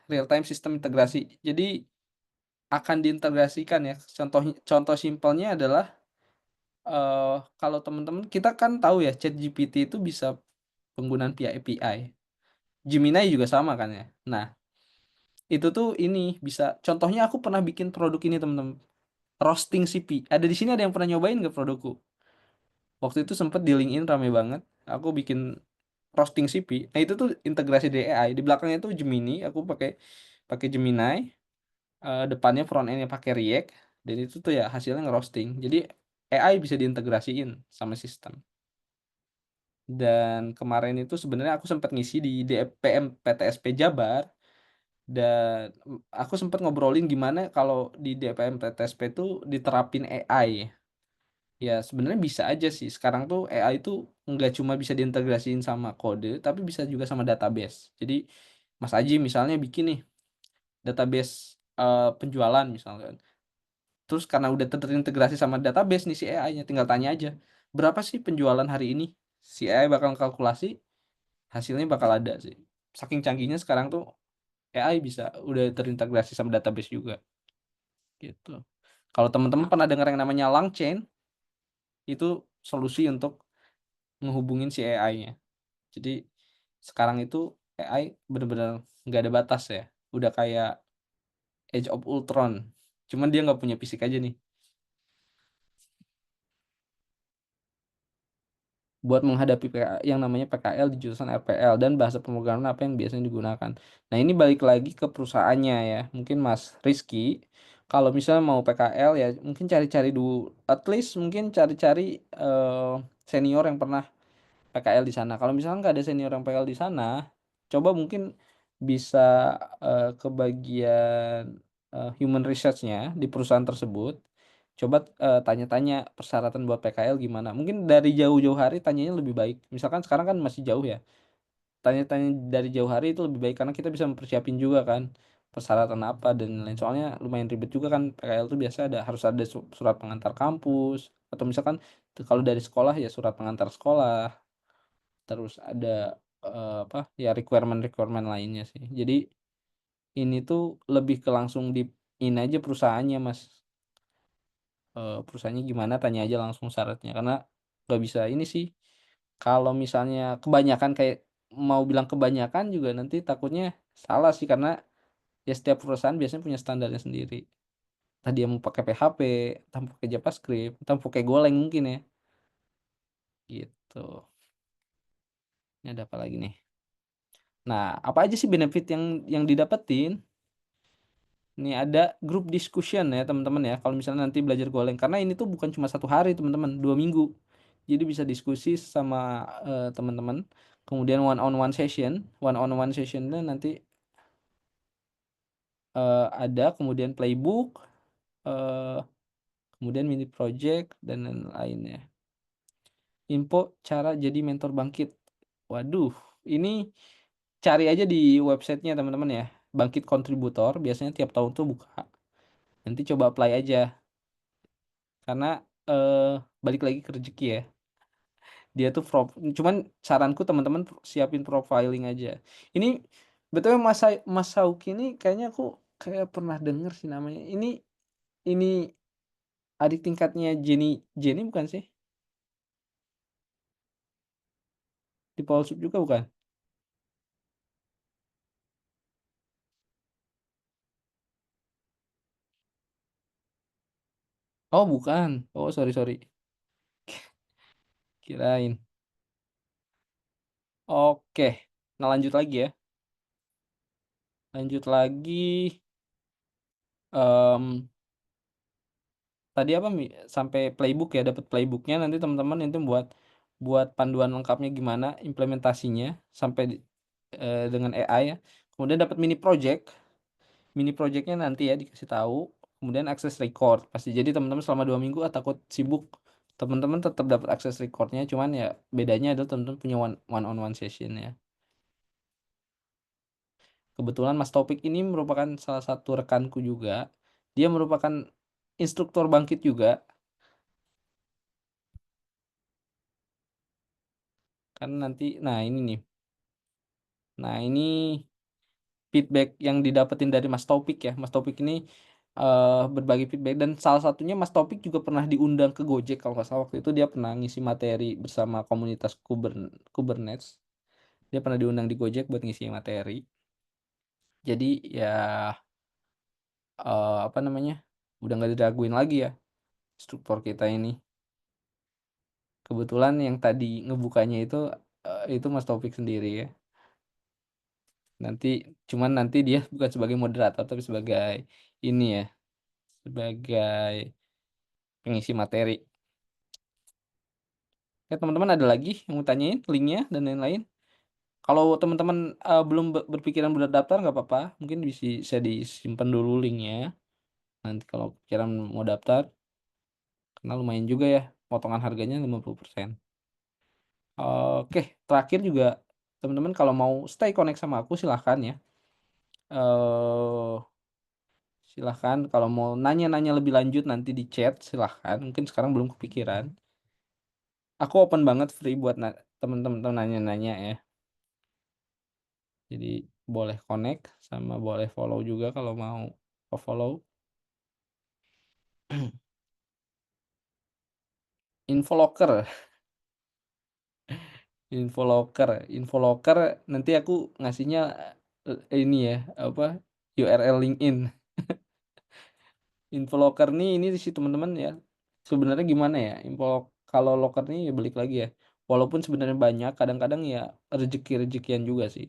real time sistem integrasi. Jadi akan diintegrasikan ya. Contoh simpelnya adalah kalau teman-teman kita kan tahu ya ChatGPT itu bisa penggunaan via API. Gemini juga sama kan ya. Nah, itu tuh ini bisa. Contohnya aku pernah bikin produk ini teman-teman. Roasting CP. Ada di sini ada yang pernah nyobain nggak produkku? Waktu itu sempet di LinkedIn rame banget. Aku bikin roasting CP. Nah, itu tuh integrasi dari AI. Di belakangnya tuh Gemini. Aku pakai pakai Gemini. Depannya front endnya pakai React. Dan itu tuh ya hasilnya ngerosting. Jadi AI bisa diintegrasiin sama sistem. Dan kemarin itu sebenarnya aku sempat ngisi di DPM PTSP Jabar. Dan aku sempat ngobrolin gimana kalau di DPM PTSP itu diterapin AI. Ya sebenarnya bisa aja sih. Sekarang tuh AI itu nggak cuma bisa diintegrasiin sama kode, tapi bisa juga sama database. Jadi Mas Aji misalnya bikin nih database penjualan misalkan. Terus karena udah terintegrasi sama database nih si AI-nya, tinggal tanya aja, berapa sih penjualan hari ini? Si AI bakal kalkulasi, hasilnya bakal ada sih. Saking canggihnya sekarang tuh AI bisa udah terintegrasi sama database juga gitu. Kalau teman-teman pernah dengar yang namanya LangChain, itu solusi untuk ngehubungin si AI-nya. Jadi sekarang itu AI benar-benar nggak ada batas ya. Udah kayak Age of Ultron. Cuman dia nggak punya fisik aja nih. Buat menghadapi yang namanya PKL di jurusan RPL dan bahasa pemrograman apa yang biasanya digunakan. Nah, ini balik lagi ke perusahaannya ya. Mungkin Mas Rizky, kalau misalnya mau PKL ya mungkin cari-cari dulu, at least mungkin cari-cari senior yang pernah PKL di sana. Kalau misalnya nggak ada senior yang PKL di sana, coba mungkin bisa ke bagian human research-nya di perusahaan tersebut. Coba tanya-tanya persyaratan buat PKL gimana. Mungkin dari jauh-jauh hari tanyanya lebih baik. Misalkan sekarang kan masih jauh ya. Tanya-tanya dari jauh hari itu lebih baik karena kita bisa mempersiapin juga kan persyaratan apa dan lain. Soalnya lumayan ribet juga kan PKL itu biasa harus ada surat pengantar kampus atau misalkan kalau dari sekolah ya surat pengantar sekolah. Terus ada apa ya requirement-requirement lainnya sih. Jadi ini tuh lebih ke langsung di ini aja perusahaannya Mas. Perusahaannya gimana tanya aja langsung syaratnya karena nggak bisa ini sih. Kalau misalnya kebanyakan kayak mau bilang kebanyakan juga nanti takutnya salah sih karena ya setiap perusahaan biasanya punya standarnya sendiri. Tadi dia mau pakai PHP, entah mau pakai JavaScript, entah mau pakai Golang mungkin ya. Gitu. Ini ada apa lagi nih? Nah, apa aja sih benefit yang didapetin? Ini ada group discussion ya teman-teman ya. Kalau misalnya nanti belajar Golang karena ini tuh bukan cuma 1 hari teman-teman, 2 minggu. Jadi bisa diskusi sama teman-teman. Kemudian one on one sessionnya nanti ada. Kemudian playbook, eh, kemudian mini project dan lain-lainnya. Info cara jadi mentor bangkit. Waduh, ini cari aja di websitenya teman-teman ya. Bangkit kontributor biasanya tiap tahun tuh buka. Nanti coba apply aja. Karena balik lagi ke rezeki ya. Dia tuh cuman saranku teman-teman siapin profiling aja. Ini betulnya Mas Sauki ini kayaknya aku kayak pernah denger sih namanya. Ini adik tingkatnya Jenny Jenny bukan sih? Di Polsub juga bukan? Oh bukan. Oh sorry sorry. Kirain. Oke. Nah lanjut lagi ya. Lanjut lagi. em, Tadi apa sampai playbook ya dapat playbooknya nanti teman-teman itu buat buat panduan lengkapnya gimana implementasinya sampai dengan AI ya. Kemudian dapat mini projectnya nanti ya dikasih tahu. Kemudian akses record pasti jadi teman-teman selama 2 minggu takut sibuk teman-teman tetap dapat akses recordnya cuman ya bedanya adalah teman-teman punya one on one session ya. Kebetulan Mas Topik ini merupakan salah satu rekanku juga. Dia merupakan instruktur bangkit juga kan nanti ini nih. Nah, ini feedback yang didapetin dari Mas Topik ya. Mas Topik ini berbagi feedback dan salah satunya Mas Topik juga pernah diundang ke Gojek kalau nggak salah waktu itu dia pernah ngisi materi bersama komunitas Kubernetes. Dia pernah diundang di Gojek buat ngisi materi. Jadi ya apa namanya? Udah nggak diraguin lagi ya struktur kita ini. Kebetulan yang tadi ngebukanya itu Mas Topik sendiri ya. Nanti nanti dia bukan sebagai moderator tapi sebagai ini ya, sebagai pengisi materi. Ya teman-teman ada lagi yang mau tanyain linknya dan lain-lain. Kalau teman-teman belum berpikiran buat daftar nggak apa-apa, mungkin bisa disimpan dulu linknya. Nanti kalau pikiran mau daftar, karena lumayan juga ya, potongan harganya 50%. Oke, terakhir juga teman-teman kalau mau stay connect sama aku silahkan ya. eh Silahkan kalau mau nanya-nanya lebih lanjut nanti di chat silahkan. Mungkin sekarang belum kepikiran. Aku open banget free buat teman-teman nanya-nanya ya. Jadi boleh connect sama boleh follow juga kalau mau follow. Infolocker, Infolocker nanti aku ngasihnya ini ya apa URL LinkedIn. Info locker nih ini sih teman-teman ya. Sebenarnya gimana ya? Kalau locker nih ya balik lagi ya. Walaupun sebenarnya banyak, kadang-kadang ya rezeki-rezekian juga sih.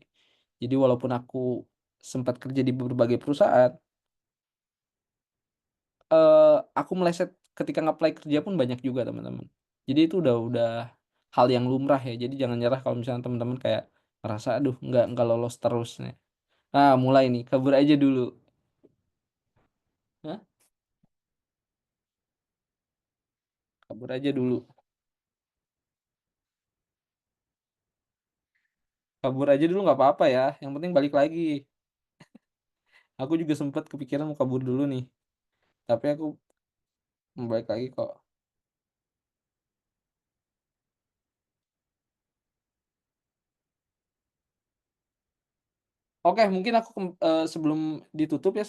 Jadi walaupun aku sempat kerja di berbagai perusahaan, aku meleset ketika nge-apply kerja pun banyak juga teman-teman. Jadi itu udah hal yang lumrah ya. Jadi jangan nyerah kalau misalnya teman-teman kayak ngerasa aduh nggak lolos terus nih. Nah, mulai nih, kabur aja dulu. Hah? Kabur aja dulu. Kabur aja dulu nggak apa-apa ya. Yang penting balik lagi. Aku juga sempet kepikiran mau kabur dulu nih. Tapi aku mau balik lagi kok. Oke, mungkin aku sebelum ditutup ya,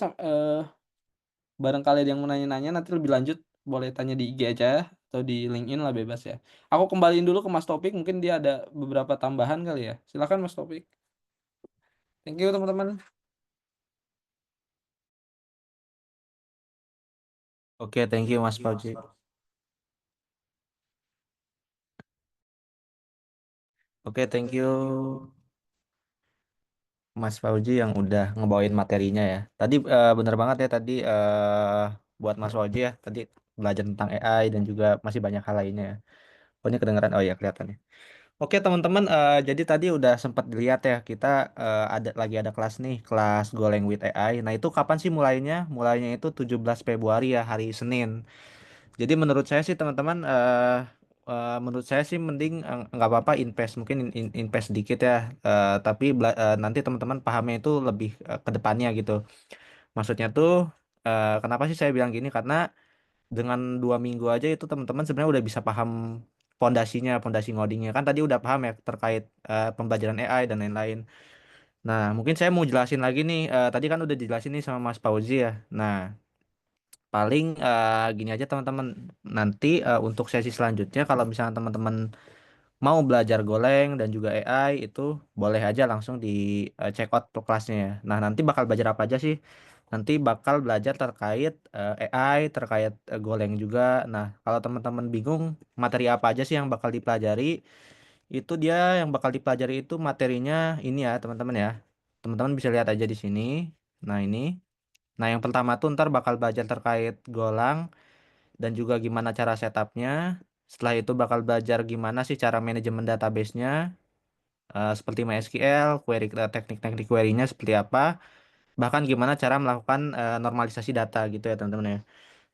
barangkali ada yang mau nanya-nanya nanti lebih lanjut boleh tanya di IG aja atau di LinkedIn lah bebas ya. Aku kembaliin dulu ke Mas Topik, mungkin dia ada beberapa tambahan kali ya. Silakan Mas Topik. Thank you teman-teman. Oke, thank you Mas Fauzi. Oke, thank you Mas Fauzi yang udah ngebawain materinya ya. Tadi bener banget ya tadi buat Mas Fauzi ya. Tadi belajar tentang AI dan juga masih banyak hal lainnya ya. Oh ini kedengeran. Oh ya kelihatan ya. Oke teman-teman, jadi tadi udah sempat dilihat ya kita ada kelas nih, kelas Golang with AI. Nah itu kapan sih mulainya? Mulainya itu 17 Februari ya, hari Senin. Jadi menurut saya sih teman-teman, menurut saya sih mending nggak apa-apa invest, mungkin invest sedikit ya. Tapi nanti teman-teman pahamnya itu lebih ke depannya gitu. Maksudnya tuh kenapa sih saya bilang gini? Karena dengan 2 minggu aja itu teman-teman sebenarnya udah bisa paham fondasinya, fondasi ngodingnya. Kan tadi udah paham ya terkait pembelajaran AI dan lain-lain. Nah, mungkin saya mau jelasin lagi nih. Tadi kan udah dijelasin nih sama Mas Fauzi ya. Nah, paling gini aja teman-teman. Nanti untuk sesi selanjutnya kalau misalnya teman-teman mau belajar Golang dan juga AI itu boleh aja langsung di check out tuh kelasnya ya. Nah, nanti bakal belajar apa aja sih? Nanti bakal belajar terkait AI, terkait Golang juga. Nah, kalau teman-teman bingung materi apa aja sih yang bakal dipelajari, itu dia yang bakal dipelajari itu materinya ini ya, teman-teman ya. Teman-teman bisa lihat aja di sini. Nah, ini. Nah, yang pertama tuh ntar bakal belajar terkait Golang dan juga gimana cara setupnya. Setelah itu bakal belajar gimana sih cara manajemen database-nya, seperti MySQL, teknik-teknik query-nya seperti apa, bahkan gimana cara melakukan normalisasi data gitu ya teman-teman ya.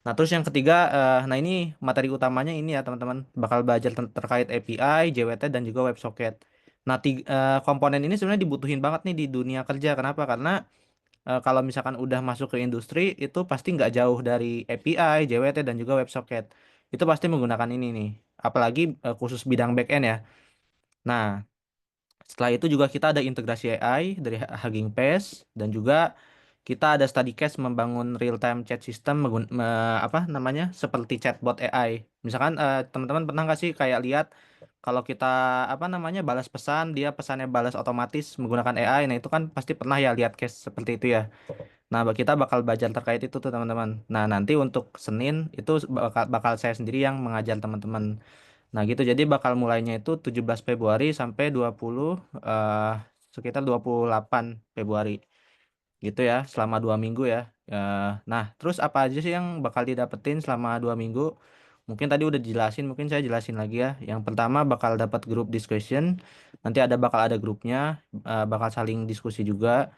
Nah terus yang ketiga, nah ini materi utamanya ini ya teman-teman, bakal belajar terkait API, JWT dan juga WebSocket. Nah komponen ini sebenarnya dibutuhin banget nih di dunia kerja. Kenapa? Karena kalau misalkan udah masuk ke industri itu pasti nggak jauh dari API, JWT dan juga WebSocket. Itu pasti menggunakan ini nih. Apalagi khusus bidang backend ya. Nah, setelah itu juga kita ada integrasi AI dari Hugging Face dan juga kita ada study case membangun real time chat system apa namanya seperti chatbot AI. Misalkan teman-teman pernah nggak sih kayak lihat kalau kita apa namanya balas pesan dia pesannya balas otomatis menggunakan AI. Nah, itu kan pasti pernah ya lihat case seperti itu ya. Nah, kita bakal belajar terkait itu tuh teman-teman. Nah, nanti untuk Senin itu bakal saya sendiri yang mengajar teman-teman. Nah, gitu. Jadi bakal mulainya itu 17 Februari sampai 20 eh sekitar 28 Februari. Gitu ya, selama 2 minggu ya. Nah, terus apa aja sih yang bakal didapetin selama 2 minggu? Mungkin tadi udah dijelasin, mungkin saya jelasin lagi ya. Yang pertama bakal dapat grup discussion. Nanti bakal ada grupnya, bakal saling diskusi juga.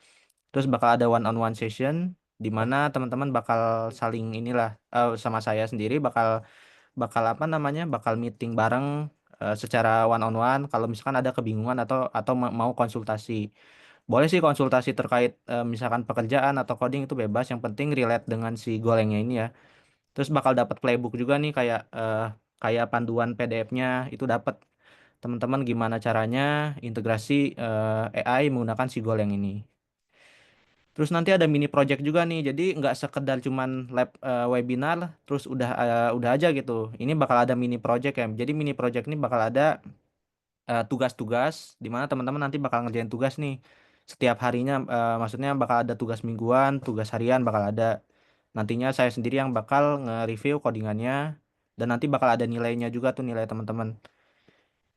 Terus bakal ada one on one session di mana teman-teman bakal saling inilah sama saya sendiri bakal bakal apa namanya bakal meeting bareng secara one on one kalau misalkan ada kebingungan atau mau konsultasi. Boleh sih konsultasi terkait misalkan pekerjaan atau coding itu bebas, yang penting relate dengan si golengnya ini ya. Terus bakal dapat playbook juga nih kayak panduan PDF-nya itu dapat teman-teman gimana caranya integrasi AI menggunakan si goleng ini. Terus nanti ada mini project juga nih. Jadi nggak sekedar cuman lab webinar terus udah aja gitu. Ini bakal ada mini project ya. Jadi mini project ini bakal ada tugas-tugas di mana teman-teman nanti bakal ngerjain tugas nih setiap harinya. Maksudnya bakal ada tugas mingguan, tugas harian bakal ada. Nantinya saya sendiri yang bakal nge-review codingannya dan nanti bakal ada nilainya juga tuh, nilai teman-teman.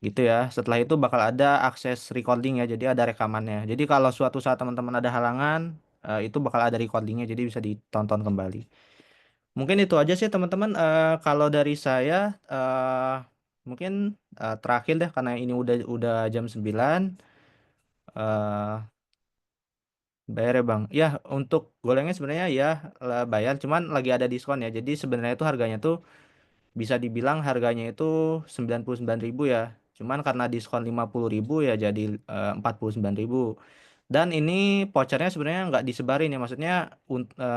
Gitu ya. Setelah itu bakal ada akses recording ya, jadi ada rekamannya. Jadi kalau suatu saat teman-teman ada halangan, itu bakal ada recordingnya, jadi bisa ditonton kembali. Mungkin itu aja sih teman-teman. Kalau dari saya, mungkin terakhir deh karena ini udah jam 9. eh Bayar ya Bang. Ya, untuk golengnya sebenarnya ya bayar, cuman lagi ada diskon ya. Jadi sebenarnya itu harganya tuh bisa dibilang harganya itu 99.000 ya. Cuman karena diskon 50.000 ya jadi 49.000. Dan ini vouchernya sebenarnya nggak disebarin ya. Maksudnya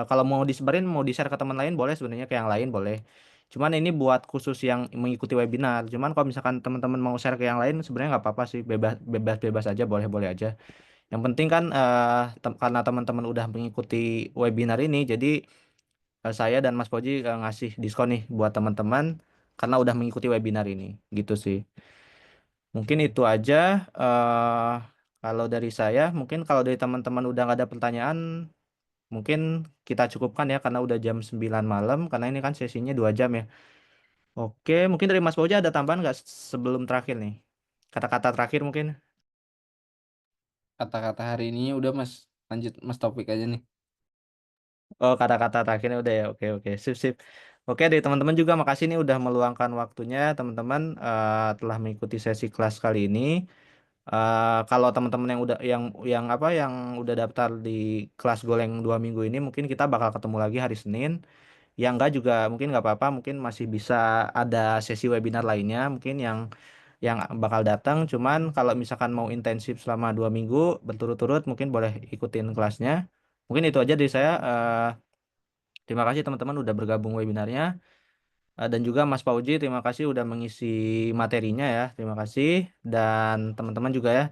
kalau mau disebarin, mau di-share ke teman lain boleh, sebenarnya ke yang lain boleh. Cuman ini buat khusus yang mengikuti webinar. Cuman kalau misalkan teman-teman mau share ke yang lain sebenarnya nggak apa-apa sih. Bebas bebas bebas aja, boleh-boleh aja. Yang penting kan karena teman-teman udah mengikuti webinar ini, jadi saya dan Mas Poji ngasih diskon nih buat teman-teman karena udah mengikuti webinar ini, gitu sih. Mungkin itu aja. eh Kalau dari saya, mungkin kalau dari teman-teman udah nggak ada pertanyaan, mungkin kita cukupkan ya karena udah jam 9 malam, karena ini kan sesinya 2 jam ya. Oke, mungkin dari Mas Poji ada tambahan nggak sebelum terakhir nih? Kata-kata terakhir mungkin. Kata-kata hari ini udah Mas, lanjut Mas topik aja nih. Oh, kata-kata terakhirnya udah ya. Oke, oke. Sip, sip. Oke, dari teman-teman juga makasih nih udah meluangkan waktunya teman-teman telah mengikuti sesi kelas kali ini. Kalau teman-teman yang yang udah daftar di kelas Goleng 2 minggu ini, mungkin kita bakal ketemu lagi hari Senin. Yang enggak juga mungkin nggak apa-apa, mungkin masih bisa ada sesi webinar lainnya mungkin yang bakal datang. Cuman kalau misalkan mau intensif selama 2 minggu berturut-turut, mungkin boleh ikutin kelasnya. Mungkin itu aja dari saya. Terima kasih teman-teman udah bergabung webinarnya. Dan juga Mas Pauji, terima kasih udah mengisi materinya ya. Terima kasih. Dan teman-teman juga ya.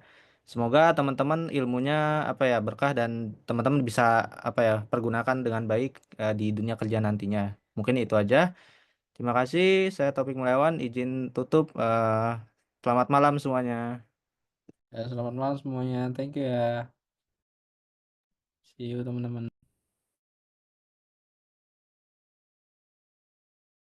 Semoga teman-teman ilmunya apa ya berkah dan teman-teman bisa apa ya pergunakan dengan baik di dunia kerja nantinya. Mungkin itu aja. Terima kasih. Saya Taufik Mulyawan, izin tutup. Selamat malam semuanya. Ya, selamat malam semuanya. Thank you ya. See you teman-teman.